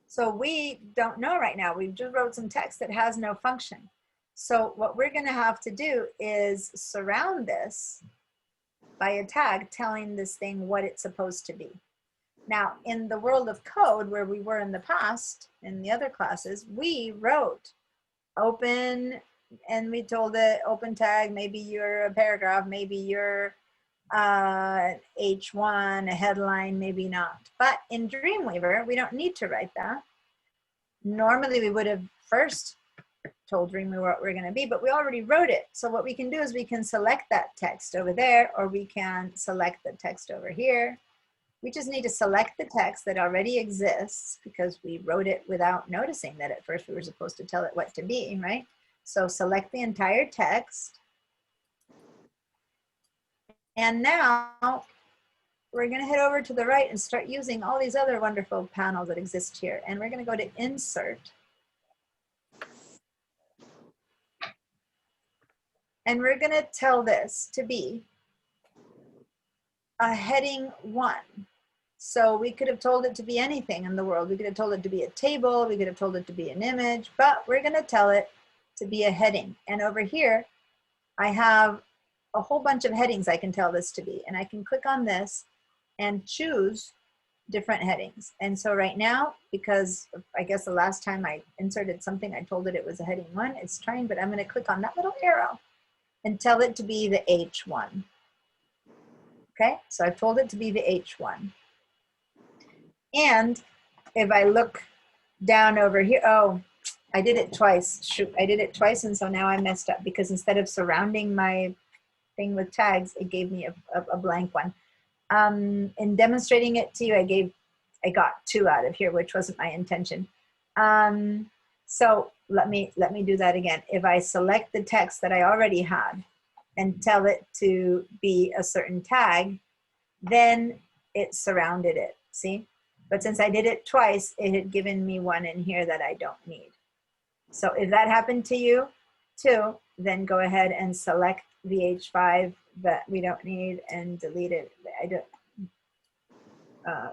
Speaker 1: So we don't know right now. We just wrote some text that has no function. So what we're going to have to do is surround this by a tag telling this thing what it's supposed to be. Now, in the world of code, where we were in the past, in the other classes, we wrote open, and we told it open tag, maybe you're a paragraph, maybe you're H1, a headline, maybe not. But in Dreamweaver, we don't need to write that. Normally, we would have first told Dreamweaver what we're going to be, but we already wrote it. So what we can do is we can select that text over there, or we can select the text over here. We just need to select the text that already exists because we wrote it without noticing that at first we were supposed to tell it what to be, right? So select the entire text. And now we're going to head over to the right and start using all these other wonderful panels that exist here. And we're going to go to Insert. And we're going to tell this to be a heading 1. So we could have told it to be anything in the world. We could have told it to be a table. We could have told it to be an image, but we're going to tell it to be a heading. And over here, I have a whole bunch of headings I can tell this to be. And I can click on this and choose different headings. And so right now, because I guess the last time I inserted something, I told it it was a heading 1. It's trying, but I'm going to click on that little arrow and tell it to be the H1. Okay, so I've told it to be the H1. And if I look down over here, oh, I did it twice. Shoot, I did it twice, and so now I messed up because instead of surrounding my thing with tags, it gave me a blank one. In demonstrating it to you, I got 2 out of here, which wasn't my intention. So let me do that again. If I select the text that I already had and tell it to be a certain tag, then it surrounded it, see? But since I did it twice, it had given me one in here that I don't need. So if that happened to you too, then go ahead and select the H5 that we don't need and delete it. I don't.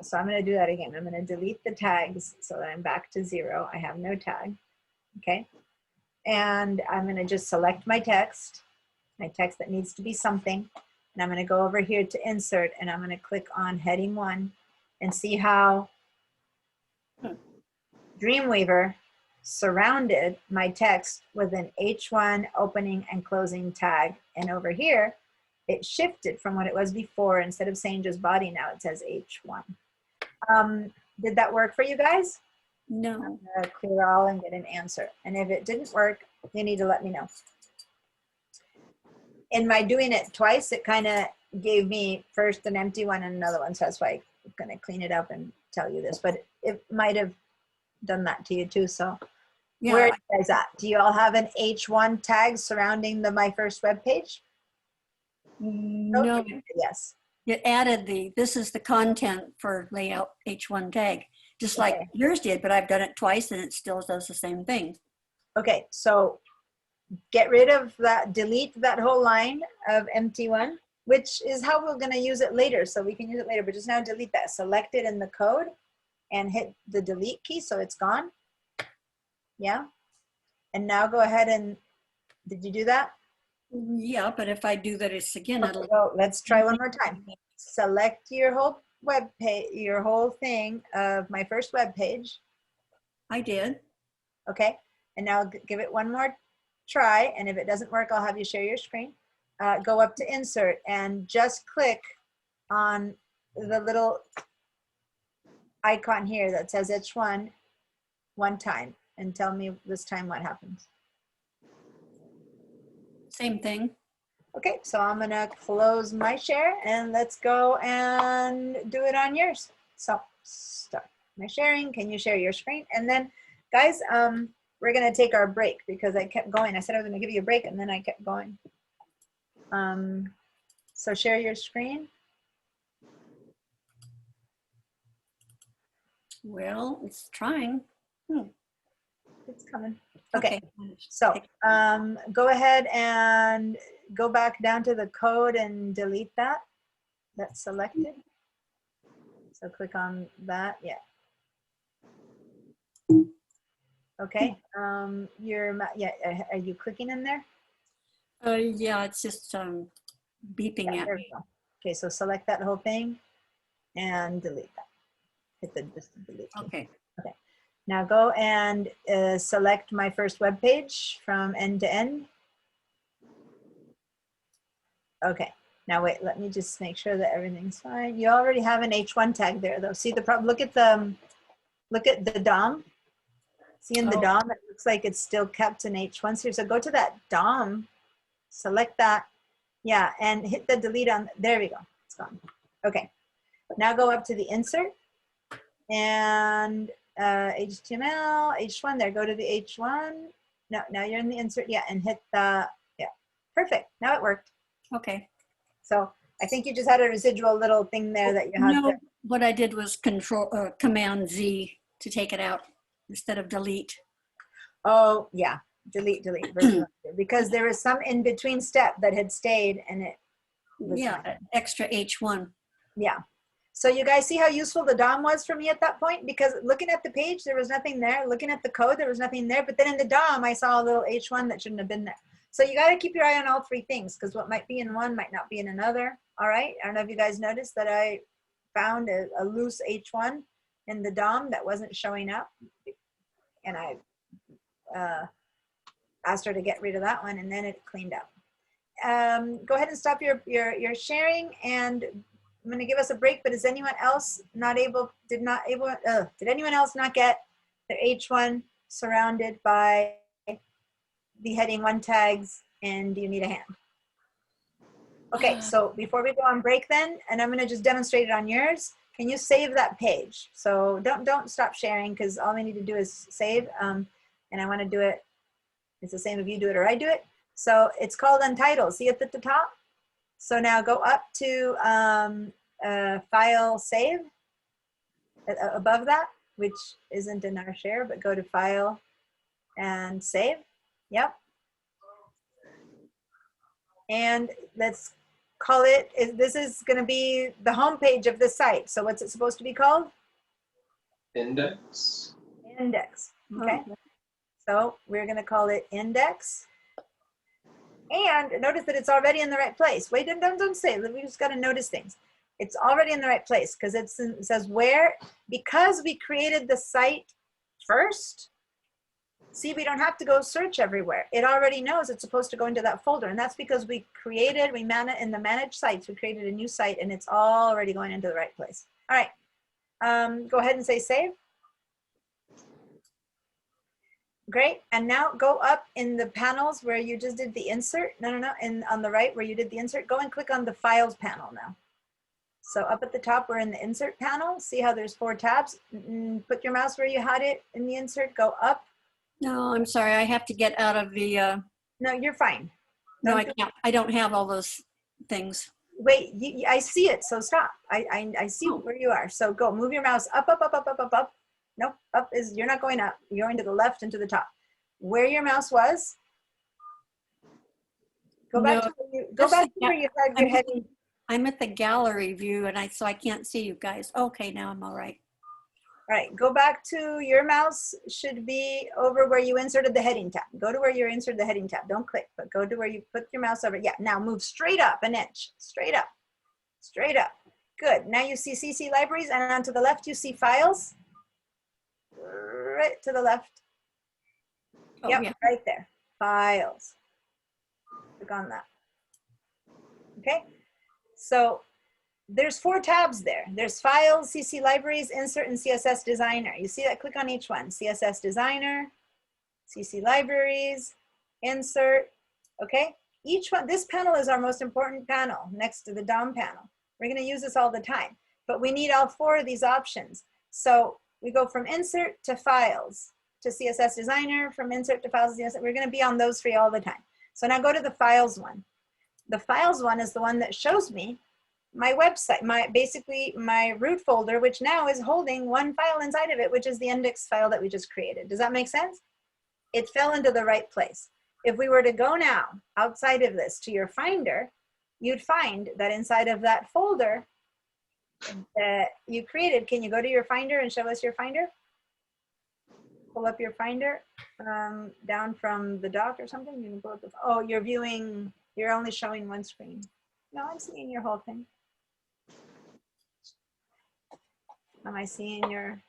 Speaker 1: So I'm going to do that again. I'm going to delete the tags so that I'm back to 0. I have no tag. Okay. And I'm going to just select my text that needs to be something. And I'm going to go over here to Insert, and I'm going to click on heading 1 and see how Dreamweaver surrounded my text with an H1 opening and closing tag. And over here, it shifted from what it was before. Instead of saying just body, now it says H1. Did that work for you guys?
Speaker 8: No.
Speaker 1: I'm gonna clear all and get an answer. And if it didn't work, you need to let me know. In my doing it twice, it kind of gave me first an empty one and another one. So that's why I'm gonna clean it up and tell you this, but it might have done that to you too. So yeah. Where are you guys at? Do you all have an H1 tag surrounding my first web page?
Speaker 8: No.
Speaker 1: Okay. Yes.
Speaker 8: It added this is the content for layout H1 tag, just like yours did, but I've done it twice and it still does the same thing.
Speaker 1: Okay, so get rid of that, delete that whole line of empty one, which is how we're going to use it later. So we can use it later, but just now delete that. Select it in the code and hit the delete key so it's gone. Yeah. And now go ahead and, did you do that?
Speaker 8: Yeah, but if I do that, it's again.
Speaker 1: Okay, well, let's try one more time. Select your whole web page, your whole thing of my first web page.
Speaker 8: I did.
Speaker 1: Okay, and now give it one more try. And if it doesn't work, I'll have you share your screen. Go up to Insert and just click on the little icon here that says H1 one time and tell me this time what happens.
Speaker 8: Same thing.
Speaker 1: Okay, so I'm gonna close my share and let's go and do it on yours. So stop my sharing. Can you share your screen? And then guys, we're gonna take our break because I kept going. I said I was gonna give you a break and then I kept going. So share your screen.
Speaker 8: Well, it's trying.
Speaker 1: It's coming. Okay, so go ahead and go back down to the code and delete that. That's selected. So click on that. Yeah. Okay. Are you clicking in there?
Speaker 8: Yeah, it's just beeping at me.
Speaker 1: Okay, so select that whole thing and delete that. Hit the delete.
Speaker 8: Okay.
Speaker 1: Okay. Now go and select my first web page from end to end. Okay. Now wait, let me just make sure that everything's fine. You already have an H1 tag there though. See the problem, look at the DOM. See in the DOM, it looks like it's still kept in H1 here. So go to that DOM, select that. Yeah, and hit the delete on, there we go, it's gone. Okay, now go up to the insert and HTML, H1 there, go to the H1. No, now you're in the insert, yeah, and hit the, yeah, perfect, now it worked.
Speaker 8: Okay.
Speaker 1: So I think you just had a residual little thing there that you had
Speaker 8: No,
Speaker 1: to.
Speaker 8: what I did was Command Z to take it out instead of delete.
Speaker 1: Oh, yeah, delete, because there was some in between step that had stayed and it was
Speaker 8: Yeah,
Speaker 1: fine.
Speaker 8: extra H1.
Speaker 1: Yeah. So you guys see how useful the DOM was for me at that point? Because looking at the page, there was nothing there. Looking at the code, there was nothing there. But then in the DOM, I saw a little H1 that shouldn't have been there. So you got to keep your eye on all three things because what might be in one might not be in another. All right. I don't know if you guys noticed that I found a loose H1 in the DOM that wasn't showing up. And I asked her to get rid of that one and then it cleaned up. Go ahead and stop your sharing and I'm going to give us a break, but is anyone else not able, did anyone else not get their H1 surrounded by the heading 1 tags and do you need a hand? Okay, so before we go on break then, and I'm going to just demonstrate it on yours, can you save that page? So don't stop sharing because all we need to do is save and I want to do it, it's the same if you do it or I do it. So it's called Untitled, see it at the top? So now go up to File, Save, above that, which isn't in our share, but go to File and Save. Yep. And let's call it, this is going to be the home page of the site. So what's it supposed to be called?
Speaker 11: Index.
Speaker 1: Index. Okay. So we're going to call it Index. And notice that it's already in the right place. Wait, don't say it. We just got to notice things. It's already in the right place because it says where, because we created the site first. See, we don't have to go search everywhere. It already knows it's supposed to go into that folder. And that's because we created, in the managed sites, we created a new site and it's already going into the right place. All right, go ahead and say save. Great, and now go up in the panels where you just did the insert. No, on the right where you did the insert, go and click on the files panel now. So up at the top, we're in the insert panel. See how there's 4 tabs? Put your mouse where you had it in the insert, go up.
Speaker 8: No, I'm sorry, I have to get out of the.
Speaker 1: No, you're fine.
Speaker 8: No, I can't. I don't have all those things.
Speaker 1: Wait, I see it, so stop. I see where you are. So go, move your mouse up, up, up, up, up, up, up. Nope, up is, you're not going up. You're going to the left and to the top. Where your mouse was, go back to where you had your heading.
Speaker 8: I'm at the gallery view and so I can't see you guys. Okay, now I'm all right.
Speaker 1: All right, go back to your mouse should be over where you inserted the heading tab. Go to where you inserted the heading tab. Don't click, but go to where you put your mouse over. Yeah, now move straight up an inch, straight up, straight up. Good, now you see CC libraries and on to the left you see files. Right to the left.
Speaker 8: Oh,
Speaker 1: Yep,
Speaker 8: yeah.
Speaker 1: right there, files. Click on that. Okay, so there's 4 tabs there. There's files, CC libraries, insert, and CSS designer. You see that? Click on each one. CSS designer, CC libraries, insert. Okay, each one, this panel is our most important panel next to the DOM panel. We're going to use this all the time, but we need all 4 of these options. So we go from insert to files to CSS designer, from insert to files to CSS. We're going to be on those 3 all the time. So now go to the files one. The files one is the one that shows me my website, basically my root folder, which now is holding 1 file inside of it, which is the index file that we just created. Does that make sense? It fell into the right place. If we were to go now outside of this to your Finder, you'd find that inside of that folder that you created, can you go to your Finder and show us your Finder? Pull up your Finder down from the dock or something. You can pull up the, oh, you're viewing, you're only showing 1 screen. No, I'm seeing your whole thing. Am I seeing your?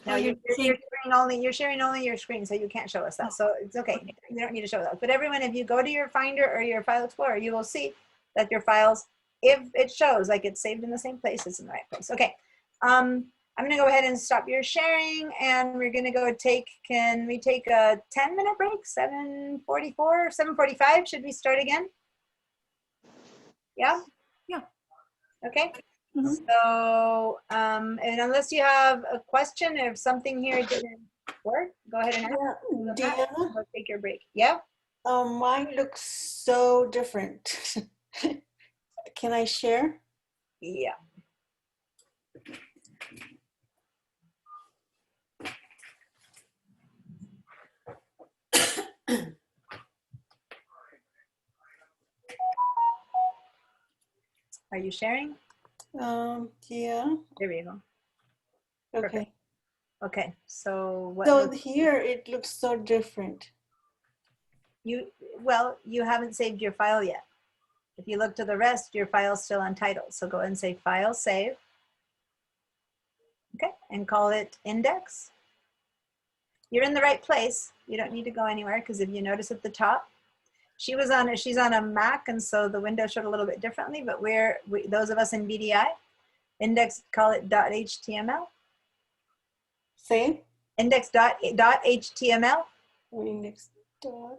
Speaker 1: No, you're sharing only your screen, so you can't show us that. So it's okay. You don't need to show that. But everyone, if you go to your Finder or your File Explorer, you will see that your files, if it shows like it's saved in the same place, it's in the right place. Okay. I'm gonna go ahead and stop your sharing, and we're gonna go take, can we take a 10-minute break? 7:44, 7:45, should we start again? Yeah?
Speaker 8: Yeah.
Speaker 1: Okay.
Speaker 8: Mhm.
Speaker 1: So, and unless you have a question, if something here didn't work, go ahead and ask.
Speaker 4: Yeah,
Speaker 1: We'll take your break. Yeah?
Speaker 4: mine looks so different. Can I share?
Speaker 1: Yeah. Are you sharing?
Speaker 4: Yeah.
Speaker 1: There we go.
Speaker 4: Okay.
Speaker 1: Perfect. Okay, so what?
Speaker 4: So here it looks so different.
Speaker 1: Well, you haven't saved your file yet. If you look to the rest, your file's still untitled. So go ahead and say File, Save. Okay, and call it Index. You're in the right place. You don't need to go anywhere, because if you notice at the top, she's on a Mac, and so the window showed a little bit differently, but those of us in VDI, index, call it .html.
Speaker 4: Save?
Speaker 1: Index.html.
Speaker 4: Index dot.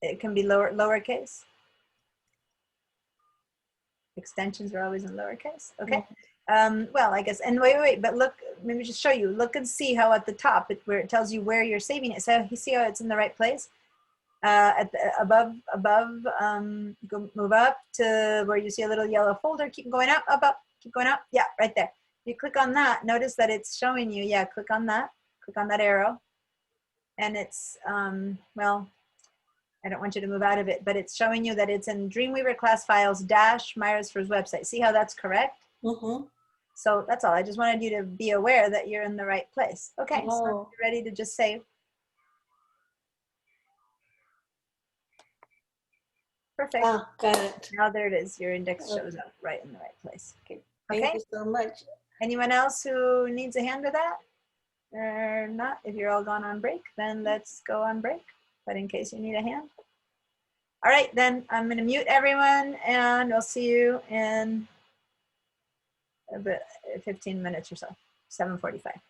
Speaker 1: It can be lowercase. Extensions are always in lowercase. Okay. Well, I guess, and wait, but look, let me just show you. Look and see how at the top, where it tells you where you're saving it. So you see how it's in the right place? At the, above, move up to where you see a little yellow folder. Keep going up, up, keep going up. Yeah, right there. You click on that. Notice that it's showing you. Yeah, click on that arrow, and it's well, I don't want you to move out of it, but it's showing you that it's in Dreamweaver class files dash Myra's first website. See how that's correct?
Speaker 4: Mm-hmm.
Speaker 1: So that's all. I just wanted you to be aware that you're in the right place. Okay, so
Speaker 4: Oh.
Speaker 1: you're ready to just save. Perfect.
Speaker 4: Ah, got it.
Speaker 1: Now there it is. Your index shows up right in the right place.
Speaker 4: Okay. Thank you so much.
Speaker 1: Anyone else who needs a hand with that? Or not? If you're all gone on break, then let's go on break. But in case you need a hand. All right, then I'm going to mute everyone, and I'll see you in about 15 minutes or so, 7:45.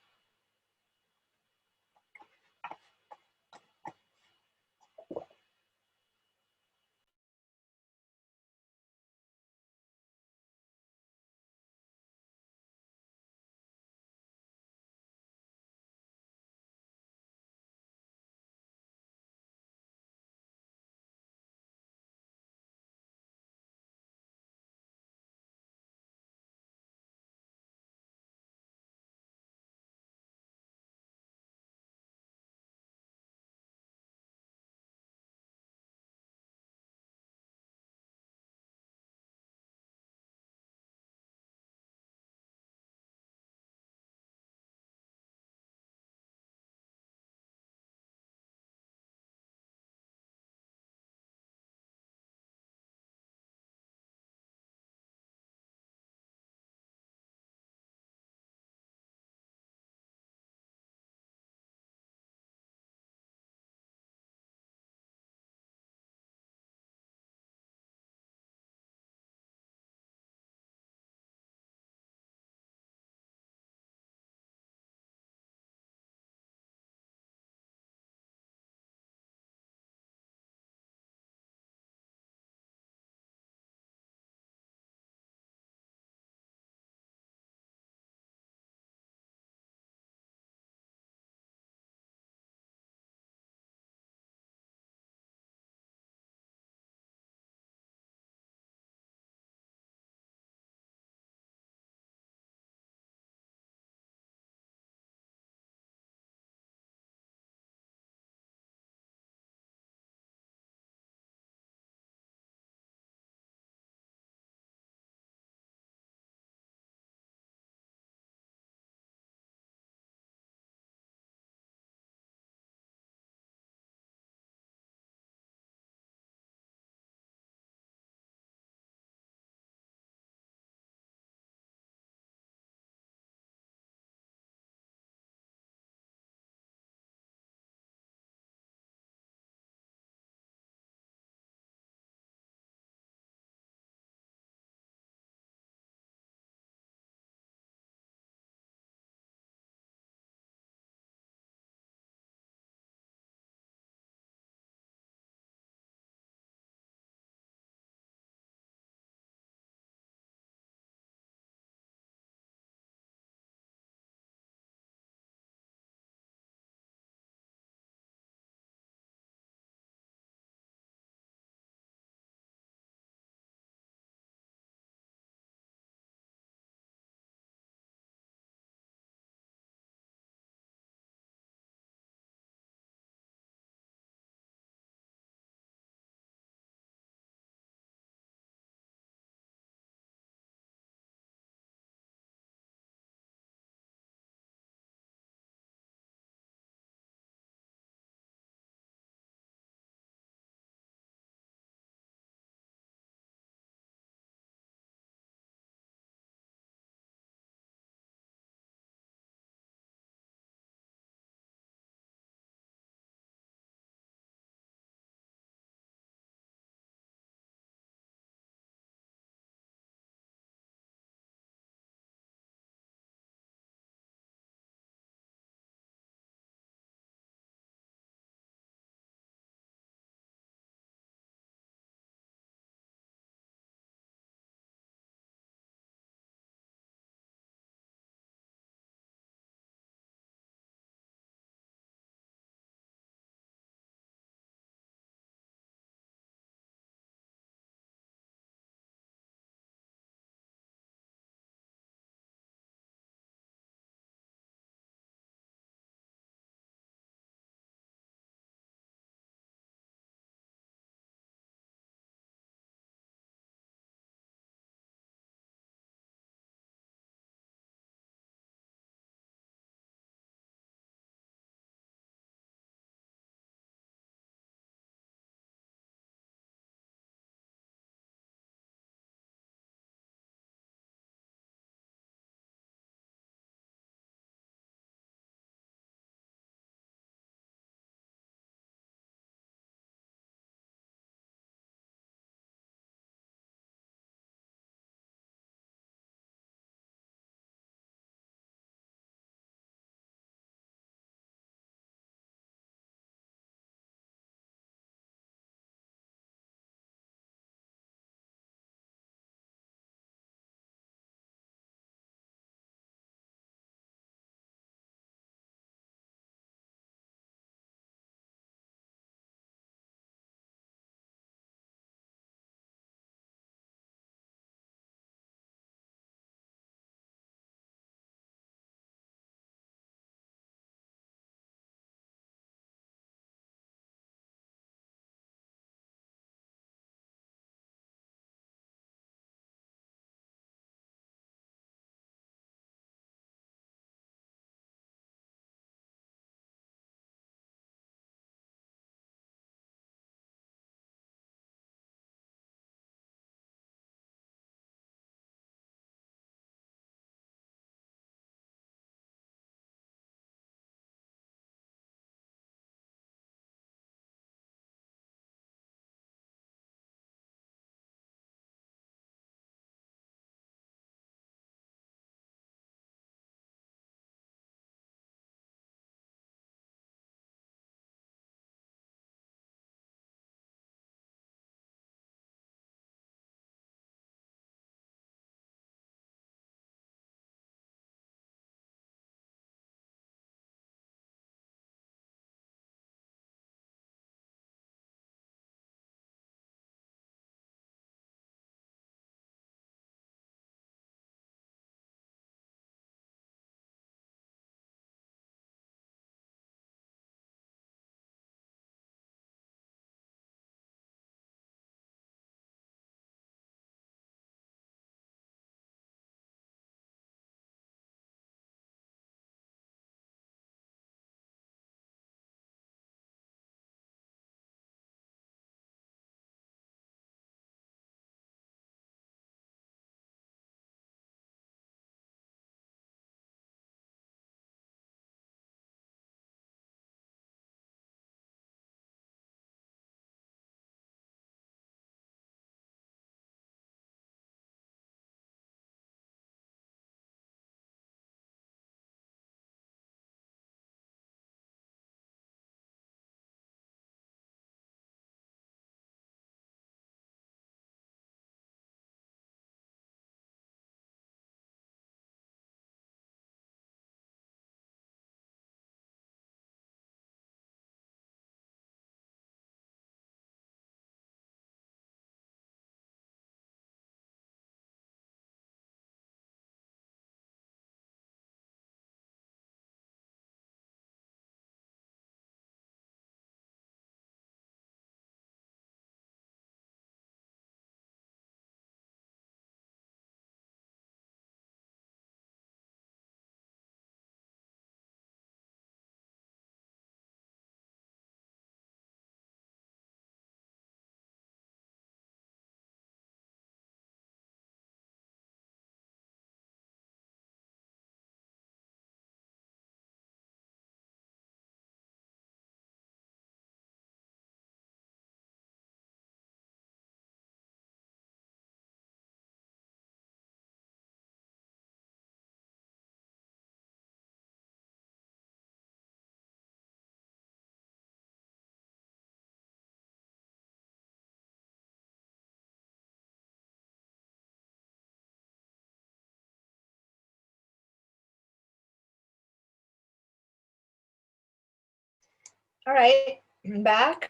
Speaker 1: All right, I'm back.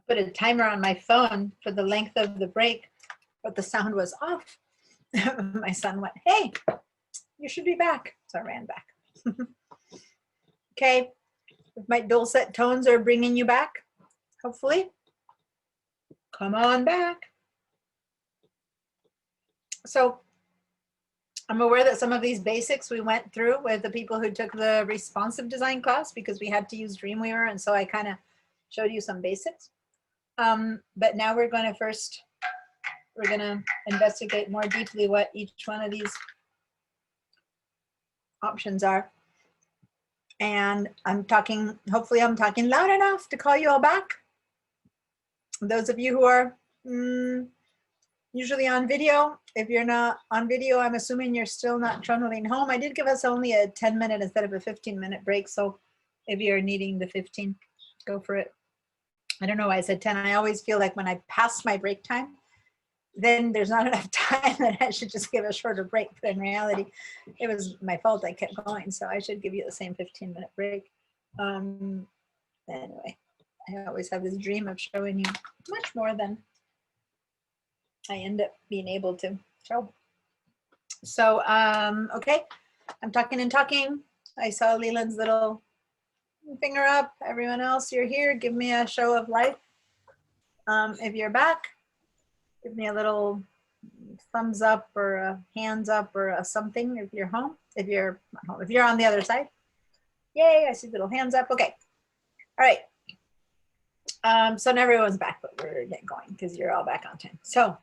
Speaker 1: Put a timer on my phone for the length of the break, but the sound was off. My son went, hey, you should be back. So I ran back. Okay, if my dulcet tones are bringing you back, hopefully. Come on back. So I'm aware that some of these basics we went through with the people who took the responsive design class because we had to use Dreamweaver, and so I kind of showed you some basics. But now we're going to investigate more deeply what each one of these options are. And hopefully I'm talking loud enough to call you all back. Those of you who are usually on video, if you're not on video, I'm assuming you're still not trundling home. I did give us only a 10-minute instead of a 15-minute break. So if you're needing the 15, go for it. I don't know why I said 10. I always feel like when I pass my break time, then there's not enough time that I should just give a shorter break. But in reality, it was my fault. I kept going. So I should give you the same 15-minute break. Anyway, I always have this dream of showing you much more than I end up being able to show. So, okay, I'm talking and talking. I saw Leland's little finger up. Everyone else, you're here. Give me a show of life. If you're back, give me a little thumbs up or a hands up or a something if you're home. If you're home, if you're on the other side. Yay, I see little hands up. Okay. All right. So now everyone's back, but we're getting going because you're all back on time. So,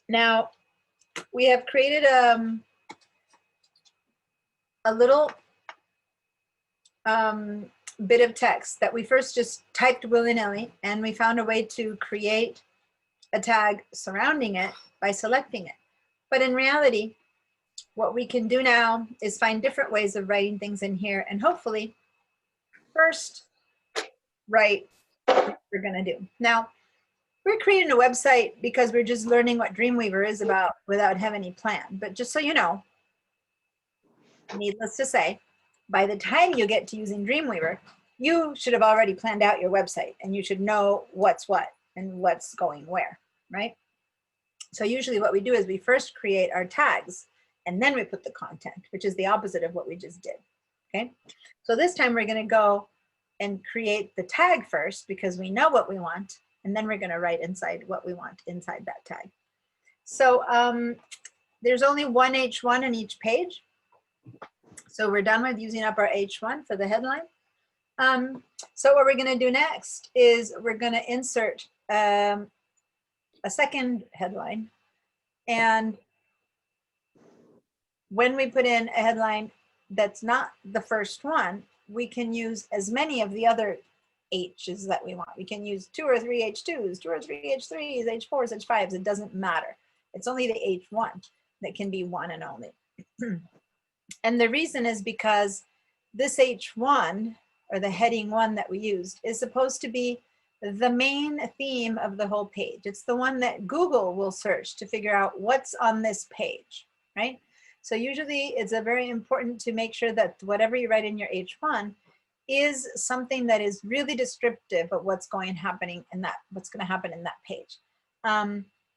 Speaker 1: now we have created a little bit of text that we first just typed willy-nilly, and we found a way to create a tag surrounding it by selecting it. But in reality, what we can do now is find different ways of writing things in here, and hopefully first write what we're going to do. Now, we're creating a website because we're just learning what Dreamweaver is about without having any plan. But just so you know, needless to say, by the time you get to using Dreamweaver, you should have already planned out your website and you should know what's what and what's going where, right? So usually what we do is we first create our tags and then we put the content, which is the opposite of what we just did, okay? So this time we're gonna go and create the tag first because we know what we want, and then we're gonna write inside what we want inside that tag. So there's only one H1 in each page. So we're done with using up our H1 for the headline. So what we're gonna do next is we're gonna insert a second headline. And when we put in a headline that's not the first one, we can use as many of the other H's that we want. We can use 2 or 3 H2s, 2 or 3 H3s, H4s, H5s, it doesn't matter. It's only the H1 that can be one and only. And the reason is because this H1, or the heading 1 that we used, is supposed to be the main theme of the whole page. It's the one that Google will search to figure out what's on this page, right? So usually it's very important to make sure that whatever you write in your H1 is something that is really descriptive of what's going to happen in that page.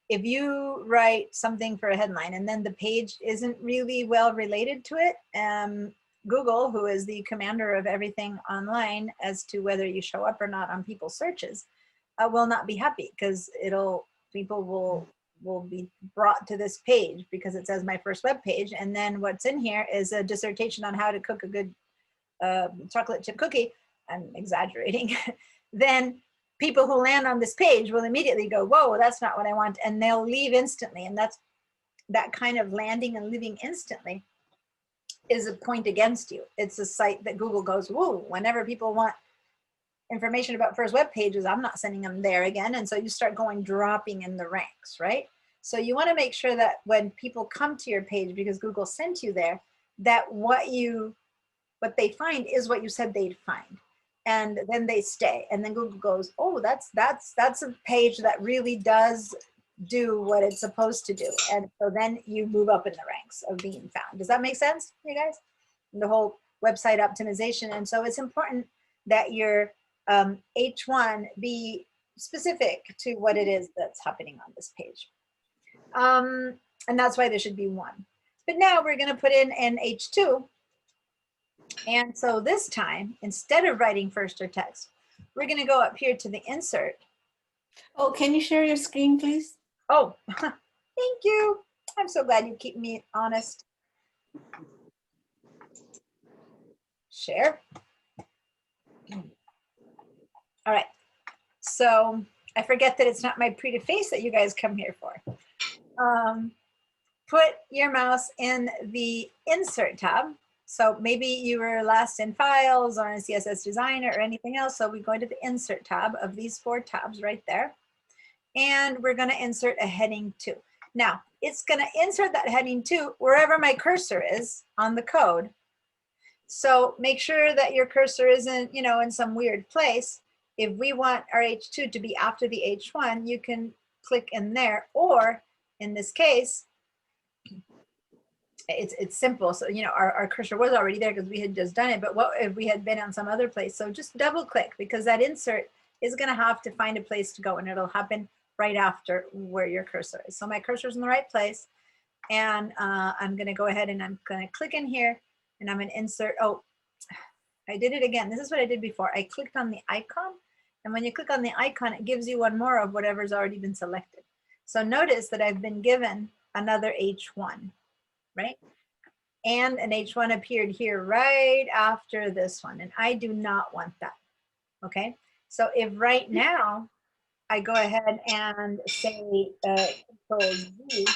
Speaker 1: If you write something for a headline and then the page isn't really well related to it, Google, who is the commander of everything online as to whether you show up or not on people's searches, will not be happy because people will be brought to this page because it says my first web page, and then what's in here is a dissertation on how to cook a good chocolate chip cookie. I'm exaggerating. Then people who land on this page will immediately go, whoa, that's not what I want, and they'll leave instantly. And that's that kind of landing and leaving instantly is a point against you. It's a site that Google goes, whoa, whenever people want information about first web pages, I'm not sending them there again. And so you start dropping in the ranks, right? So you want to make sure that when people come to your page because Google sent you there, that what they find is what you said they'd find. and then they stay. And then Google goes, oh, that's a page that really does do what it's supposed to do. And so then you move up in the ranks of being found. Does that make sense, you guys? The whole website optimization. And so it's important that your H1 be specific to what it is that's happening on this page. And that's why there should be 1. But now we're going to put in an H2. And so this time, instead of writing first or text, we're going to go up here to the insert.
Speaker 4: Oh, can you share your screen, please?
Speaker 1: Oh, thank you. I'm so glad you keep me honest. Share. All right. So I forget that it's not my pretty face that you guys come here for. Put your mouse in the Insert tab. So maybe you were last in Files or in CSS Designer or anything else. So we go into the Insert tab of these 4 tabs right there. And we're going to insert a heading 2. Now, it's going to insert that heading 2 wherever my cursor is on the code. So make sure that your cursor isn't, in some weird place. If we want our H2 to be after the H1, you can click in there, or in this case, it's simple. So, our cursor was already there because we had just done it, but what if we had been on some other place? So just double click, because that insert is going to have to find a place to go, and it'll happen right after where your cursor is. So my cursor's in the right place, and I'm going to go ahead and I'm going to click in here, and I'm going to insert. Oh, I did it again. This is what I did before. I clicked on the icon, and when you click on the icon, it gives you one more of whatever's already been selected. So notice that I've been given another H1, right? And an H1 appeared here right after this one, and I do not want that, okay? So if right now I go ahead and say Control Z,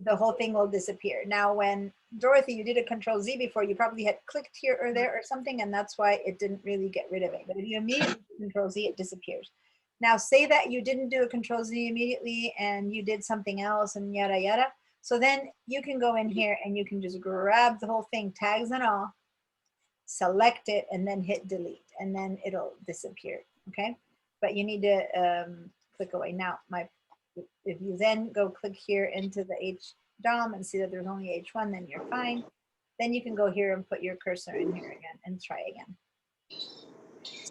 Speaker 1: the whole thing will disappear. Now, when Dorothy, you did a Control Z before, you probably had clicked here or there or something, and that's why it didn't really get rid of it. But if you immediately Control Z, it disappears. Now, say that you didn't do a Control Z immediately and you did something else and yada yada. So then you can go in here and you can just grab the whole thing, tags and all, select it, and then hit delete, and then it'll disappear, okay? But you need to click away. Now, if you then go click here into the HDOM and see that there's only H1, then you're fine. Then you can go here and put your cursor in here again and try again.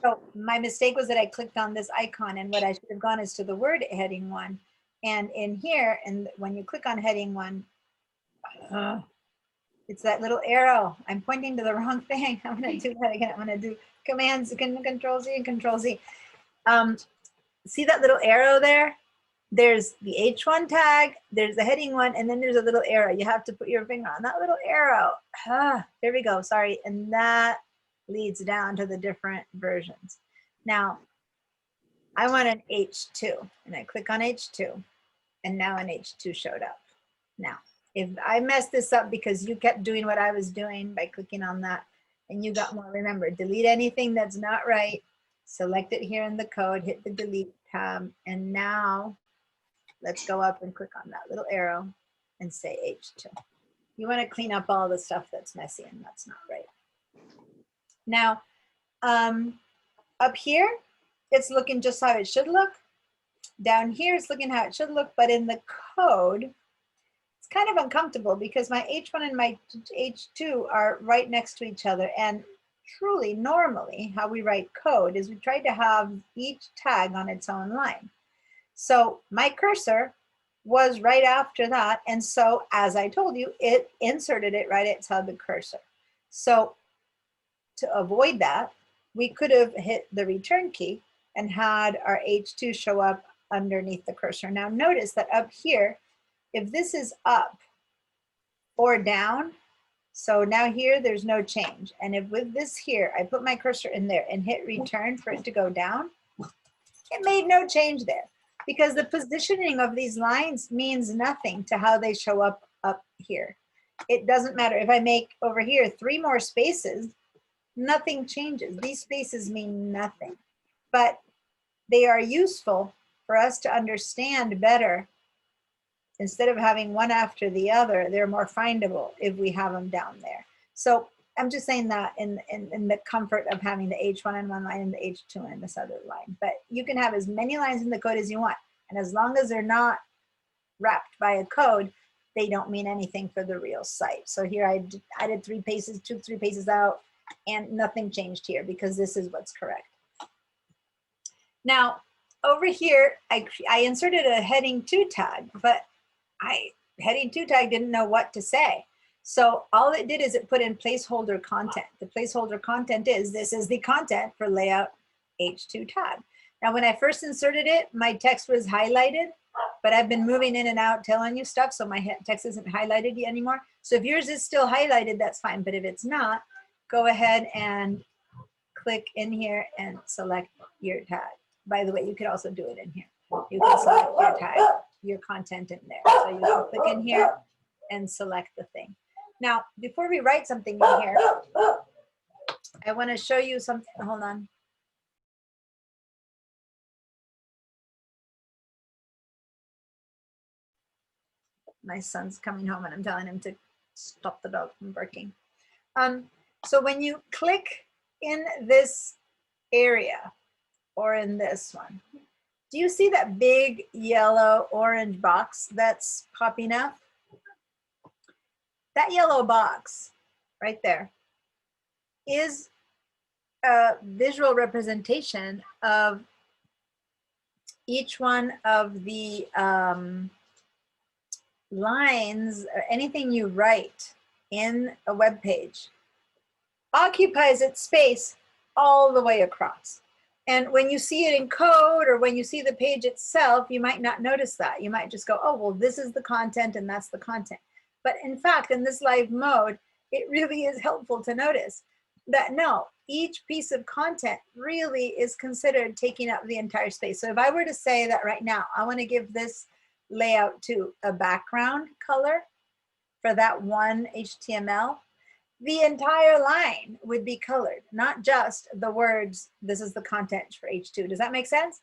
Speaker 1: So my mistake was that I clicked on this icon, and what I should have gone is to the word heading 1. And in here, and when you click on heading 1, it's that little arrow. I'm pointing to the wrong thing. I'm going to do that again. I'm going to do commands, Control Z and Control Z. See that little arrow there? There's the H1 tag, there's the heading 1, and then there's a little arrow. You have to put your finger on that little arrow. There we go, sorry. And that leads down to the different versions. Now, I want an H2, and I click on H2, and now an H2 showed up. Now, if I messed this up because you kept doing what I was doing by clicking on that, and you got more, remember, delete anything that's not right, select it here in the code, hit the delete tab, and now let's go up and click on that little arrow and say H2. You want to clean up all the stuff that's messy and that's not right. Now, up here, it's looking just how it should look. Down here, it's looking how it should look, but in the code, it's kind of uncomfortable because my H1 and my H2 are right next to each other. And truly, normally, how we write code is we try to have each tag on its own line. So my cursor was right after that. And so, as I told you, it inserted it right outside the cursor. So to avoid that, we could have hit the return key and had our H2 show up underneath the cursor. Now notice that up here, if this is up or down, so now here there's no change. And if with this here, I put my cursor in there and hit return for it to go down, it made no change there. Because the positioning of these lines means nothing to how they show up here. It doesn't matter. If I make over here 3 more spaces, nothing changes. These spaces mean nothing. But they are useful for us to understand better. Instead of having one after the other, they're more findable if we have them down there. So I'm just saying that in the comfort of having the H1 in one line and the H2 in this other line. But you can have as many lines in the code as you want. And as long as they're not wrapped by a code, they don't mean anything for the real site. So here I did 3 paces, took 3 paces out, and nothing changed here because this is what's correct. Now, over here, I inserted a heading 2 tag, but heading 2 tag didn't know what to say. So all it did is it put in placeholder content. The placeholder content is, this is the content for layout H2 tag. Now, when I first inserted it, my text was highlighted, but I've been moving in and out telling you stuff, so my text isn't highlighted yet anymore. So if yours is still highlighted, that's fine. But if it's not, go ahead and click in here and select your tag. By the way, you could also do it in here. You can select your tag, your content in there. So you can click in here and select the thing. Now, before we write something in here, I want to show you something. Hold on. My son's coming home and I'm telling him to stop the dog from barking. So when you click in this area or in this one, do you see that big yellow orange box that's popping up? That yellow box right there is a visual representation of each one of the lines or anything you write in a web page occupies its space all the way across. And when you see it in code or when you see the page itself, you might not notice that. You might just go, oh, well, this is the content and that's the content. But in fact, in this live mode, it really is helpful to notice that no, each piece of content really is considered taking up the entire space. So if I were to say that right now, I want to give this layout to a background color for that one HTML, the entire line would be colored, not just the words, this is the content for H2. Does that make sense?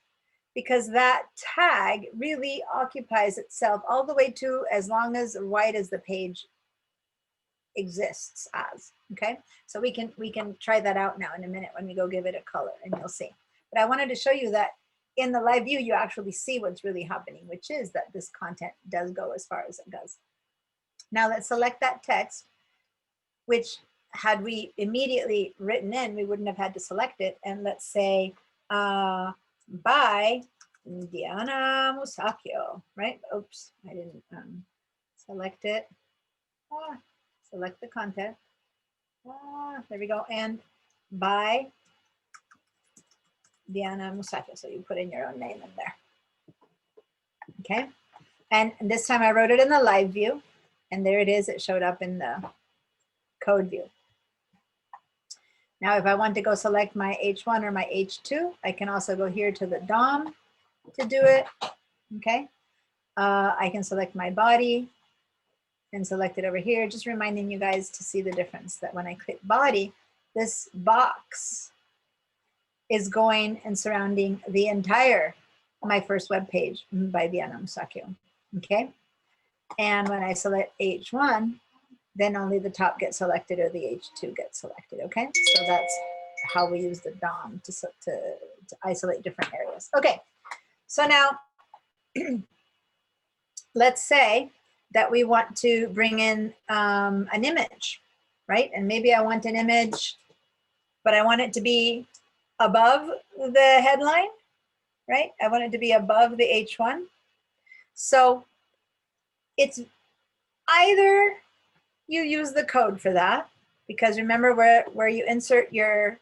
Speaker 1: Because that tag really occupies itself all the way to as long as wide as the page exists as, okay? So we can try that out now in a minute when we go give it a color and you'll see. But I wanted to show you that in the live view, you actually see what's really happening, which is that this content does go as far as it does. Now let's select that text, which had we immediately written in, we wouldn't have had to select it. And let's say by Diana Musacchio, right? Oops, I didn't select it. Select the content. There we go. And by Diana Musacchio. So you put in your own name in there. Okay. And this time I wrote it in the live view. And there it is. It showed up in the code view. Now, if I want to go select my H1 or my H2, I can also go here to the DOM to do it. Okay. I can select my body and select it over here, just reminding you guys to see the difference that when I click body, this box is going and surrounding the entire, my first web page by Diana Musacchio. Okay. And when I select H1, then only the top gets selected or the H2 gets selected, okay? So that's how we use the DOM to isolate different areas. Okay, so now let's say that we want to bring in an image, right? And maybe I want an image, but I want it to be above the headline, right? I want it to be above the H1. So it's either you use the code for that, because remember where you insert your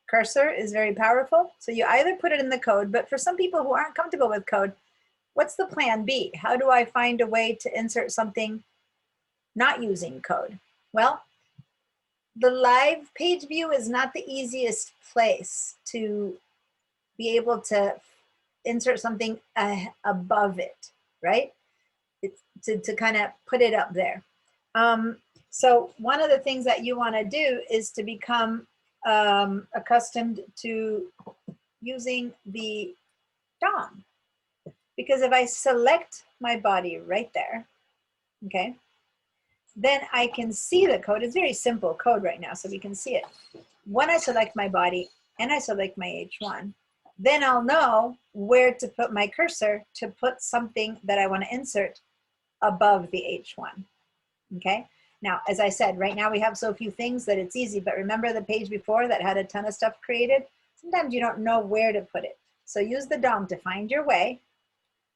Speaker 1: cursor is very powerful. So you either put it in the code, but for some people who aren't comfortable with code, what's the plan B? How do I find a way to insert something not using code? Well, the live page view is not the easiest place to be able to insert something above it, right? To kind of put it up there. So one of the things that you want to do is to become accustomed to using the DOM. Because if I select my body right there, okay, then I can see the code. It's very simple code right now, so we can see it. When I select my body and I select my H1, then I'll know where to put my cursor to put something that I want to insert above the H1. Okay. Now, as I said, right now we have so few things that it's easy, but remember the page before that had a ton of stuff created? Sometimes you don't know where to put it. So use the DOM to find your way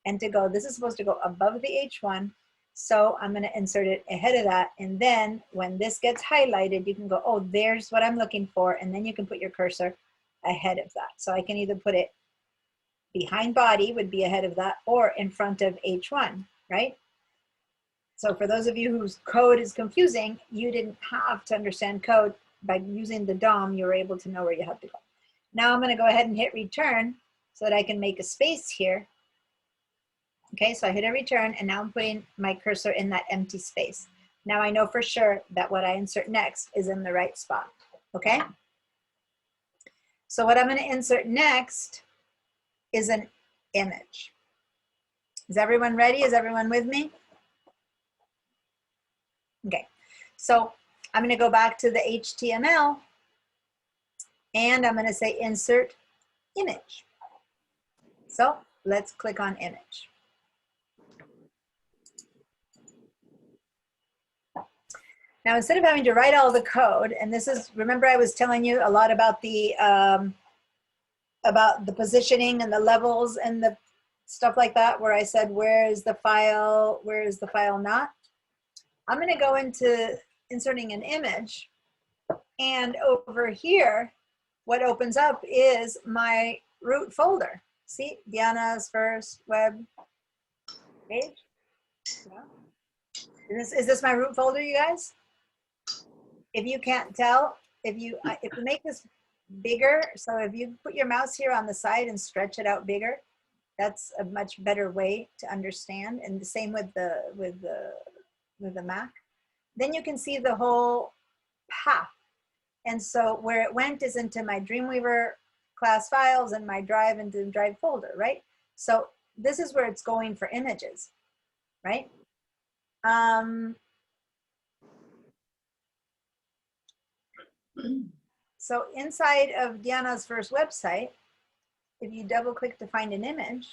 Speaker 1: and to go, this is supposed to go above the H1. So I'm going to insert it ahead of that. And then when this gets highlighted, you can go, oh, there's what I'm looking for. And then you can put your cursor ahead of that. So I can either put it behind body would be ahead of that or in front of H1, right? So for those of you whose code is confusing, you didn't have to understand code. By using the DOM, you were able to know where you have to go. Now I'm going to go ahead and hit return so that I can make a space here. Okay, so I hit a return and now I'm putting my cursor in that empty space. Now I know for sure that what I insert next is in the right spot. Okay? So what I'm going to insert next is an image. Is everyone ready? Is everyone with me? Okay, so I'm going to go back to the HTML and I'm going to say insert image. So let's click on image. Now, instead of having to write all the code, and this is, remember I was telling you a lot about the positioning and the levels and the stuff like that, where I said, where is the file not? I'm going to go into inserting an image, and over here, what opens up is my root folder. See, Diana's first web page. Yeah. Is this my root folder, you guys? If you can't tell, if you make this bigger, so if you put your mouse here on the side and stretch it out bigger, that's a much better way to understand. And the same with the Mac. Then you can see the whole path. And so where it went is into my Dreamweaver class files and my drive into the drive folder, right? So this is where it's going for images, right? So inside of Diana's first website, if you double click to find an image,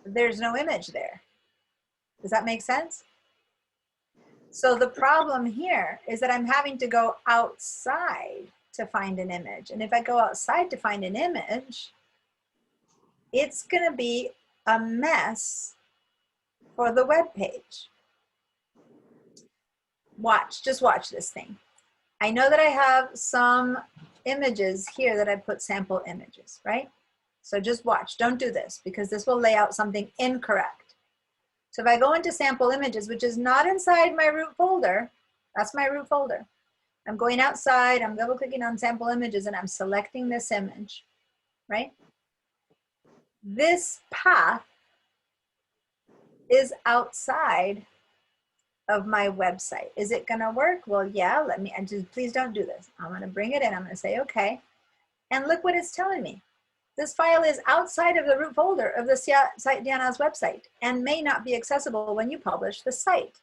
Speaker 1: there's no image there. Does that make sense? So the problem here is that I'm having to go outside to find an image. And if I go outside to find an image, it's going to be a mess for the web page. Watch, just watch this thing. I know that I have some images here that I put sample images, right? So just watch, don't do this because this will lay out something incorrect. So if I go into sample images, which is not inside my root folder, that's my root folder. I'm going outside, I'm double clicking on sample images and I'm selecting this image, right? This path is outside of my website. Is it gonna work? Well, yeah, please don't do this. I'm gonna bring it in, I'm gonna say, okay. And look what it's telling me. This file is outside of the root folder of the site Diana's website and may not be accessible when you publish the site.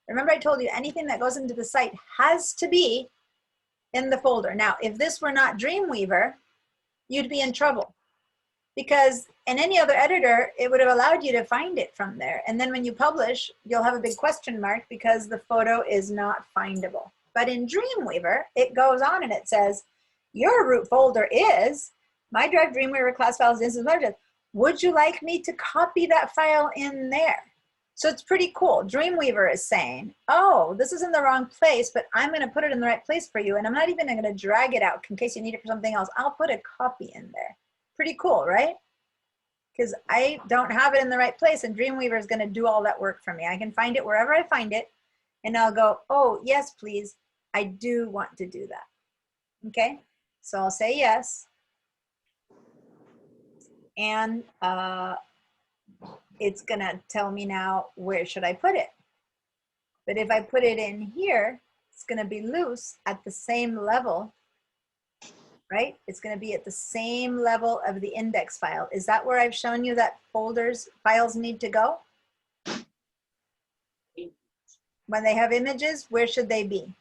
Speaker 1: Remember I told you anything that goes into the site has to be in the folder. Now, if this were not Dreamweaver, you'd be in trouble because in any other editor, it would have allowed you to find it from there. And then when you publish, you'll have a big question mark because the photo is not findable. But in Dreamweaver, it goes on and it says, your root folder is my drive Dreamweaver class files instance manager. Would you like me to copy that file in there? So it's pretty cool. Dreamweaver is saying, oh, this is in the wrong place, but I'm going to put it in the right place for you. And I'm not even going to drag it out in case you need it for something else. I'll put a copy in there. Pretty cool, right? Because I don't have it in the right place and Dreamweaver is going to do all that work for me. I can find it wherever I find it and I'll go, oh, yes, please. I do want to do that. Okay, so I'll say yes. And it's going to tell me now where should I put it. But if I put it in here, it's going to be loose at the same level, right? It's going to be at the same level of the index file. Is that where I've shown you that files need to go? When they have images, where should they be?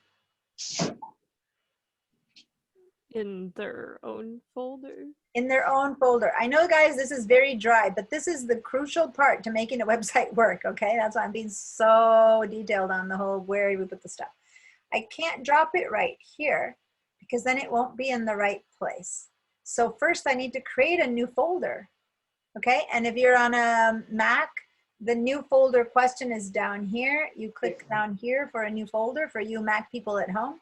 Speaker 10: In their own folder.
Speaker 1: In their own folder. I know, guys, this is very dry, but this is the crucial part to making a website work, okay? That's why I'm being so detailed on the whole where we put the stuff. I can't drop it right here because then it won't be in the right place. So first I need to create a new folder, okay? And if you're on a Mac, the new folder question is down here. You click down here for a new folder for you Mac people at home.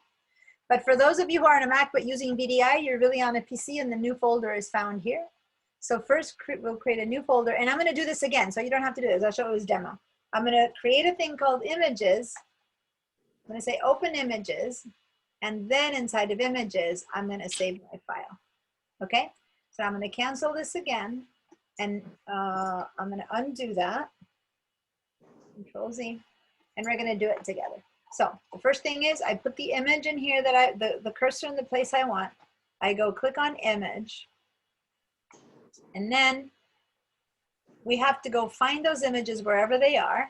Speaker 1: But for those of you who are on a Mac but using VDI, you're really on a PC and the new folder is found here. So first we'll create a new folder, and I'm gonna do this again, so you don't have to do this. I'll show you this demo. I'm gonna create a thing called images. I'm gonna say open images, and then inside of images, I'm gonna save my file, okay? So I'm gonna cancel this again, and I'm gonna undo that, Control Z, and we're gonna do it together. So the first thing is I put the image in here that the cursor in the place I want. I go click on image. And then we have to go find those images wherever they are.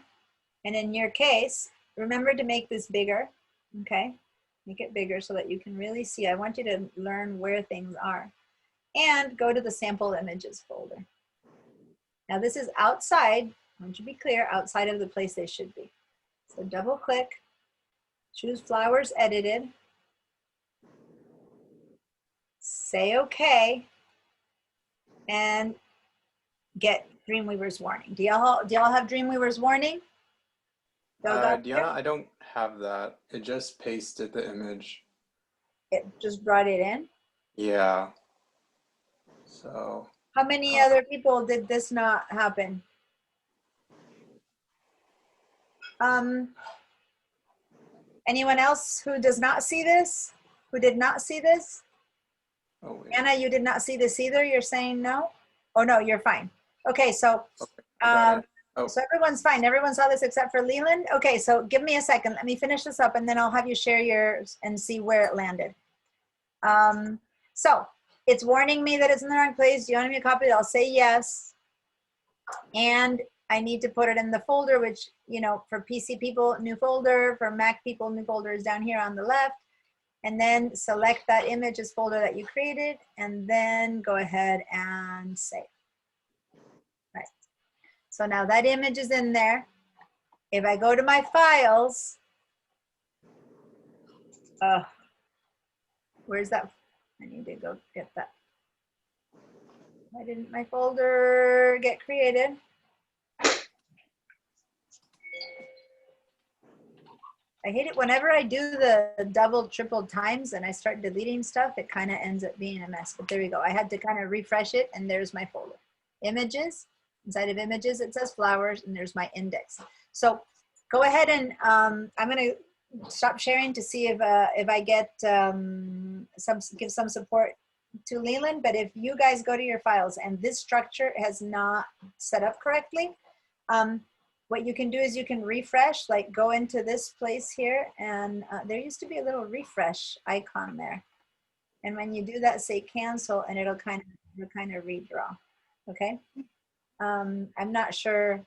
Speaker 1: And in your case, remember to make this bigger, okay? Make it bigger so that you can really see. I want you to learn where things are. And go to the sample images folder. Now this is outside, I want you to be clear, outside of the place they should be. So double click. Choose flowers edited. Say okay. And get Dreamweaver's warning. Do y'all have Dreamweaver's warning?
Speaker 9: Deanna, I don't have that. It just pasted the image.
Speaker 1: It just brought it in?
Speaker 9: Yeah. So.
Speaker 1: How many other people did this not happen? Anyone else who does not see this? Who did not see this?
Speaker 9: Oh, wait.
Speaker 1: Anna, you did not see this either? You're saying no? Oh, no, you're fine. Okay, so, so everyone's fine. Everyone saw this except for Leland? Okay, so give me a second. Let me finish this up and then I'll have you share yours and see where it landed. So it's warning me that it's in the wrong place. Do you want me to copy it? I'll say yes. And I need to put it in the folder, which, you know, for PC people, new folder, for Mac people, new folder is down here on the left. And then select that images folder that you created and then go ahead and save. Right. So now that image is in there. If I go to my files, where's that? I need to go get that. Why didn't my folder get created? I hate it whenever I do the double, triple times and I start deleting stuff, it kind of ends up being a mess. But there we go. I had to kind of refresh it and there's my folder. Images, inside of images, it says flowers and there's my index. So go ahead and I'm going to stop sharing to see if I get give some support to Leland. But if you guys go to your files and this structure has not set up correctly, what you can do is you can refresh, like go into this place here and there used to be a little refresh icon there. And when you do that, say cancel and it'll kind of redraw, okay? I'm not sure.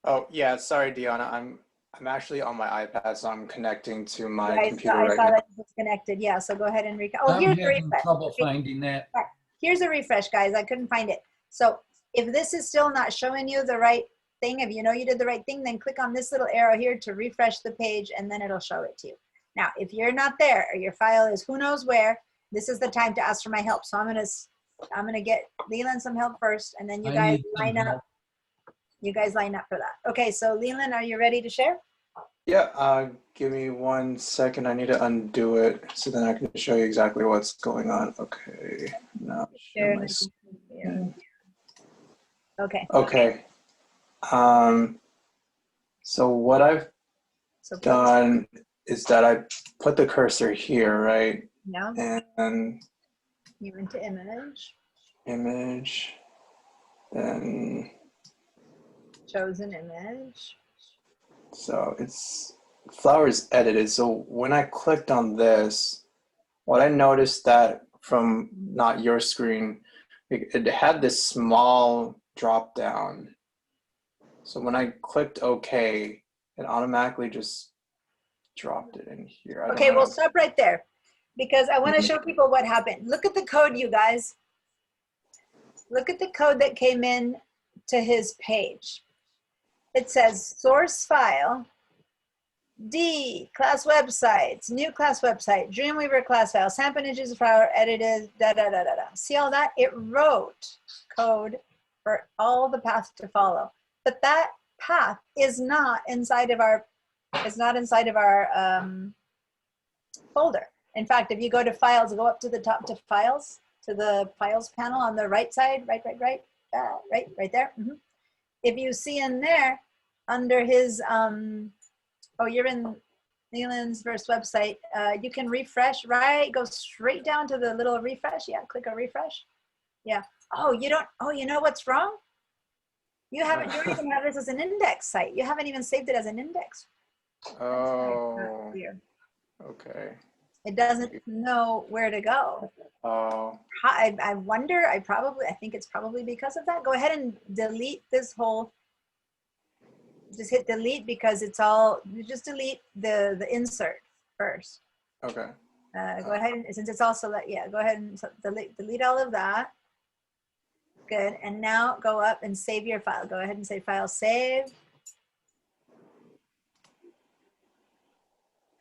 Speaker 9: Oh yeah, sorry, Deanna. I'm actually on my iPad, so I'm connecting to my computer
Speaker 1: I
Speaker 9: right
Speaker 1: saw
Speaker 9: now.
Speaker 1: that it was connected. Yeah, so go ahead and
Speaker 7: I'm
Speaker 1: here's the
Speaker 7: having
Speaker 1: refresh.
Speaker 7: trouble finding that.
Speaker 1: Here's a refresh, guys. I couldn't find it. So if this is still not showing you the right thing, if you know you did the right thing, then click on this little arrow here to refresh the page and then it'll show it to you. Now, if you're not there or your file is who knows where, this is the time to ask for my help. So I'm gonna get Leland some help first and then you guys line up. You guys line up for that. Okay, so Leland, are you ready to share?
Speaker 9: Yeah, give me 1 second. I need to undo it so then I can show you exactly what's going on. Okay, now share my screen.
Speaker 1: Okay.
Speaker 9: Okay. So what I've done is that I put the cursor here, right?
Speaker 1: Yeah.
Speaker 9: And
Speaker 1: you went to image.
Speaker 9: Image. Then
Speaker 1: chosen image.
Speaker 9: So it's flowers edited. So when I clicked on this, what I noticed that from not your screen, it had this small drop down. So when I clicked OK, it automatically just dropped it in here. I don't
Speaker 1: Okay,
Speaker 9: know.
Speaker 1: we'll stop right there because I want to show people what happened. Look at the code, you guys. Look at the code that came in to his page. It says source file, D, class websites, new class website, Dreamweaver class file, sample images of flower edited, da da da da da. See all that? It wrote code for all the paths to follow, but that path is not inside of our folder. In fact, if you go to files, go up to the top to files, to the files panel on the right side, right there. If you see in there under his you're in Leland's first website, you can refresh, right? Go straight down to the little refresh. Yeah, click a refresh. Yeah. Oh, you know what's wrong? You don't even have this as an index site. You haven't even saved it as an index.
Speaker 9: Oh, okay.
Speaker 1: It doesn't know where to go.
Speaker 9: Oh.
Speaker 1: I wonder, I think it's probably because of that. Go ahead and delete this whole, just hit delete because it's all, just delete the insert first.
Speaker 9: Okay.
Speaker 1: Go ahead and, since it's also, go ahead and delete all of that. Good, and now go up and save your file. Go ahead and say file save.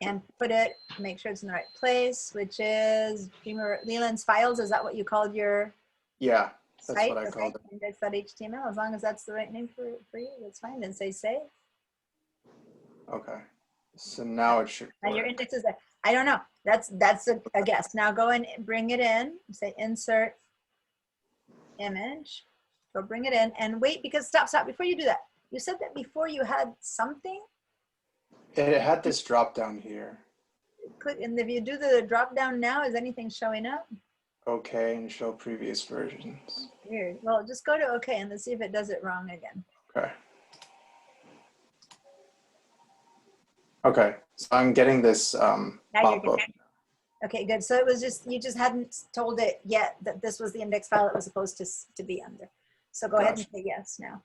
Speaker 1: And put it, make sure it's in the right place, which is Leland's files. Is that what you called your
Speaker 9: Yeah, that's
Speaker 1: site?
Speaker 9: what I called it.
Speaker 1: Index.html, as long as that's the right name for you, that's fine. Then say save.
Speaker 9: Okay. So now it should
Speaker 1: And your index is there. I don't know. That's a guess. Now go and bring it in. Say insert image. Go bring it in and wait, because stop. Before you do that, you said that before you had something.
Speaker 9: It had this drop down here.
Speaker 1: Click, and if you do the drop down now, is anything showing up?
Speaker 9: Okay, and show previous versions.
Speaker 1: Weird. Well, just go to okay and let's see if it does it wrong again.
Speaker 9: Okay. Okay, so I'm getting this pop-up.
Speaker 1: Okay, good. So it was just, you just hadn't told it yet that this was the index file it was supposed to be under. So go ahead and say yes now.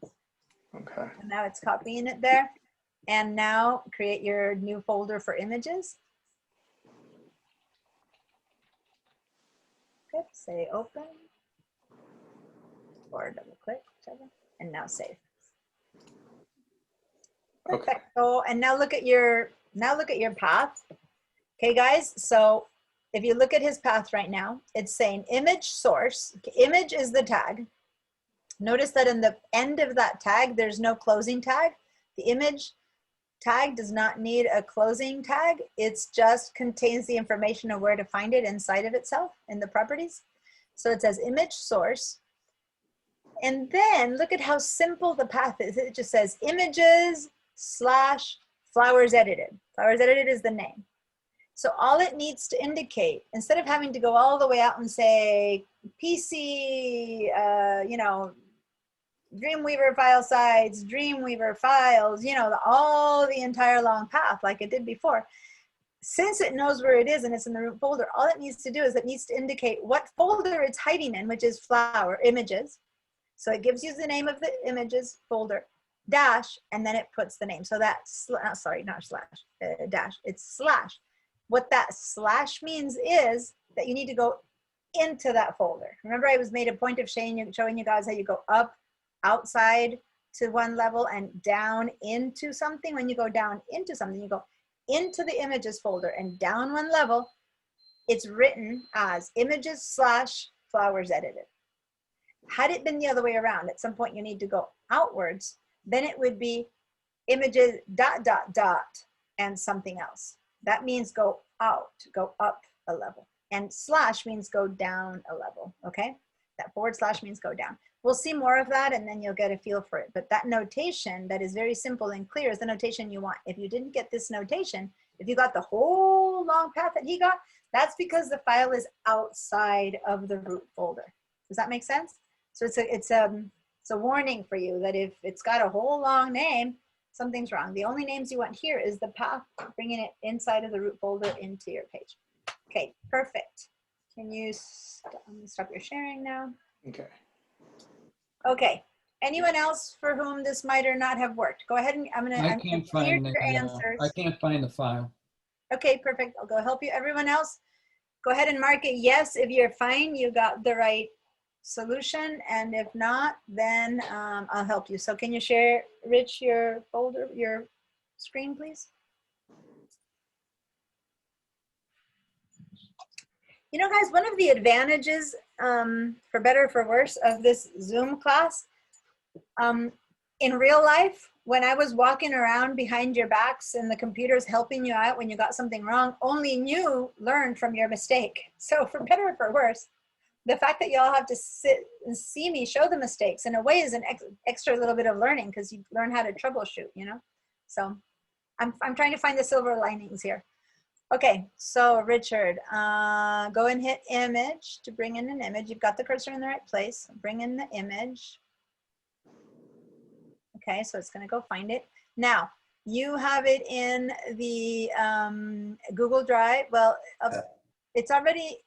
Speaker 9: Okay.
Speaker 1: And now it's copying it there. And now create your new folder for images. Good, say open. Or double click, whichever. And now save. Perfect. So, and now look at your path. Okay, guys. So if you look at his path right now, it's saying image source. Image is the tag. Notice that in the end of that tag, there's no closing tag. The image tag does not need a closing tag. It's just contains the information of where to find it inside of itself in the properties. So it says image source. And then look at how simple the path is. It just says images / flowers edited. Flowers edited is the name. So all it needs to indicate, instead of having to go all the way out and say PC, Dreamweaver file sites, Dreamweaver files, all the entire long path like it did before. Since it knows where it is and it's in the root folder, all it needs to do is it needs to indicate what folder it's hiding in, which is flower images. So it gives you the name of the images folder, dash, and then it puts the name. So that's, dash, it's slash. What that slash means is that you need to go into that folder. Remember I made a point of showing you guys how you go up, outside to one level and down into something. When you go down into something, you go into the images folder and down one level, it's written as images / flowers edited. Had it been the other way around, at some point you need to go outwards, then it would be images ... and something else. That means go out, go up a level. And slash means go down a level, okay? That / means go down. We'll see more of that and then you'll get a feel for it. But that notation that is very simple and clear is the notation you want. If you didn't get this notation, if you got the whole long path that he got, that's because the file is outside of the root folder. Does that make sense? So it's a warning for you that if it's got a whole long name, something's wrong. The only names you want here is the path, bringing it inside of the root folder into your page. Okay, perfect. Can you stop your sharing now?
Speaker 9: Okay.
Speaker 1: Okay, Anyone else for whom this might or not have worked? Go ahead and I'm
Speaker 7: I
Speaker 1: gonna
Speaker 7: can't
Speaker 1: hear
Speaker 7: find
Speaker 1: your
Speaker 7: the,
Speaker 1: answers.
Speaker 7: I can't find the file.
Speaker 1: Okay, perfect. I'll go help you. Everyone else, go ahead and mark it yes if you're fine, you got the right solution, and if not, then I'll help you. So can you share, Rich, your folder, your screen, please? You know, guys, one of the advantages, for better or for worse, of this Zoom class, in real life, when I was walking around behind your backs and the computer's helping you out when you got something wrong, only you learned from your mistake. So for better or for worse, the fact that y'all have to sit and see me show the mistakes in a way is an extra little bit of learning, because you learn how to troubleshoot, you know? So I'm trying to find the silver linings here. Okay, so Richard, go and hit image to bring in an image. You've got the cursor in the right place. Bring in the image. Okay, so it's gonna go find it. Now, you have it in the Google Drive. Well, it's already,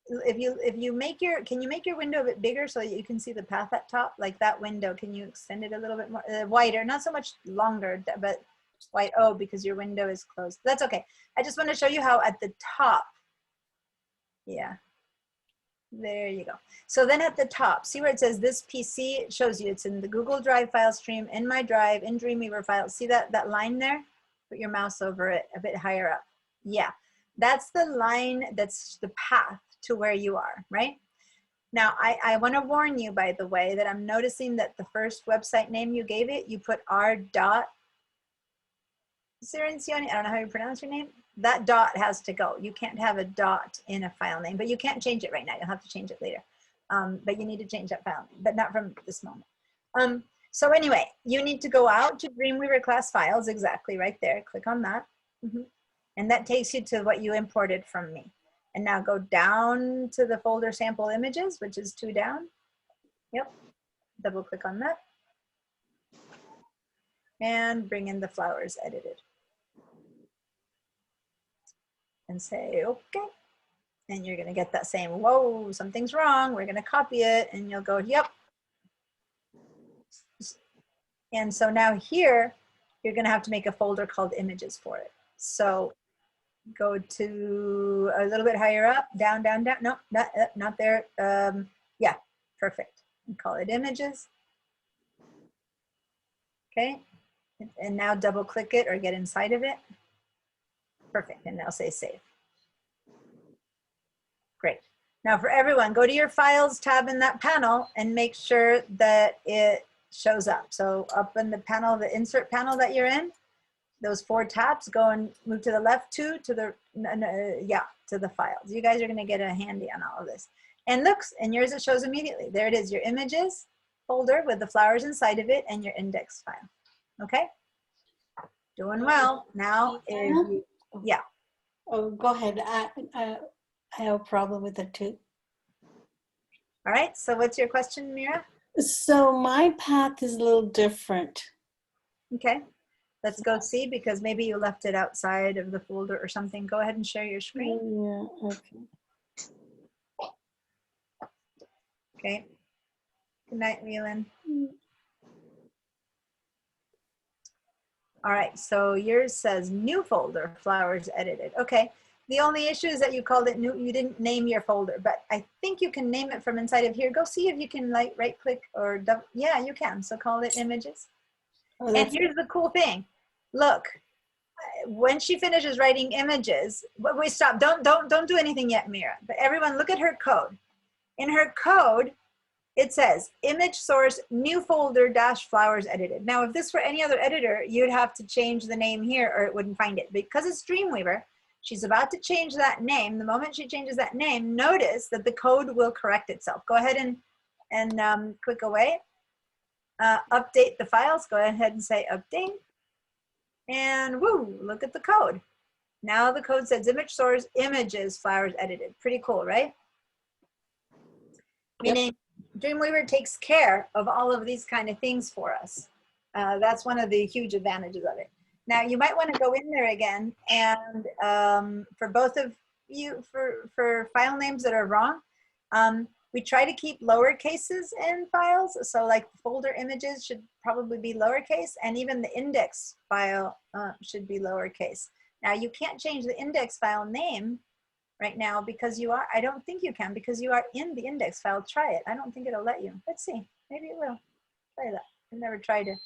Speaker 1: if you make your, can you make your window a bit bigger so that you can see the path at top? Like that window, can you extend it a little bit more, wider, not so much longer, but wide, oh, because your window is closed. That's okay. I just want to show you how at the top, yeah, there you go. So then at the top, see where it says this PC, it shows you it's in the Google Drive file stream, in my drive, in Dreamweaver files. See that line there? Put your mouse over it a bit higher up. Yeah, that's the line, that's the path to where you are, right? Now, I want to warn you, by the way, that I'm noticing that the first website name you gave it, you put r.Cirincione, I don't know how you pronounce your name. That dot has to go. You can't have a dot in a file name, but you can't change it right now. You'll have to change it later. But you need to change that file name, but not from this moment. So anyway, you need to go out to Dreamweaver class files, exactly right there. Click on that. And that takes you to what you imported from me. And now go down to the folder sample images, which is 2 down. Yep, double click on that. And bring in the flowers edited. And say, okay. And you're gonna get that same, whoa, something's wrong. We're gonna copy it, and you'll go, yep. And so now here, you're gonna have to make a folder called images for it. So go to a little bit higher up, down, down, down. No, not there. Yeah, perfect. And call it images. Okay, and now double click it or get inside of it. Perfect, and now say save. Great. Now for everyone, go to your files tab in that panel and make sure that it shows up. So up in the panel, the insert panel that you're in, those 4 tabs, go and move to the left 2 to the, yeah, to the files. You guys are gonna get a handy on all of this. And looks, and yours it shows immediately. There it is, your images folder with the flowers inside of it and your index file. Okay? Doing well. Now, if you, yeah.
Speaker 4: Oh, go ahead. I have a problem with it too.
Speaker 1: All right, so what's your question, Mira?
Speaker 4: So my path is a little different.
Speaker 1: Okay, let's go see, because maybe you left it outside of the folder or something. Go ahead and share your screen.
Speaker 4: Yeah, okay.
Speaker 1: Okay. Good night, Leland. All right, so yours says new folder, flowers edited. Okay, the only issue is that you called it new, you didn't name your folder, but I think you can name it from inside of here. Go see if you can like right click or double, yeah, you can. So call it images.
Speaker 4: Oh,
Speaker 1: and here's the cool thing. Look, when she finishes writing images, wait, stop, don't do anything yet, Mira, but everyone look at her code. In her code, it says image source new folder dash flowers edited. Now, if this were any other editor, you'd have to change the name here or it wouldn't find it. Because it's Dreamweaver, she's about to change that name. The moment she changes that name, notice that the code will correct itself. Go ahead and click away. Update the files. Go ahead and say update. And woo, look at the code. Now the code says image source images flowers edited. Pretty cool, right? Meaning Dreamweaver takes care of all of these kind of things for us. That's one of the huge advantages of it. Now you might want to go in there again and for both of you, for file names that are wrong, We try to keep lower cases in files. So like folder images should probably be lowercase, and even the index file should be lowercase. Now you can't change the index file name right now because you are, I don't think you can, because you are in the index file. Try it. I don't think it'll let you. Let's see, maybe it will. Try that. I've never tried it.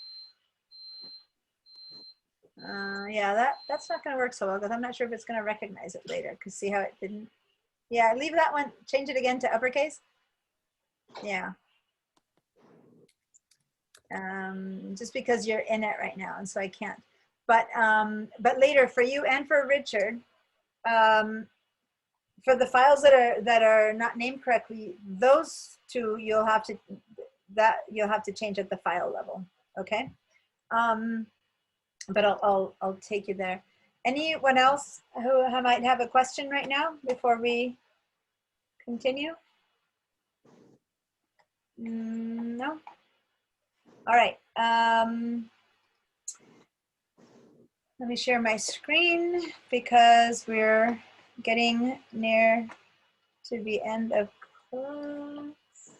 Speaker 1: Yeah, that's not gonna work so well because I'm not sure if it's gonna recognize it later, because see how it didn't. Yeah, leave that one, change it again to uppercase. Yeah. Just because you're in it right now, and so I can't. But later for you and for Richard, for the files that are not named correctly, those two you'll have to change at the file level. Okay. But I'll take you there. Anyone else who might have a question right now before we continue? No. All right. Let me share my screen because we're getting near to the end of class.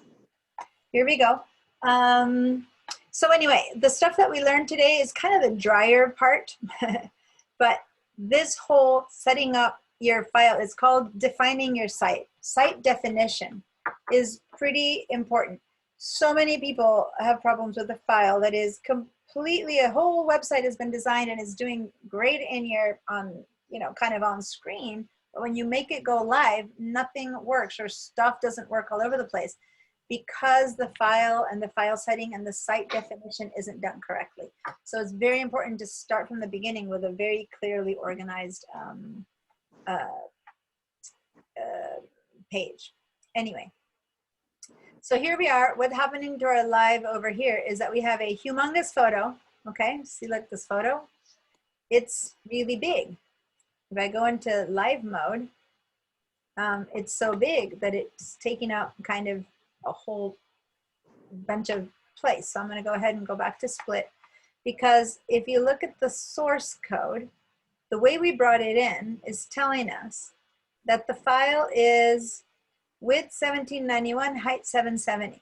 Speaker 1: Here we go. So anyway, the stuff that we learned today is kind of the drier part, but this whole setting up your file is called defining your site. Site definition is pretty important. So many people have problems with the file that is completely, a whole website has been designed and is doing great in your, kind of on screen, but when you make it go live, nothing works or stuff doesn't work all over the place because the file and the file setting and the site definition isn't done correctly. So it's very important to start from the beginning with a very clearly organized page. Anyway. So here we are. What's happening to our live over here is that we have a humongous photo. Okay, see like this photo? It's really big. If I go into live mode, it's so big that it's taking up kind of a whole bunch of place. So I'm going to go ahead and go back to split, because if you look at the source code, the way we brought it in is telling us that the file is width 1791, height 770.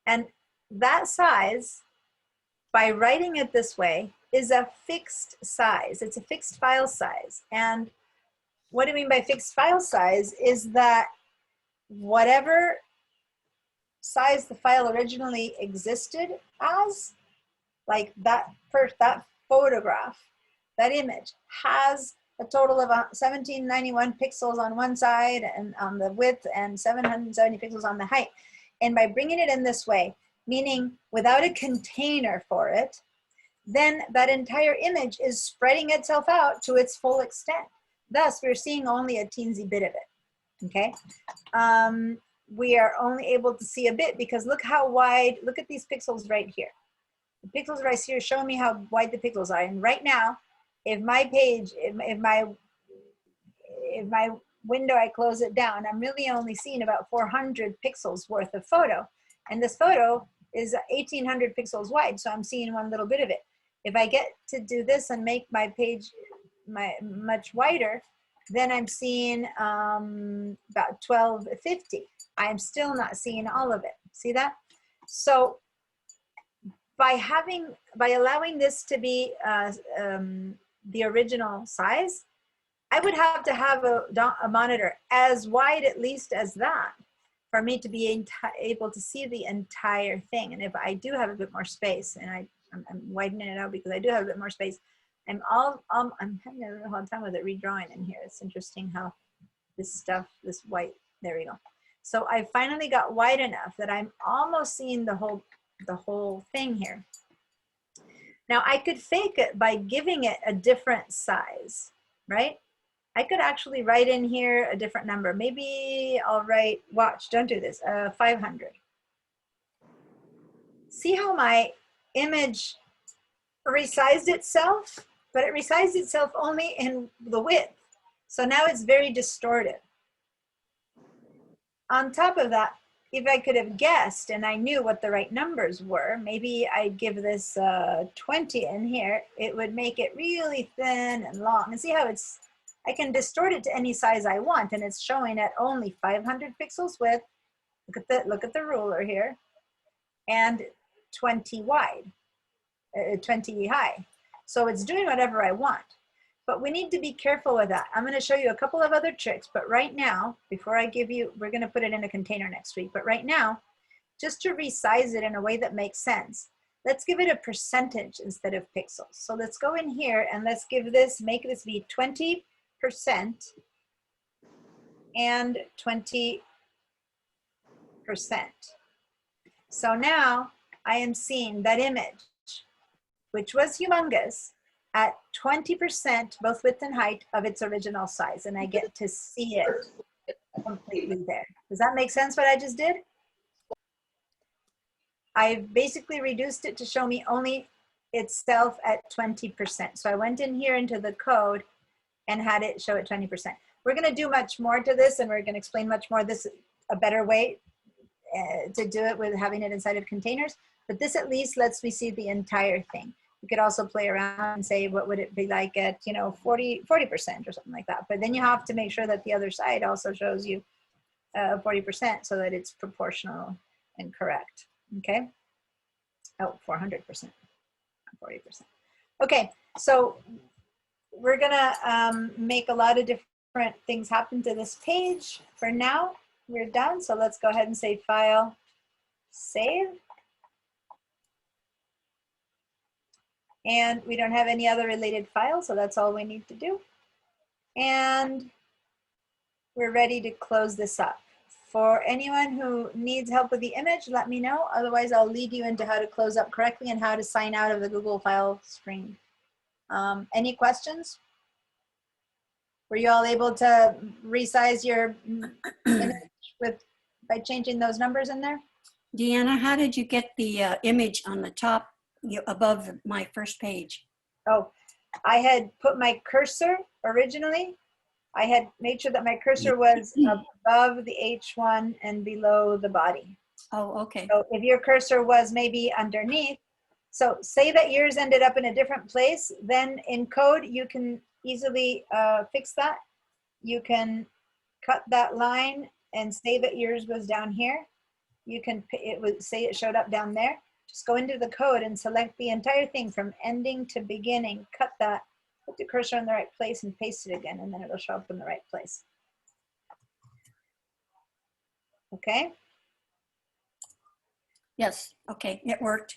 Speaker 1: And that size, by writing it this way, is a fixed size. It's a fixed file size. And what I mean by fixed file size is that whatever size the file originally existed as, like that photograph, that image has a total of 1791 pixels on one side and on the width and 770 pixels on the height. And by bringing it in this way, meaning without a container for it, then that entire image is spreading itself out to its full extent. Thus, we're seeing only a teensy bit of it, okay? We are only able to see a bit because look how wide, look at these pixels right here. The pixels right here show me how wide the pixels are. And right now, if my page, if my window, I close it down, I'm really only seeing about 400 pixels worth of photo. And this photo is 1800 pixels wide, so I'm seeing one little bit of it. If I get to do this and make my page much wider, then I'm seeing about 1250. I'm still not seeing all of it. See that? So by allowing this to be the original size, I would have to have a monitor as wide at least as that for me to be able to see the entire thing. And if I do have a bit more space, and I'm widening it out because I do have a bit more space, I'm having a real hard time with it redrawing in here. It's interesting how this stuff, this white, there we go. So I finally got wide enough that I'm almost seeing the whole thing here. Now I could fake it by giving it a different size, right? I could actually write in here a different number. Maybe I'll write, watch, don't do this, 500. See how my image resized itself, but it resized itself only in the width. So now it's very distorted. On top of that, if I could have guessed and I knew what the right numbers were, maybe I'd give this 20 in here, it would make it really thin and long. And see how I can distort it to any size I want, and it's showing at only 500 pixels width Look at the ruler here, and 20 wide, 20 high. So it's doing whatever I want. But we need to be careful with that. I'm going to show you a couple of other tricks, but right now, before I give you, we're going to put it in a container next week, but right now, just to resize it in a way that makes sense, let's give it a percentage instead of pixels. So let's go in here and let's give this, make this be 20% and 20%. So now I am seeing that image, which was humongous, at 20% both width and height of its original size, and I get to see it completely there. Does that make sense what I just did? I've basically reduced it to show me only itself at 20%. So I went in here into the code and had it show it 20%. We're going to do much more to this, and we're going to explain much more this a better way to do it with having it inside of containers, but this at least lets me see the entire thing. You could also play around and say, what would it be like at, 40% or something like that. But then you have to make sure that the other side also shows you 40% so that it's proportional and correct. Okay. Oh, 400%, 40%. Okay. So we're going to make a lot of different things happen to this page. For now, we're done. So let's go ahead and say File, Save. And we don't have any other related files, so that's all we need to do. And we're ready to close this up. For anyone who needs help with the image, let me know. Otherwise, I'll lead you into how to close up correctly and how to sign out of the Google file stream. Any questions? Were you all able to resize your image by changing those numbers in there?
Speaker 8: Deanna, how did you get the image on the top above my first page?
Speaker 1: Oh, I had put my cursor originally. I had made sure that my cursor was above the H1 and below the body.
Speaker 8: Oh, okay.
Speaker 1: So if your cursor was maybe underneath, so say that yours ended up in a different place, then in code, you can easily fix that. You can cut that line and say that yours was down here. You can, it would say it showed up down there. Just go into the code and select the entire thing from ending to beginning, cut that, put the cursor in the right place and paste it again, and then it'll show up in the right place. Okay?
Speaker 8: Yes, okay, it worked.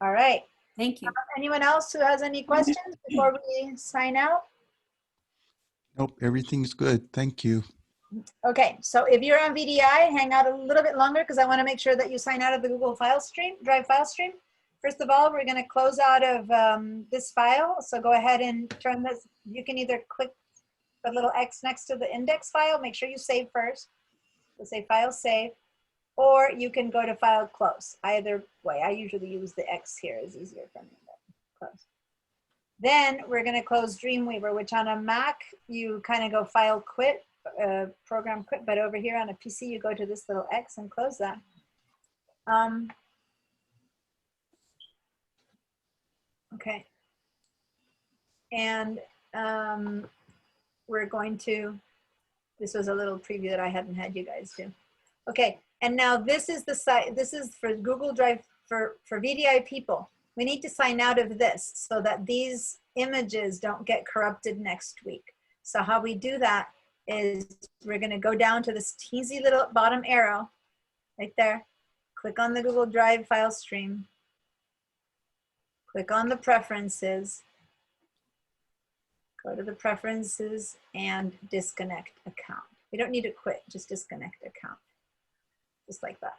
Speaker 1: All right.
Speaker 8: Thank you.
Speaker 1: Anyone else who has any questions before we sign out?
Speaker 2: Nope, everything's good. Thank you.
Speaker 1: Okay, so if you're on VDI, hang out a little bit longer because I want to make sure that you sign out of the Google file stream, Drive file stream. First of all, we're going to close out of this file. So go ahead and turn this. You can either click the little X next to the index file. Make sure you save first. We'll say File Save. Or you can go to File Close. Either way, I usually use the X here. It's easier for me. Close. Then we're going to close Dreamweaver, which on a Mac, you kind of go File Quit. Program quit, but over here on a PC, you go to this little X and close that. Okay. And we're going to, this was a little preview that I hadn't had you guys do. Okay, and now this is the site, this is for Google Drive for VDI people. We need to sign out of this so that these images don't get corrupted next week. So how we do that is we're going to go down to this teensy little bottom arrow right there. Click on the Google Drive file stream. Click on the preferences. Go to the preferences and disconnect account. You don't need to quit, just disconnect account. Just like that.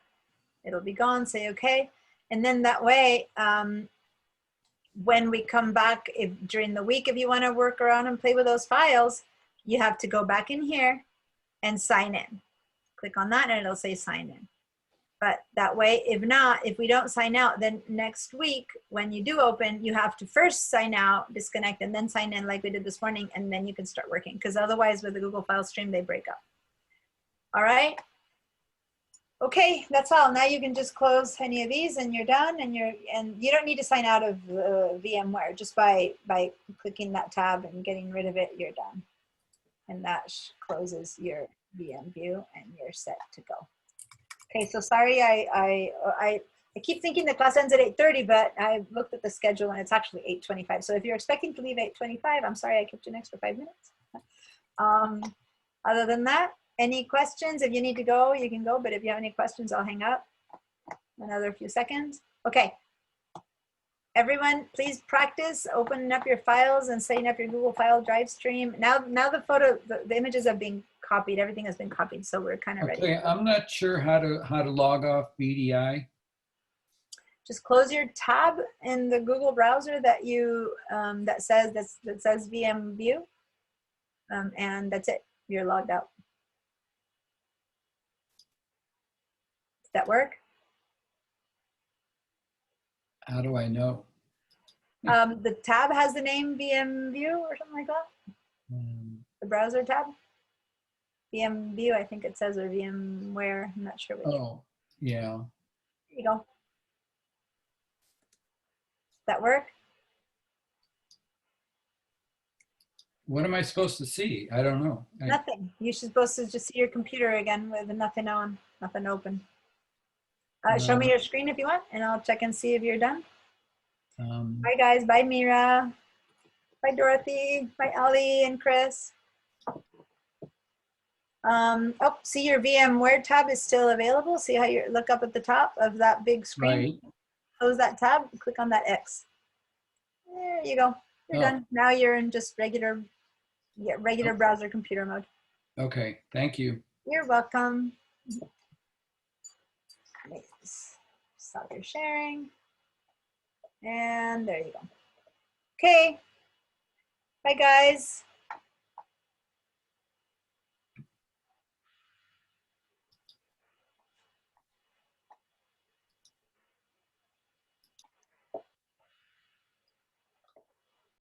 Speaker 1: It'll be gone, say okay. And then that way, when we come back during the week, if you want to work around and play with those files, you have to go back in here and sign in. Click on that and it'll say sign in. But that way, if not, if we don't sign out, then next week when you do open, you have to first sign out, disconnect, and then sign in like we did this morning, and then you can start working. Because otherwise with the Google file stream, they break up. All right. Okay, that's all. Now you can just close any of these and you're done, and you don't need to sign out of VMware. Just by clicking that tab and getting rid of it, you're done. And that closes your VM view and you're set to go. Okay, so sorry, I keep thinking the class ends at 8:30, but I looked at the schedule and it's actually 8:25. So if you're expecting to leave 8:25, I'm sorry I kept you an extra 5 minutes. Other than that, any questions? If you need to go, you can go, but if you have any questions, I'll hang up another few seconds. Okay. Everyone, please practice opening up your files and setting up your Google File Drive stream. Now the images have been copied. Everything has been copied, so we're kind of ready.
Speaker 7: Okay, I'm not sure how to log off VDI.
Speaker 1: Just close your tab in the Google browser that you that says VM View, and that's it. You're logged out. Does that work?
Speaker 7: How do I know?
Speaker 1: The tab has the name VM View or something like that. The browser tab. VM View, I think it says, or VMware. I'm not sure which.
Speaker 7: Oh, yeah.
Speaker 1: There you go. Does that work?
Speaker 7: What am I supposed to see? I don't know.
Speaker 1: Nothing. You're supposed to just see your computer again with nothing on, nothing open. Show me your screen if you want, and I'll check and see if you're done. Bye, guys. Bye, Mira. Bye, Dorothy. Bye, Ali and Chris. Oh, see your VMware tab is still available. See how you look up at the top of that big screen?
Speaker 7: Right.
Speaker 1: Close that tab, click on that X. There you go. You're done. Now you're in just regular browser computer mode.
Speaker 7: Okay, thank you.
Speaker 1: You're welcome. Stop your sharing. And there you go. Okay. Bye, guys.